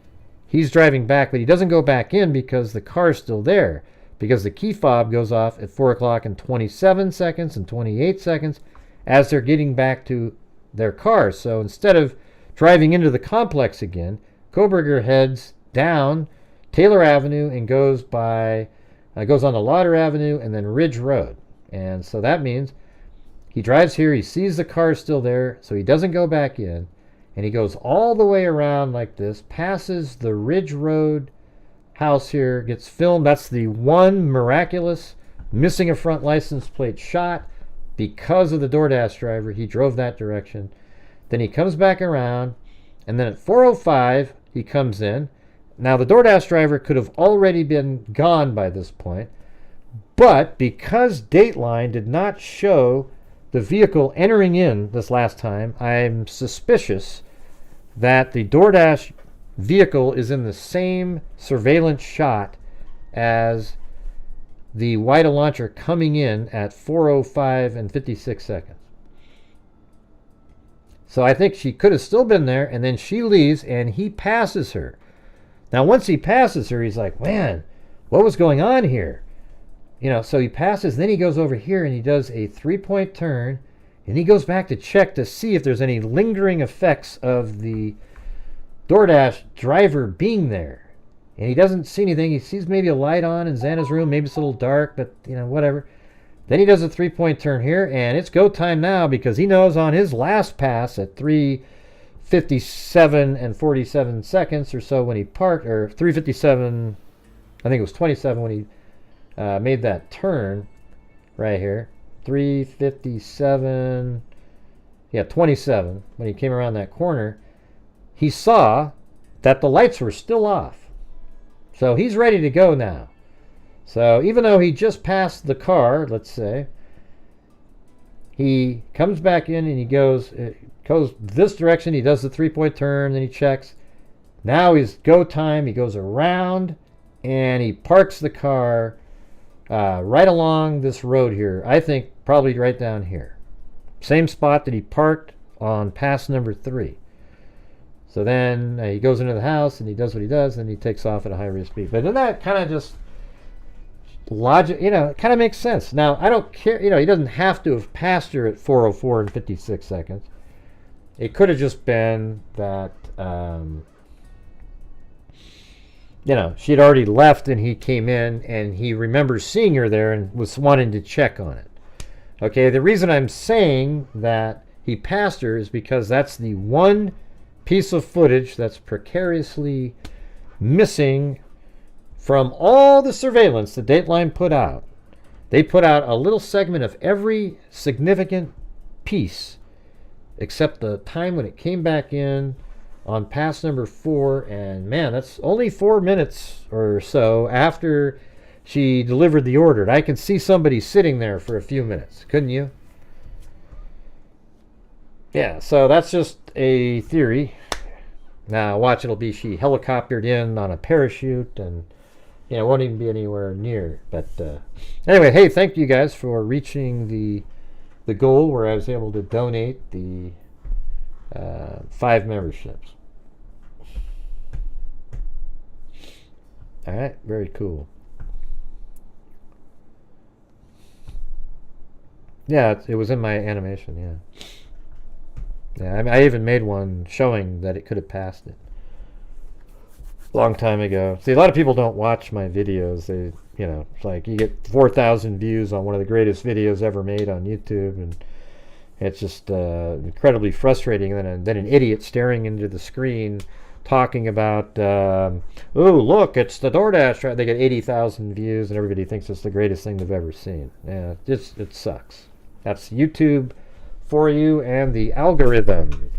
he's driving back, but he doesn't go back in because the car's still there, because the key fob goes off at 4:27 and 28 seconds as they're getting back to their car. So instead of driving into the complex again, Kohberger heads down Taylor Avenue and goes on to Lauder Avenue and then Ridge Road. And so that means he drives here, he sees the car still there, so he doesn't go back in, and he goes all the way around like this, passes the Ridge Road house here, gets filmed. That's the one miraculous missing a front license plate shot because of the Doordash driver. He drove that direction. Then he comes back around, and then at 4:05 he comes in. Now the Doordash driver could have already been gone by this point, but because Dateline did not show the vehicle entering in this last time, I'm suspicious that the Doordash vehicle is in the same surveillance shot as the white launcher coming in at 4:05:56. So I think she could have still been there, and then she leaves and he passes her. Now once he passes her, he's like, man, what was going on here? So he passes, then he goes over here and he does a 3-point turn, And he goes back to check to see if there's any lingering effects of the DoorDash driver being there. And he doesn't see anything. He sees maybe a light on in Xana's room. Maybe it's a little dark, but, you know, whatever. Then he does a 3-point turn here, and it's go time now because he knows on his last pass at 3:57 and 47 seconds or so when he parked, or 3:57, I think it was 27 when he made that turn right here. 3:57, yeah, 27 when he came around that corner. He saw that the lights were still off. So he's ready to go now. So even though he just passed the car, let's say, he comes back in and he goes this direction. He does the 3-point turn, then he checks. Now he's go time. He goes around and he parks the car right along this road here. I think probably right down here. Same spot that he parked on pass number 3. So then he goes into the house and he does what he does, and he takes off at a high rate of speed. But then that kind of just logic, you know, it kind of makes sense. Now, I don't care, you know, he doesn't have to have passed her at 4:04 and 56 seconds. It could have just been that, you know, she had already left and he came in and he remembers seeing her there and was wanting to check on it. Okay, the reason I'm saying that he passed her is because that's the one piece of footage that's precariously missing from all the surveillance that Dateline put out. They put out a little segment of every significant piece except the time when it came back in on pass number 4, and man, that's only 4 minutes or so after she delivered the order. And I can see somebody sitting there for a few minutes, couldn't you? Yeah, so that's just a theory. Now watch, it'll be she helicoptered in on a parachute, and you know, won't even be anywhere near. But anyway, hey, thank you guys for reaching the goal where I was able to donate the 5 memberships. All right, very cool. Yeah, it was in my animation. Yeah, yeah. I even made one showing that it could have passed it a long time ago. See, a lot of people don't watch my videos. They, you know, it's like you get 4,000 views on one of the greatest videos ever made on YouTube, and it's just incredibly frustrating. And then an idiot staring into the screen talking about, oh, look, it's the DoorDash. They get 80,000 views, and everybody thinks it's the greatest thing they've ever seen. Yeah, it sucks. That's YouTube for you and the algorithm.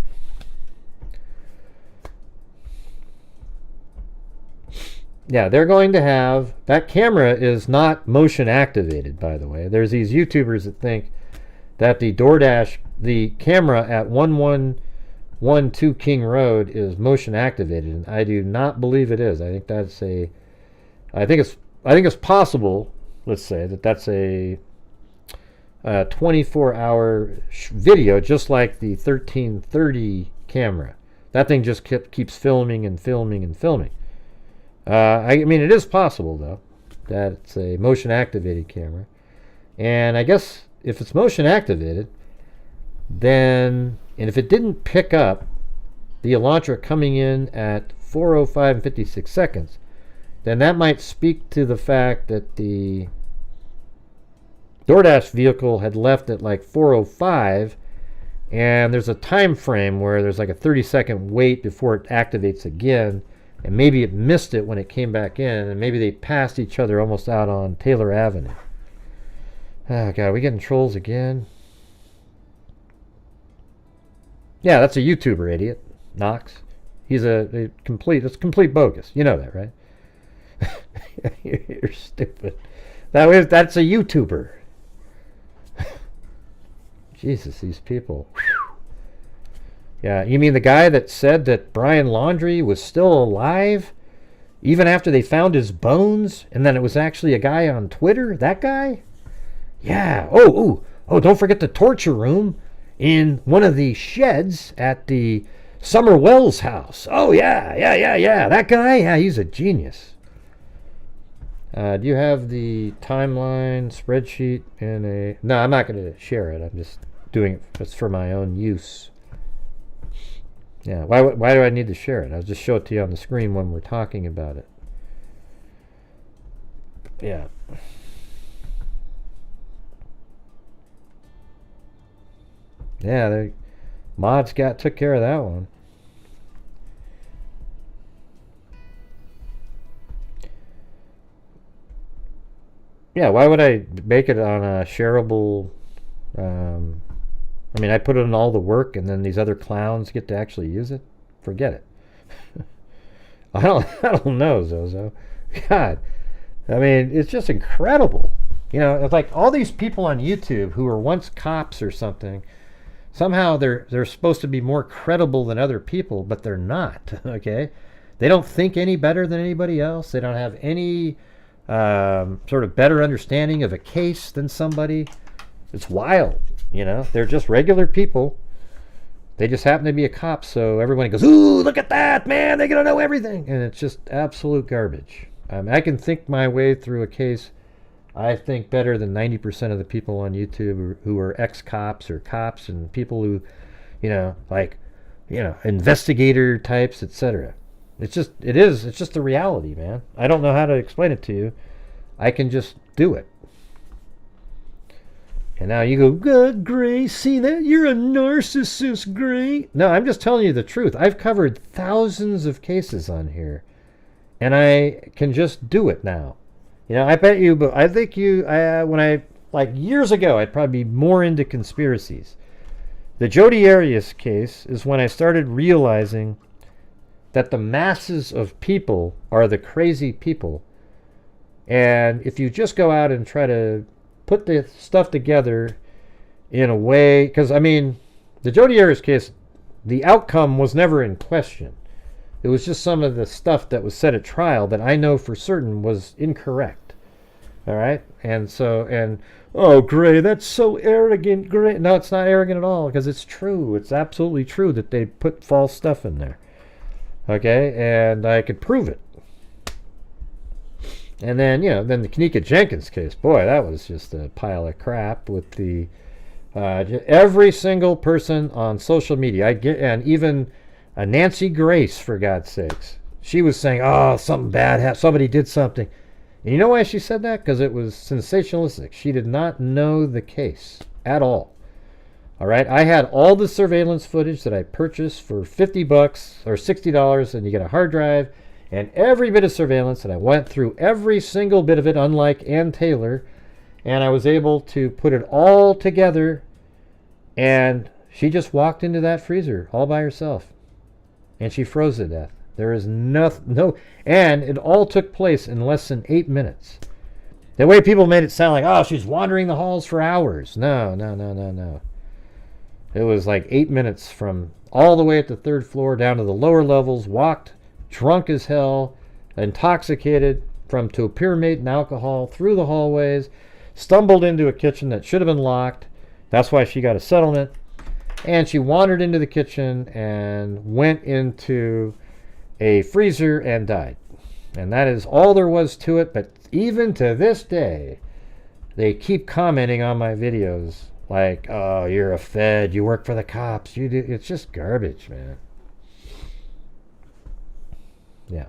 Yeah, they're going to have, that camera is not motion activated, by the way. There's these YouTubers that think that the DoorDash, the camera at 1112 King Road is motion activated, and I do not believe it is. I think that's a, I think it's possible, let's say, that that's a 24-hour video, just like the 1330 camera. That thing just keeps filming and filming and filming. I mean, it is possible, though, that it's a motion-activated camera. And I guess if it's motion-activated, then, and if it didn't pick up the Elantra coming in at 4:05 and 56 seconds, then that might speak to the fact that the DoorDash vehicle had left at like 4:05, and there's a time frame where there's like a 30-second wait before it activates again. And maybe it missed it when it came back in, and maybe they passed each other almost out on Taylor Avenue. Oh, God, are we getting trolls again? Yeah, that's a YouTuber, idiot. Knox. He's it's complete bogus. You know that, right? You're stupid. That's a YouTuber. Jesus, these people. Yeah, you mean the guy that said that Brian Laundrie was still alive even after they found his bones, and then it was actually a guy on Twitter? That guy? Yeah. Oh, don't forget the torture room in one of the sheds at the Summer Wells house. Oh, yeah. That guy? Yeah, he's a genius. Do you have the timeline spreadsheet in a... No, I'm not going to share it. I'm just doing it. It's for my own use. Yeah. Why do I need to share it? I'll just show it to you on the screen when we're talking about it. Yeah. Yeah, the mods took care of that one. Yeah, why would I make it on a shareable? I mean, I put in all the work, and then these other clowns get to actually use it. Forget it. I don't know, Zozo. God, I mean, it's just incredible. You know, it's like all these people on YouTube who were once cops or something. Somehow they're supposed to be more credible than other people, but they're not. Okay, they don't think any better than anybody else. They don't have any sort of better understanding of a case than somebody. It's wild, you know. They're just regular people. They just happen to be a cop, so everybody goes, "Ooh, look at that, man! They're gonna know everything," and it's just absolute garbage. I can think my way through a case. I think better than 90% of the people on YouTube who are ex-cops or cops and people who, you know, like, you know, investigator types, etc. It's just the reality, man. I don't know how to explain it to you. I can just do it. And now you go, "Good, Gray, see that? You're a narcissist, Gray." No, I'm just telling you the truth. I've covered thousands of cases on here, and I can just do it now. You know, I bet you, but I think like years ago, I'd probably be more into conspiracies. The Jodi Arias case is when I started realizing that the masses of people are the crazy people. And if you just go out and try to put the stuff together in a way, because, I mean, the Jodi Arias case, the outcome was never in question. It was just some of the stuff that was said at trial that I know for certain was incorrect. All right? And so, oh, Gray, that's so arrogant, Gray. No, it's not arrogant at all, because it's true. It's absolutely true that they put false stuff in there. Okay? And I could prove it. And then, you know, then the Kanika Jenkins case, boy, that was just a pile of crap with the every single person on social media. And even Nancy Grace, for God's sakes, she was saying, "Oh, something bad happened. Somebody did something." And you know why she said that? Because it was sensationalistic. She did not know the case at all. All right, I had all the surveillance footage that I purchased for $50 or $60, and you get a hard drive. And every bit of surveillance, and I went through every single bit of it, unlike Ann Taylor, and I was able to put it all together, and she just walked into that freezer all by herself, and she froze to death. There is no, and it all took place in less than 8 minutes. The way people made it sound like, oh, she's wandering the halls for hours. No. It was like 8 minutes from all the way at the 3rd floor down to the lower levels, walked drunk as hell, intoxicated from topiramate and alcohol, through the hallways, stumbled into a kitchen that should have been locked. That's why she got a settlement. And she wandered into the kitchen and went into a freezer and died. And that is all there was to it. But even to this day, they keep commenting on my videos like, "Oh, you're a Fed, you work for the cops, you do." It's just garbage, man. Yeah.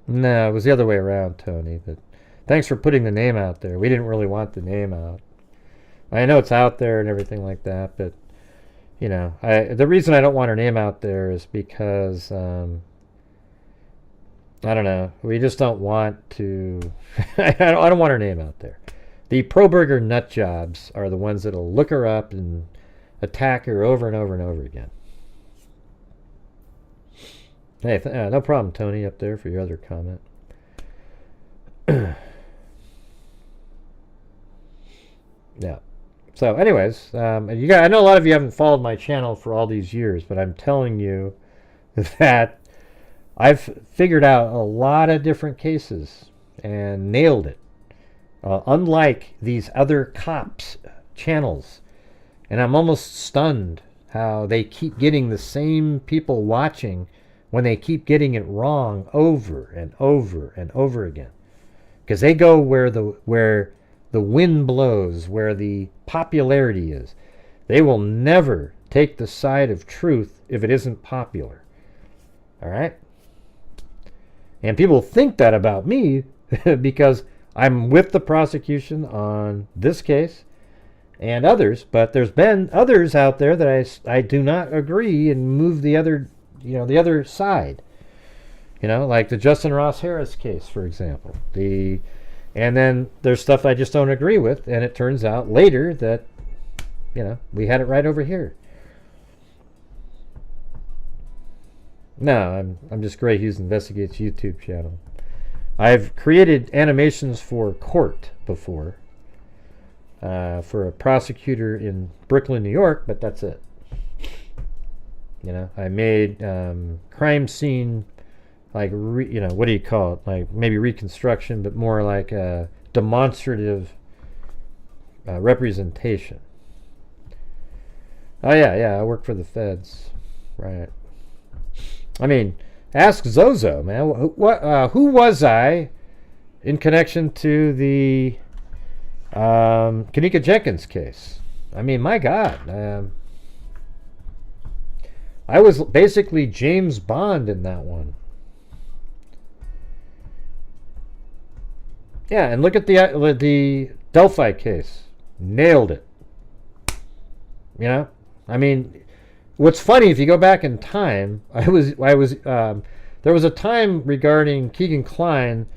No, it was the other way around, Tony. But thanks for putting the name out there. We didn't really want the name out. I know it's out there and everything like that, but you know, the reason I don't want her name out there is because I don't know. We just don't want to. I don't want her name out there. The Proberger nut jobs are the ones that'll look her up and attack her over and over and over again. Hey, no problem, Tony, up there for your other comment. Yeah. So, anyways, I know a lot of you haven't followed my channel for all these years, but I'm telling you that I've figured out a lot of different cases and nailed it. Unlike these other cops' channels. And I'm almost stunned how they keep getting the same people watching when they keep getting it wrong over and over and over again. Because they go where the wind blows, where the popularity is. They will never take the side of truth if it isn't popular. All right? And people think that about me because I'm with the prosecution on this case and others, but there's been others out there that I do not agree and move the other, the other side. Like the Justin Ross Harris case, for example. And then there's stuff I just don't agree with, and it turns out later that, we had it right over here. No, I'm just Grant Hughes Investigates YouTube channel. I've created animations for court before, for a prosecutor in Brooklyn, New York, but that's it. I made crime scene, like, what do you call it? Like maybe reconstruction, but more like a demonstrative representation. Oh yeah, I work for the feds, right? I mean, ask Zozo, man. Who was I in connection to the Kanika Jenkins case? I mean, my God. I was basically James Bond in that one. Yeah, and look at the Delphi case. Nailed it. I mean, what's funny, if you go back in time, there was a time regarding Keegan Kline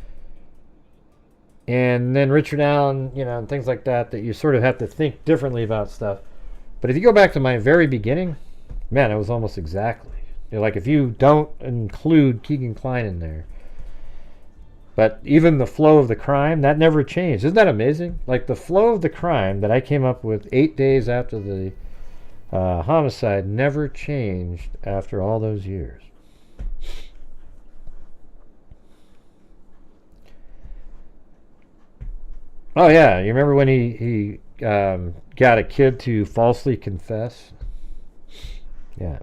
and then Richard Allen, and things like that you sort of have to think differently about stuff. But if you go back to my very beginning, man, it was almost exactly. Like if you don't include Keegan Kline in there. But even the flow of the crime, that never changed. Isn't that amazing? Like the flow of the crime that I came up with 8 days after the homicide never changed after all those years. Oh yeah, you remember when he got a kid to falsely confess? Yeah.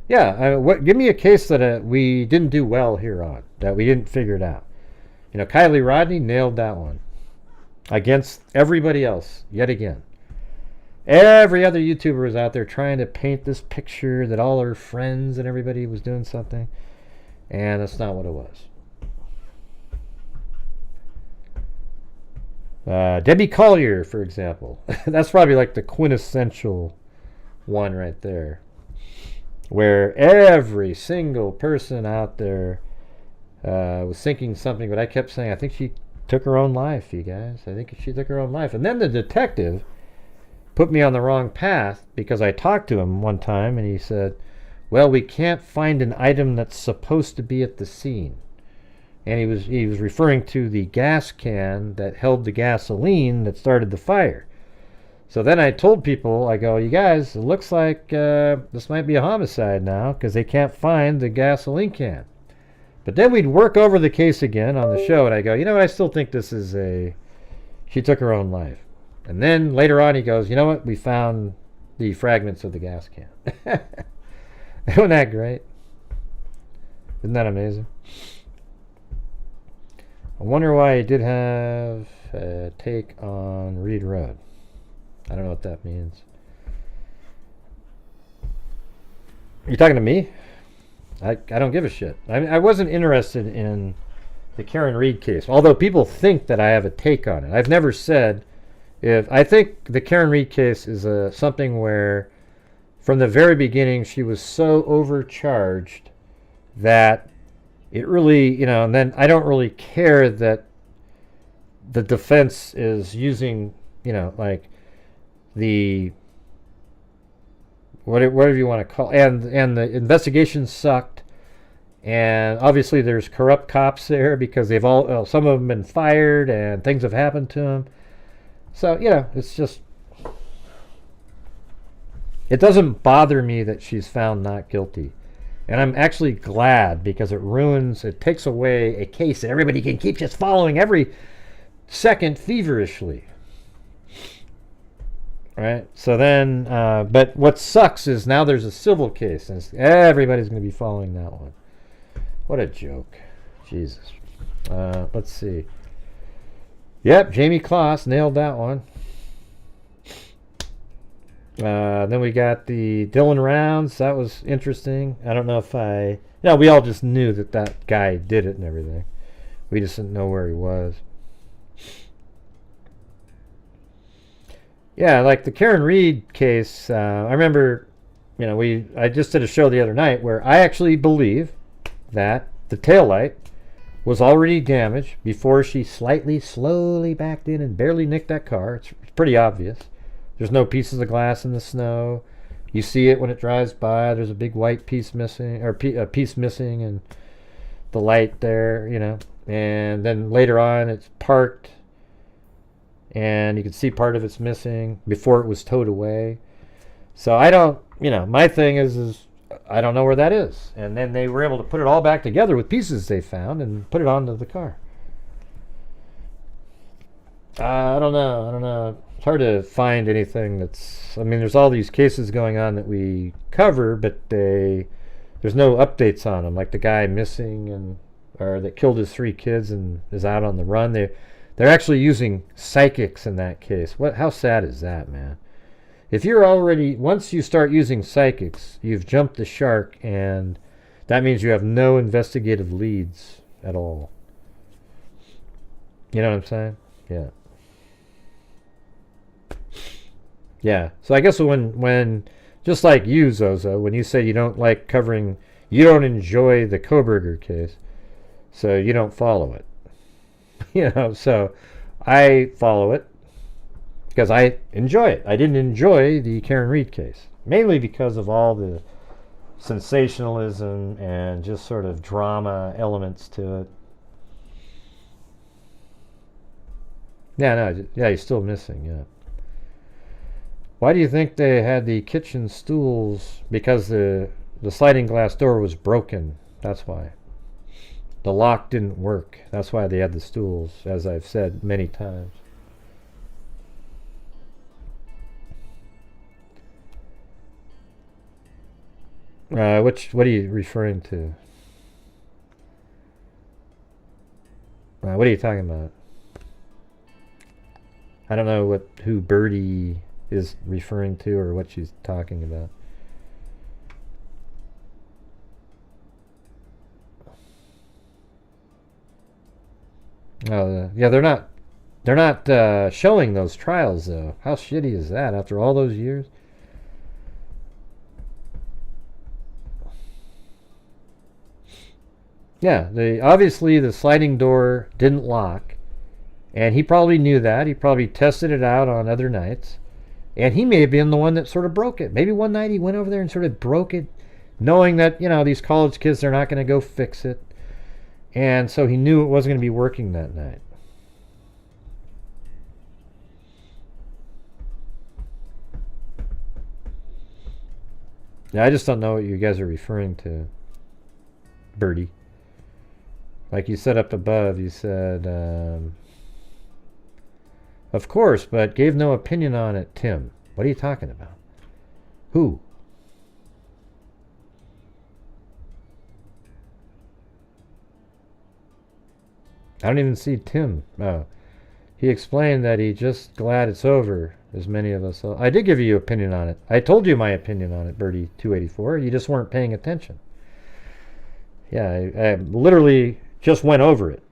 Yeah, give me a case that we didn't do well here on, that we didn't figure it out. Kylie Rodney nailed that one against everybody else yet again. Every other YouTuber was out there trying to paint this picture that all her friends and everybody was doing something, and that's not what it was. Debbie Collier, for example. That's probably like the quintessential one right there, where every single person out there was thinking something, but I kept saying, I think she took her own life, you guys. I think she took her own life. And then the detective put me on the wrong path because I talked to him one time and he said, well, we can't find an item that's supposed to be at the scene. And he was referring to the gas can that held the gasoline that started the fire. So then I told people, I go, you guys, it looks like this might be a homicide now because they can't find the gasoline can. But then we'd work over the case again on the show and I go, what, I still think this is she took her own life. And then later on he goes, you know what, we found the fragments of the gas can. Isn't that great? Isn't that amazing? I wonder why he did have a take on Reed Road. I don't know what that means. You talking to me? I don't give a shit. I wasn't interested in the Karen Reed case, although people think that I have a take on it. I've never said I think the Karen Reed case is something where from the very beginning she was so overcharged that it really, and then I don't really care that the defense is using, like the whatever you want to call, and the investigation sucked, and obviously there's corrupt cops there because they've some of them been fired and things have happened to them. So it's just, it doesn't bother me that she's found not guilty, and I'm actually glad because it takes away a case that everybody can keep just following every second feverishly. Right? So then, but what sucks is now there's a civil case, and everybody's going to be following that one. What a joke. Jesus. Let's see. Yep, Jamie Kloss nailed that one. Then we got the Dylan Rounds. That was interesting. I don't know if we all just knew that that guy did it and everything. We just didn't know where he was. Yeah, like the Karen Reed case, I remember, I just did a show the other night where I actually believe that the taillight was already damaged before she slowly backed in and barely nicked that car. It's pretty obvious. There's no pieces of glass in the snow. You see it when it drives by. There's a big white piece missing, or a piece missing, and the light there, And then later on, it's parked, and you can see part of it's missing before it was towed away. So I don't, my thing is I don't know where that is. And then they were able to put it all back together with pieces they found and put it onto the car. I don't know. It's hard to find anything there's all these cases going on that we cover, but there's no updates on them. Like the guy missing or that killed his 3 kids and is out on the run. They're actually using psychics in that case. How sad is that, man? If once you start using psychics, you've jumped the shark, and that means you have no investigative leads at all. You know what I'm saying? Yeah. Yeah. So I guess when just like you, Zozo, when you say you don't like covering, you don't enjoy the Koberger case, so you don't follow it. So I follow it because I enjoy it. I didn't enjoy the Karen Reed case, mainly because of all the sensationalism and just sort of drama elements to it. Yeah, he's still missing, yeah. Why do you think they had the kitchen stools? Because the sliding glass door was broken. That's why. The lock didn't work. That's why they had the stools, as I've said many times. What are you referring to? What are you talking about? I don't know who Birdie is referring to or what she's talking about. Yeah, they're not showing those trials though. How shitty is that after all those years? Yeah, obviously the sliding door didn't lock, and he probably knew that. He probably tested it out on other nights, and he may have been the one that sort of broke it. Maybe one night he went over there and sort of broke it, knowing that these college kids, they're not going to go fix it. And so he knew it wasn't going to be working that night. Yeah, I just don't know what you guys are referring to, Birdie. Like you said up above, you said, of course, but gave no opinion on it, Tim. What are you talking about? Who? I don't even see Tim. Oh. He explained that he's just glad it's over, as many of us. I did give you your opinion on it. I told you my opinion on it, Birdie284. You just weren't paying attention. Yeah, I literally just went over it.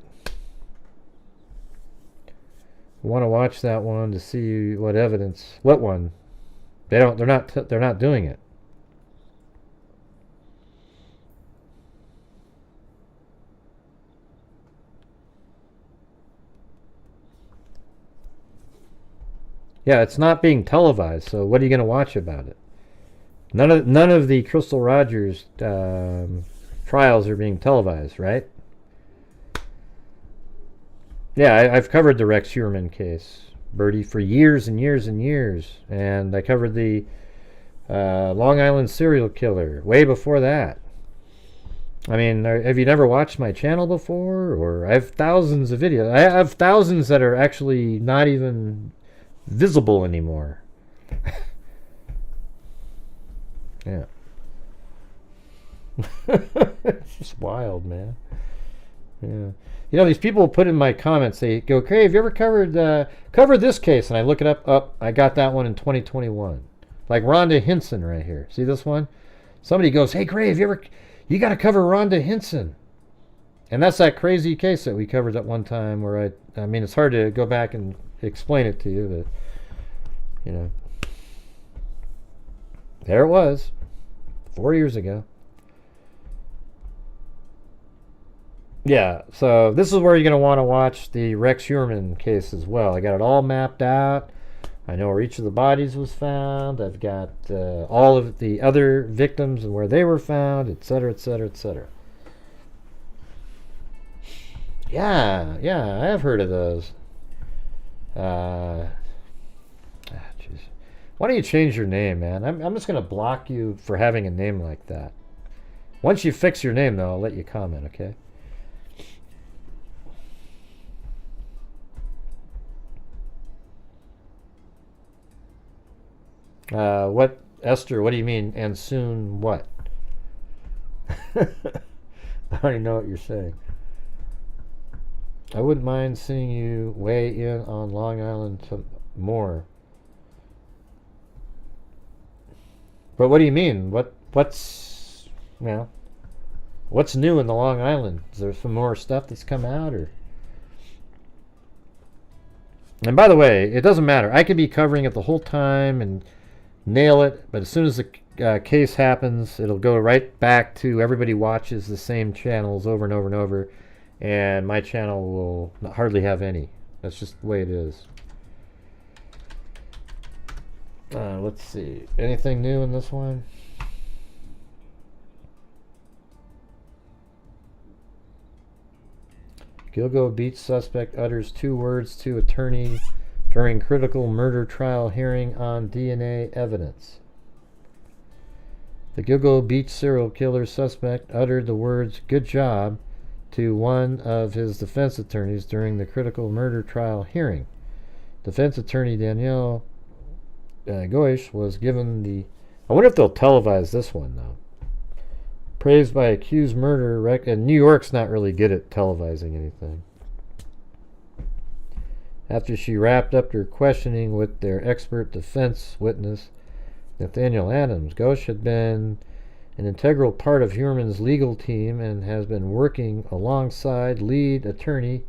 Want to watch that one to see what evidence? What one? They're not doing it. Yeah, it's not being televised, so what are you going to watch about it? None of the Crystal Rogers trials are being televised, right? Yeah, I've covered the Rex Heuermann case, Birdie, for years and years and years, and I covered the Long Island serial killer way before that. I mean, have you never watched my channel before? Or I have thousands of videos. I have thousands that are actually not even visible anymore. Yeah. It's just wild, man. Yeah. You know, these people put in my comments, they go, "Okay, have you ever covered this case?" And I look it up. Oh, I got that one in 2021. Like Rhonda Hinson right here. See this one? Somebody goes, "Hey, Gray, you got to cover Rhonda Hinson." And that's that crazy case that we covered at one time where I mean, it's hard to go back and explain it to you, but, you know, there it was, 4 years ago. Yeah, so this is where you're going to want to watch the Rex Heuermann case as well. I got it all mapped out. I know where each of the bodies was found. I've got all of the other victims and where they were found, etc., etc., etc. Yeah, I have heard of those. Jeez. Why don't you change your name, man? I'm just going to block you for having a name like that. Once you fix your name, though, I'll let you comment, okay? What, Esther, what do you mean, and soon what? I already know what you're saying. I wouldn't mind seeing you weigh in on Long Island more. But what do you mean? What's new in the Long Island? Is there some more stuff that's come out, or? And by the way, it doesn't matter. I could be covering it the whole time and nail it, but as soon as the case happens, it'll go right back to everybody watches the same channels over and over and over, and my channel will hardly have any. That's just the way it is. Let's see. Anything new in this one? Gilgo Beach suspect utters 2 words to attorney during critical murder trial hearing on DNA evidence. The Gilgo Beach serial killer suspect uttered the words "good job" to one of his defense attorneys during the critical murder trial hearing. Defense attorney Danielle Goish was given the... I wonder if they'll televise this one, though. Praised by accused murderer Reck, and New York's not really good at televising anything. After she wrapped up her questioning with their expert defense witness, Nathaniel Adams, Goish had been an integral part of Heuermann's legal team and has been working alongside lead attorney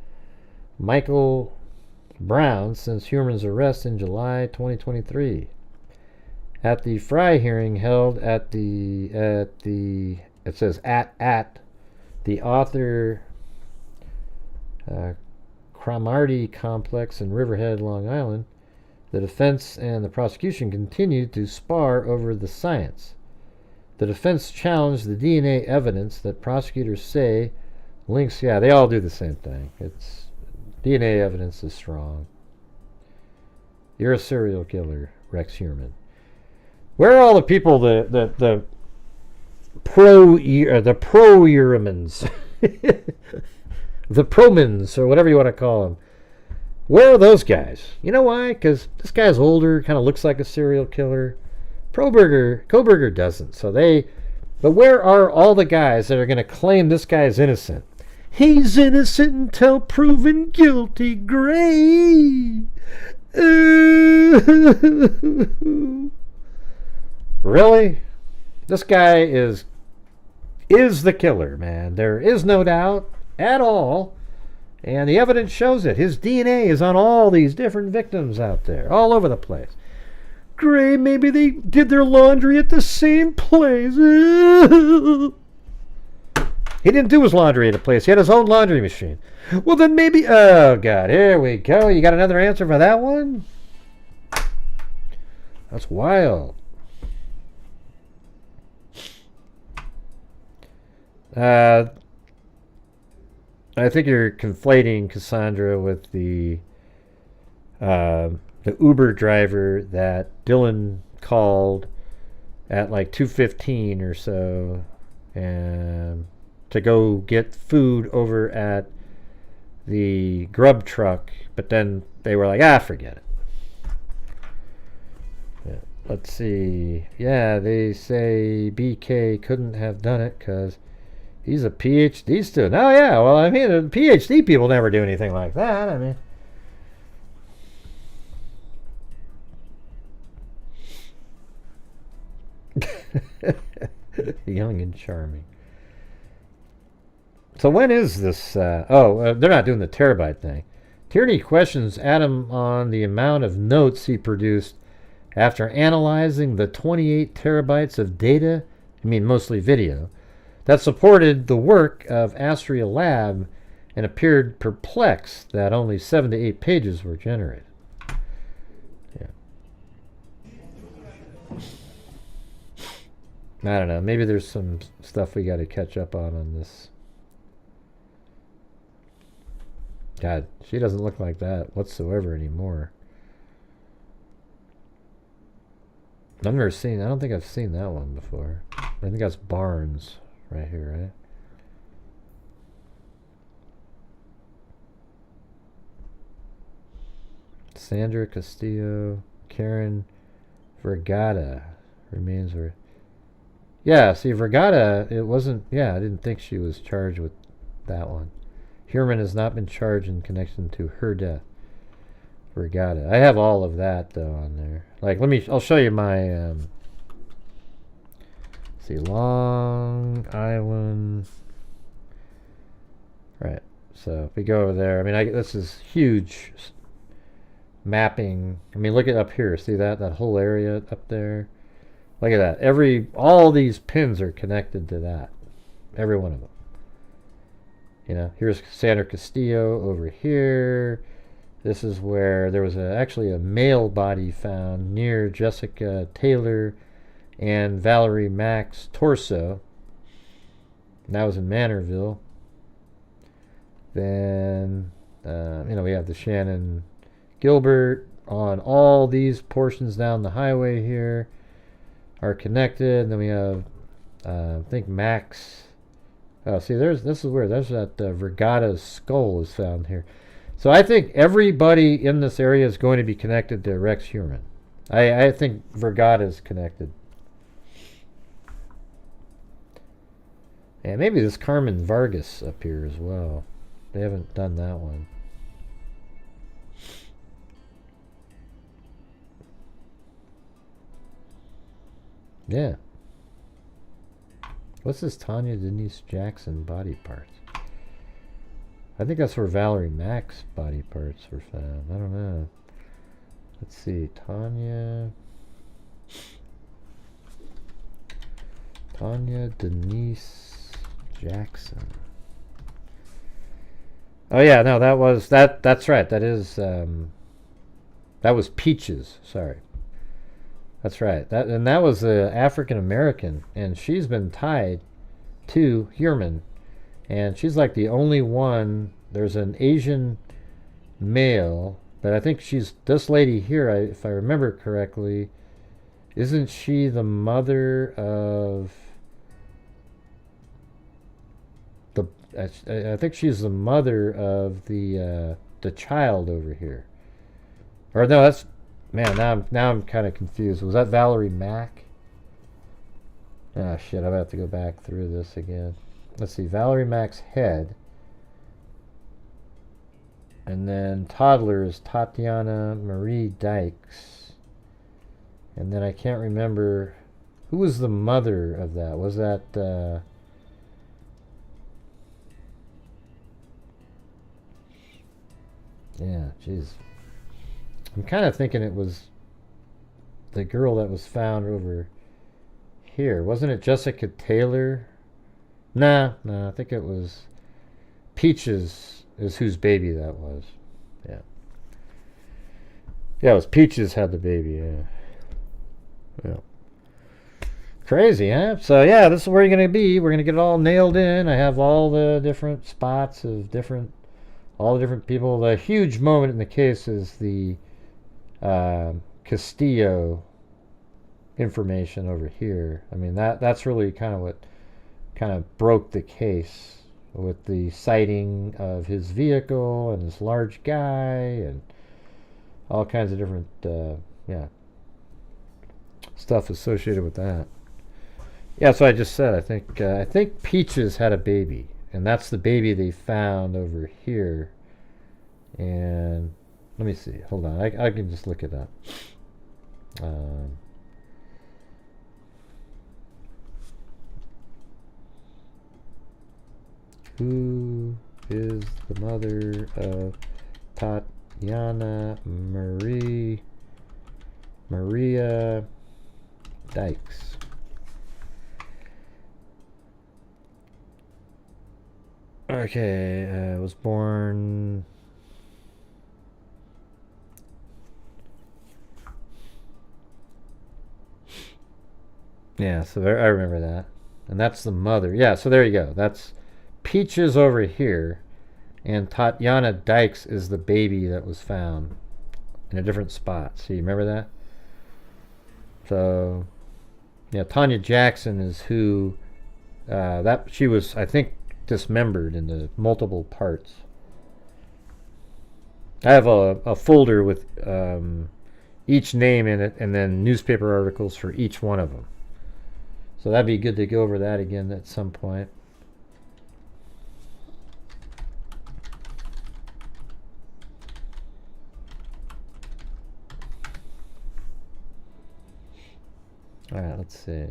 Michael Brown since Heuermann's arrest in July 2023. At the Fry hearing held at the it says at the author Cromartie complex in Riverhead, Long Island, the defense and the prosecution continued to spar over the science. The defense challenged the DNA evidence that prosecutors say links. Yeah, they all do the same thing. It's DNA evidence is strong. You're a serial killer, Rex Heuermann. Where are all the people, the pro-Heuermanns, the promans, or whatever you want to call them? Where are those guys? You know why? Because this guy's older, kind of looks like a serial killer. Koberger doesn't. But where are all the guys that are going to claim this guy is innocent? He's innocent until proven guilty, Gray. Really? This guy is the killer, man. There is no doubt at all. And the evidence shows it. His DNA is on all these different victims out there, all over the place. Gray, maybe they did their laundry at the same place. He didn't do his laundry at a place. He had his own laundry machine. Well, then maybe... Oh, God. Here we go. You got another answer for that one? That's wild. I think you're conflating Cassandra with the Uber driver that Dylan called at like 2:15 or so, and to go get food over at the grub truck, but then they were like, forget it. Yeah. let's see. Yeah, they say BK couldn't have done it because he's a PhD student. Oh, yeah. Well, I mean, PhD people never do anything like that. I mean, young and charming. So when is this? They're not doing the terabyte thing. Tierney questions Adam on the amount of notes he produced after analyzing the 28 terabytes of data, I mean mostly video, that supported the work of Astria Lab, and appeared perplexed that only 7 to 8 pages were generated. Yeah. I don't know. Maybe there's some stuff we got to catch up on this. God, she doesn't look like that whatsoever anymore. I've never seen, I don't think I've seen that one before. I think that's Barnes right here, right? Sandra Castillo, Karen Vergata remains her. Yeah, see, Vergata, it wasn't, yeah, I didn't think she was charged with that one. Herman has not been charged in connection to her death. Vergata. I have all of that, though, on there. Like, I'll show you my, see, Long Island. Right, so if we go over there, I mean, this is huge mapping. I mean, look at up here. See that whole area up there? Look at that. All these pins are connected to that. Every one of them. You know, here's Sandra Castillo over here. This is where there was actually a male body found near Jessica Taylor and Valerie Mack's torso. And that was in Manorville. Then, we have the Shannon Gilbert on all these portions down the highway here are connected. And then we have, I think Max. Oh, see, there's that Vergata's skull is found here. So I think everybody in this area is going to be connected to Rex Heuermann. I think Vergata is connected. And maybe this Carmen Vargas up here as well. They haven't done that one. Yeah. What's this Tanya Denise Jackson body parts? I think that's where Valerie Mack's body parts were found. I don't know. Let's see. Tanya Denise Jackson. Oh yeah, no, that's right. That was Peaches, sorry. That's right. That was African American, and she's been tied to Heuermann, and she's like the only one. There's an Asian male, but I think she's this lady here. If I remember correctly, isn't she the mother of the? I think she's the mother of the child over here. Or no, that's. Man, now I'm kind of confused. Was that Valerie Mack? Ah, shit, I'm going to have to go back through this again. Let's see, Valerie Mack's head. And then toddler is Tatiana Marie Dykes. And then I can't remember, who was the mother of that? Was that, yeah, jeez. I'm kind of thinking it was the girl that was found over here. Wasn't it Jessica Taylor? Nah, I think it was Peaches is whose baby that was. Yeah. Yeah, it was Peaches had the baby, yeah. Crazy, huh? So yeah, this is where you're going to be. We're going to get it all nailed in. I have all the different spots of all the different people. The huge moment in the case is the Castillo information over here. I mean, that's really kind of what kind of broke the case, with the sighting of his vehicle and this large guy and all kinds of different stuff associated with that. Yeah, so I just said, I think Peaches had a baby, and that's the baby they found over here. And let me see. Hold on. I can just look it up. Who is the mother of Tatiana Maria Dykes? Okay, was born... Yeah, so there, I remember that. And that's the mother. Yeah, so there you go. That's Peaches over here. And Tatiana Dykes is the baby that was found in a different spot. See, remember that? So, yeah, Tanya Jackson is who... that she was, I think, dismembered into multiple parts. I have a folder with each name in it and then newspaper articles for each one of them. So that'd be good to go over that again at some point. All right, let's see.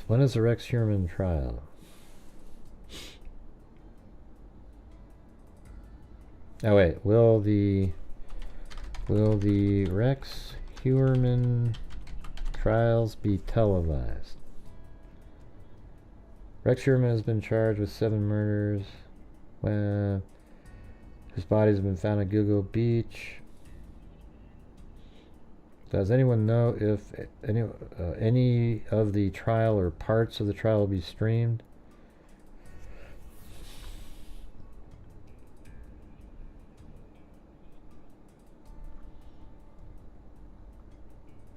When is the Rex Heuermann trial? Oh wait, will the Rex Heuermann trials be televised? Rex Heuermann has been charged with 7 murders. His bodies have been found at Google Beach. Does anyone know if any of the trial or parts of the trial will be streamed?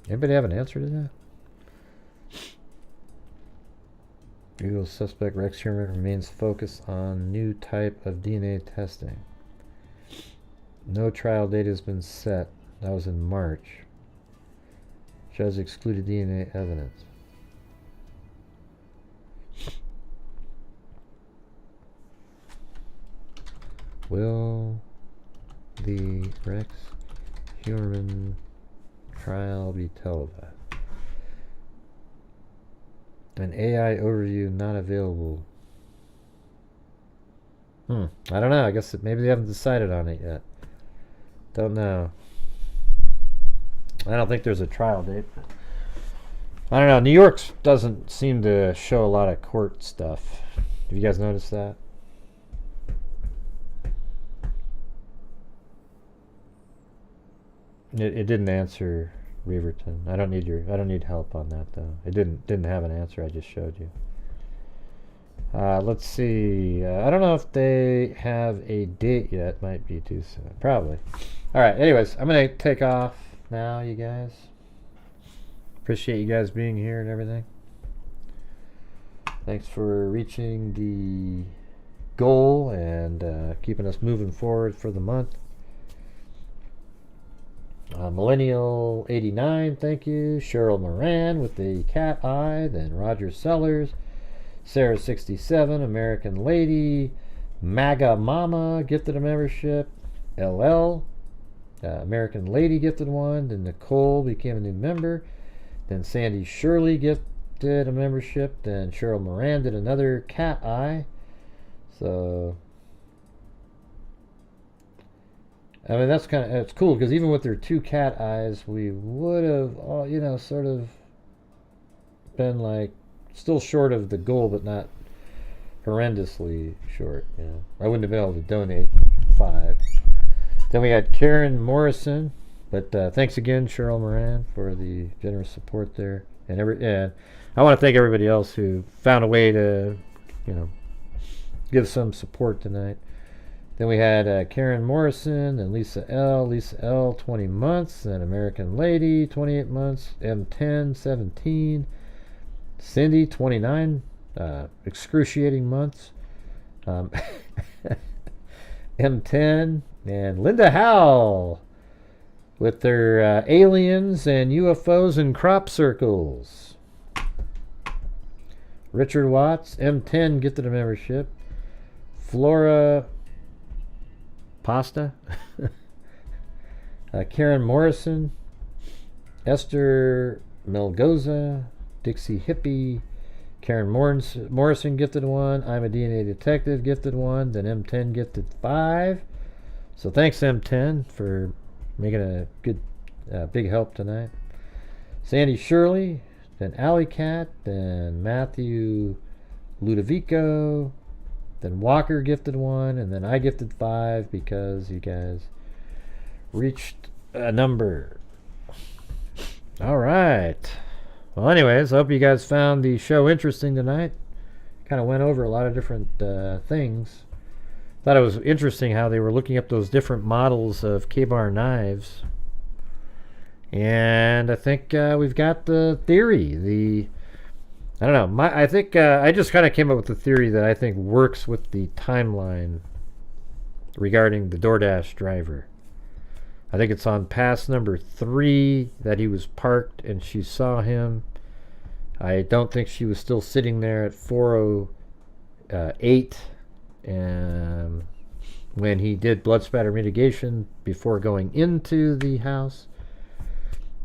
Anybody have an answer to that? Google suspect Rex Heuermann remains focused on new type of DNA testing. No trial date has been set. That was in March. Judge excluded DNA evidence. Will the Rex Heuermann trial be televised? An AI overview not available. I don't know. I guess maybe they haven't decided on it yet. Don't know. I don't think there's a trial date. But I don't know. New York doesn't seem to show a lot of court stuff. Have you guys noticed that? It didn't answer Reverton. I don't need help on that though. It didn't have an answer. I just showed you. Let's see. I don't know if they have a date yet. Might be too soon. Probably. All right. Anyways, I'm gonna take off now, you guys. Appreciate you guys being here and everything. Thanks for reaching the goal and keeping us moving forward for the month. Millennial 89, thank you. Cheryl Moran with the cat eye. Then Roger Sellers. Sarah 67, American Lady. MAGA Mama gifted a membership. LL, American Lady gifted one. Then Nicole became a new member. Then Sandy Shirley gifted a membership. Then Cheryl Moran did another cat eye. So I mean, that's kind of, it's cool because even with their 2 cat eyes, we would have, you know, sort of been like still short of the goal, but not horrendously short. You know, I wouldn't have been able to donate 5. Then we had Karen Morrison, but thanks again, Cheryl Moran, for the generous support there, and I want to thank everybody else who found a way to, you know, give some support tonight. Then we had Karen Morrison and Lisa L, 20 months, and American Lady, 28 months, M10, 17, Cindy, 29, excruciating months, M10, and Linda Howell with their aliens and UFOs and crop circles. Richard Watts, M10, gifted a membership. Flora Pasta. Karen Morrison. Esther Melgoza. Dixie Hippie. Karen Morrison gifted one. I'm a DNA Detective gifted one. Then M10 gifted 5. So thanks, M10, for making a good, big help tonight. Sandy Shirley. Then Alley Cat. Then Matthew Ludovico. Then Walker gifted 1. And then I gifted 5 because you guys reached a number. All right. Well, anyways, I hope you guys found the show interesting tonight. Kind of went over a lot of different things. Thought it was interesting how they were looking up those different models of K-bar knives. And I think we've got the theory. I don't know. I think I just kind of came up with the theory that I think works with the timeline regarding the Doordash driver. I think it's on pass number 3 that he was parked and she saw him. I don't think she was still sitting there at 408 when he did blood spatter mitigation before going into the house.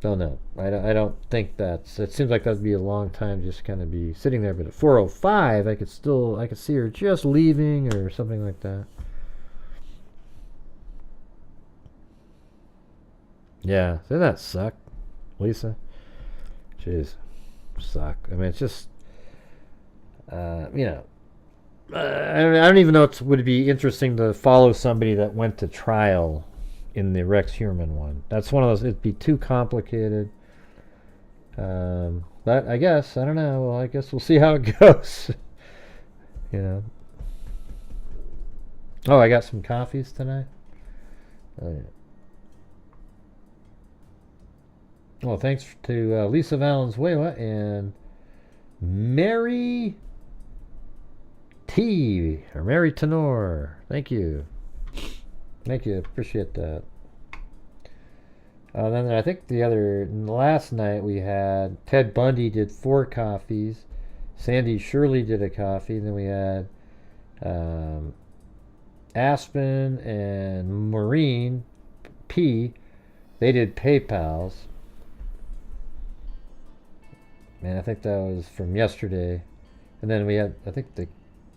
Don't know. I don't think that's... It seems like that would be a long time just kind of be sitting there. But at 405, I could see her just leaving or something like that. Yeah, doesn't that suck, Lisa? Jeez, suck. I mean, it's just, I don't even know it would be interesting to follow somebody that went to trial in the Rex Heuermann one. That's one of those, it'd be too complicated. But I guess, I don't know, well, I guess we'll see how it goes. Oh, I got some coffees tonight? Oh, yeah. Well, thanks to Lisa Valenzuela and Mary T. or Mary Tenor. Thank you. Thank you. Appreciate that. Then I think last night we had Ted Bundy did 4 coffees. Sandy Shirley did a coffee. And then we had Aspen and Maureen P. They did PayPals. Man, I think that was from yesterday. And then we had, I think, the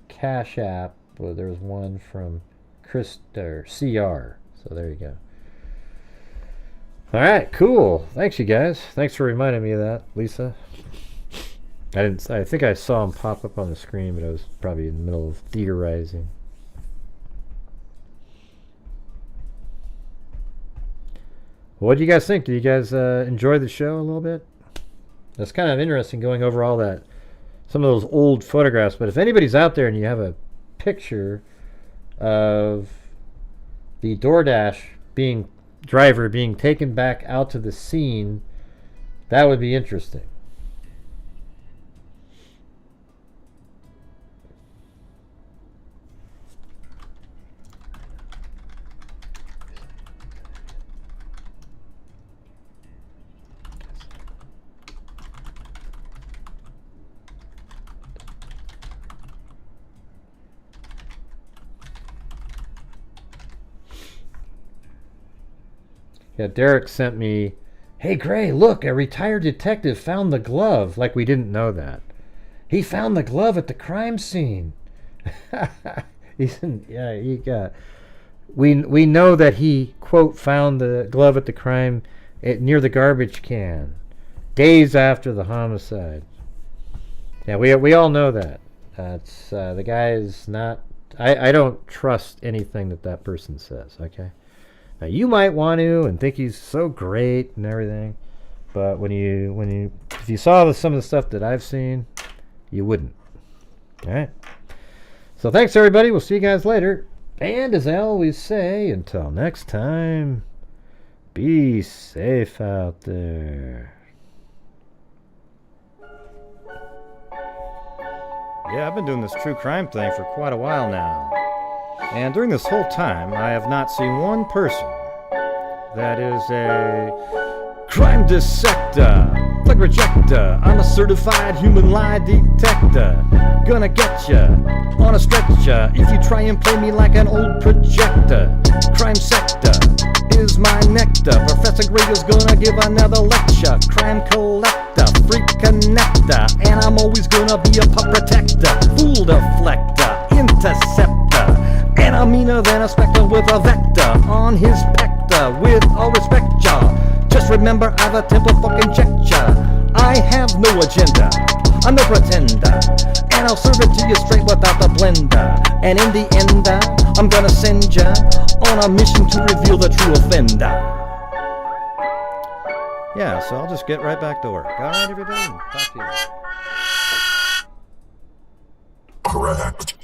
Cash App. Well, there was one from Chris or CR. So there you go. All right, cool. Thanks, you guys. Thanks for reminding me of that, Lisa. I think I saw him pop up on the screen, but I was probably in the middle of theorizing. What do you guys think? Do you guys enjoy the show a little bit? It's kind of interesting going over all that, some of those old photographs. But if anybody's out there and you have a picture of the Doordash driver being taken back out to the scene, that would be interesting. Yeah, Derek sent me, "Hey Gray, look, a retired detective found the glove." Like we didn't know that. He found the glove at the crime scene. We know that he, quote, found the glove at the crime near the garbage can, days after the homicide. Yeah, we all know that. That's the guy is not. I don't trust anything that person says. Okay. Now, you might want to and think he's so great and everything, but if you saw some of the stuff that I've seen, you wouldn't. All right. So thanks, everybody. We'll see you guys later. And as I always say, until next time, be safe out there. Yeah, I've been doing this true crime thing for quite a while now. And during this whole time, I have not seen one person That is a crime dissector, flag rejector. I'm a certified human lie detector. Gonna get ya on a stretcher if you try and play me like an old projector. Crime sector is my nectar. Professor Gregel's gonna give another lecture. Crime collector, freak connector, and I'm always gonna be a pup protector. Fool deflector, interceptor, and I'm meaner than a spectre with a vector on his pector. With all respect, y'all, just remember I've a temper fucking checked ya. I have no agenda, I'm no pretender, and I'll serve it to you straight without the blender. And in the end, I'm gonna send ya on a mission to reveal the true offender. Yeah, so I'll just get right back to work. Alright, everybody, talk to you later. Correct.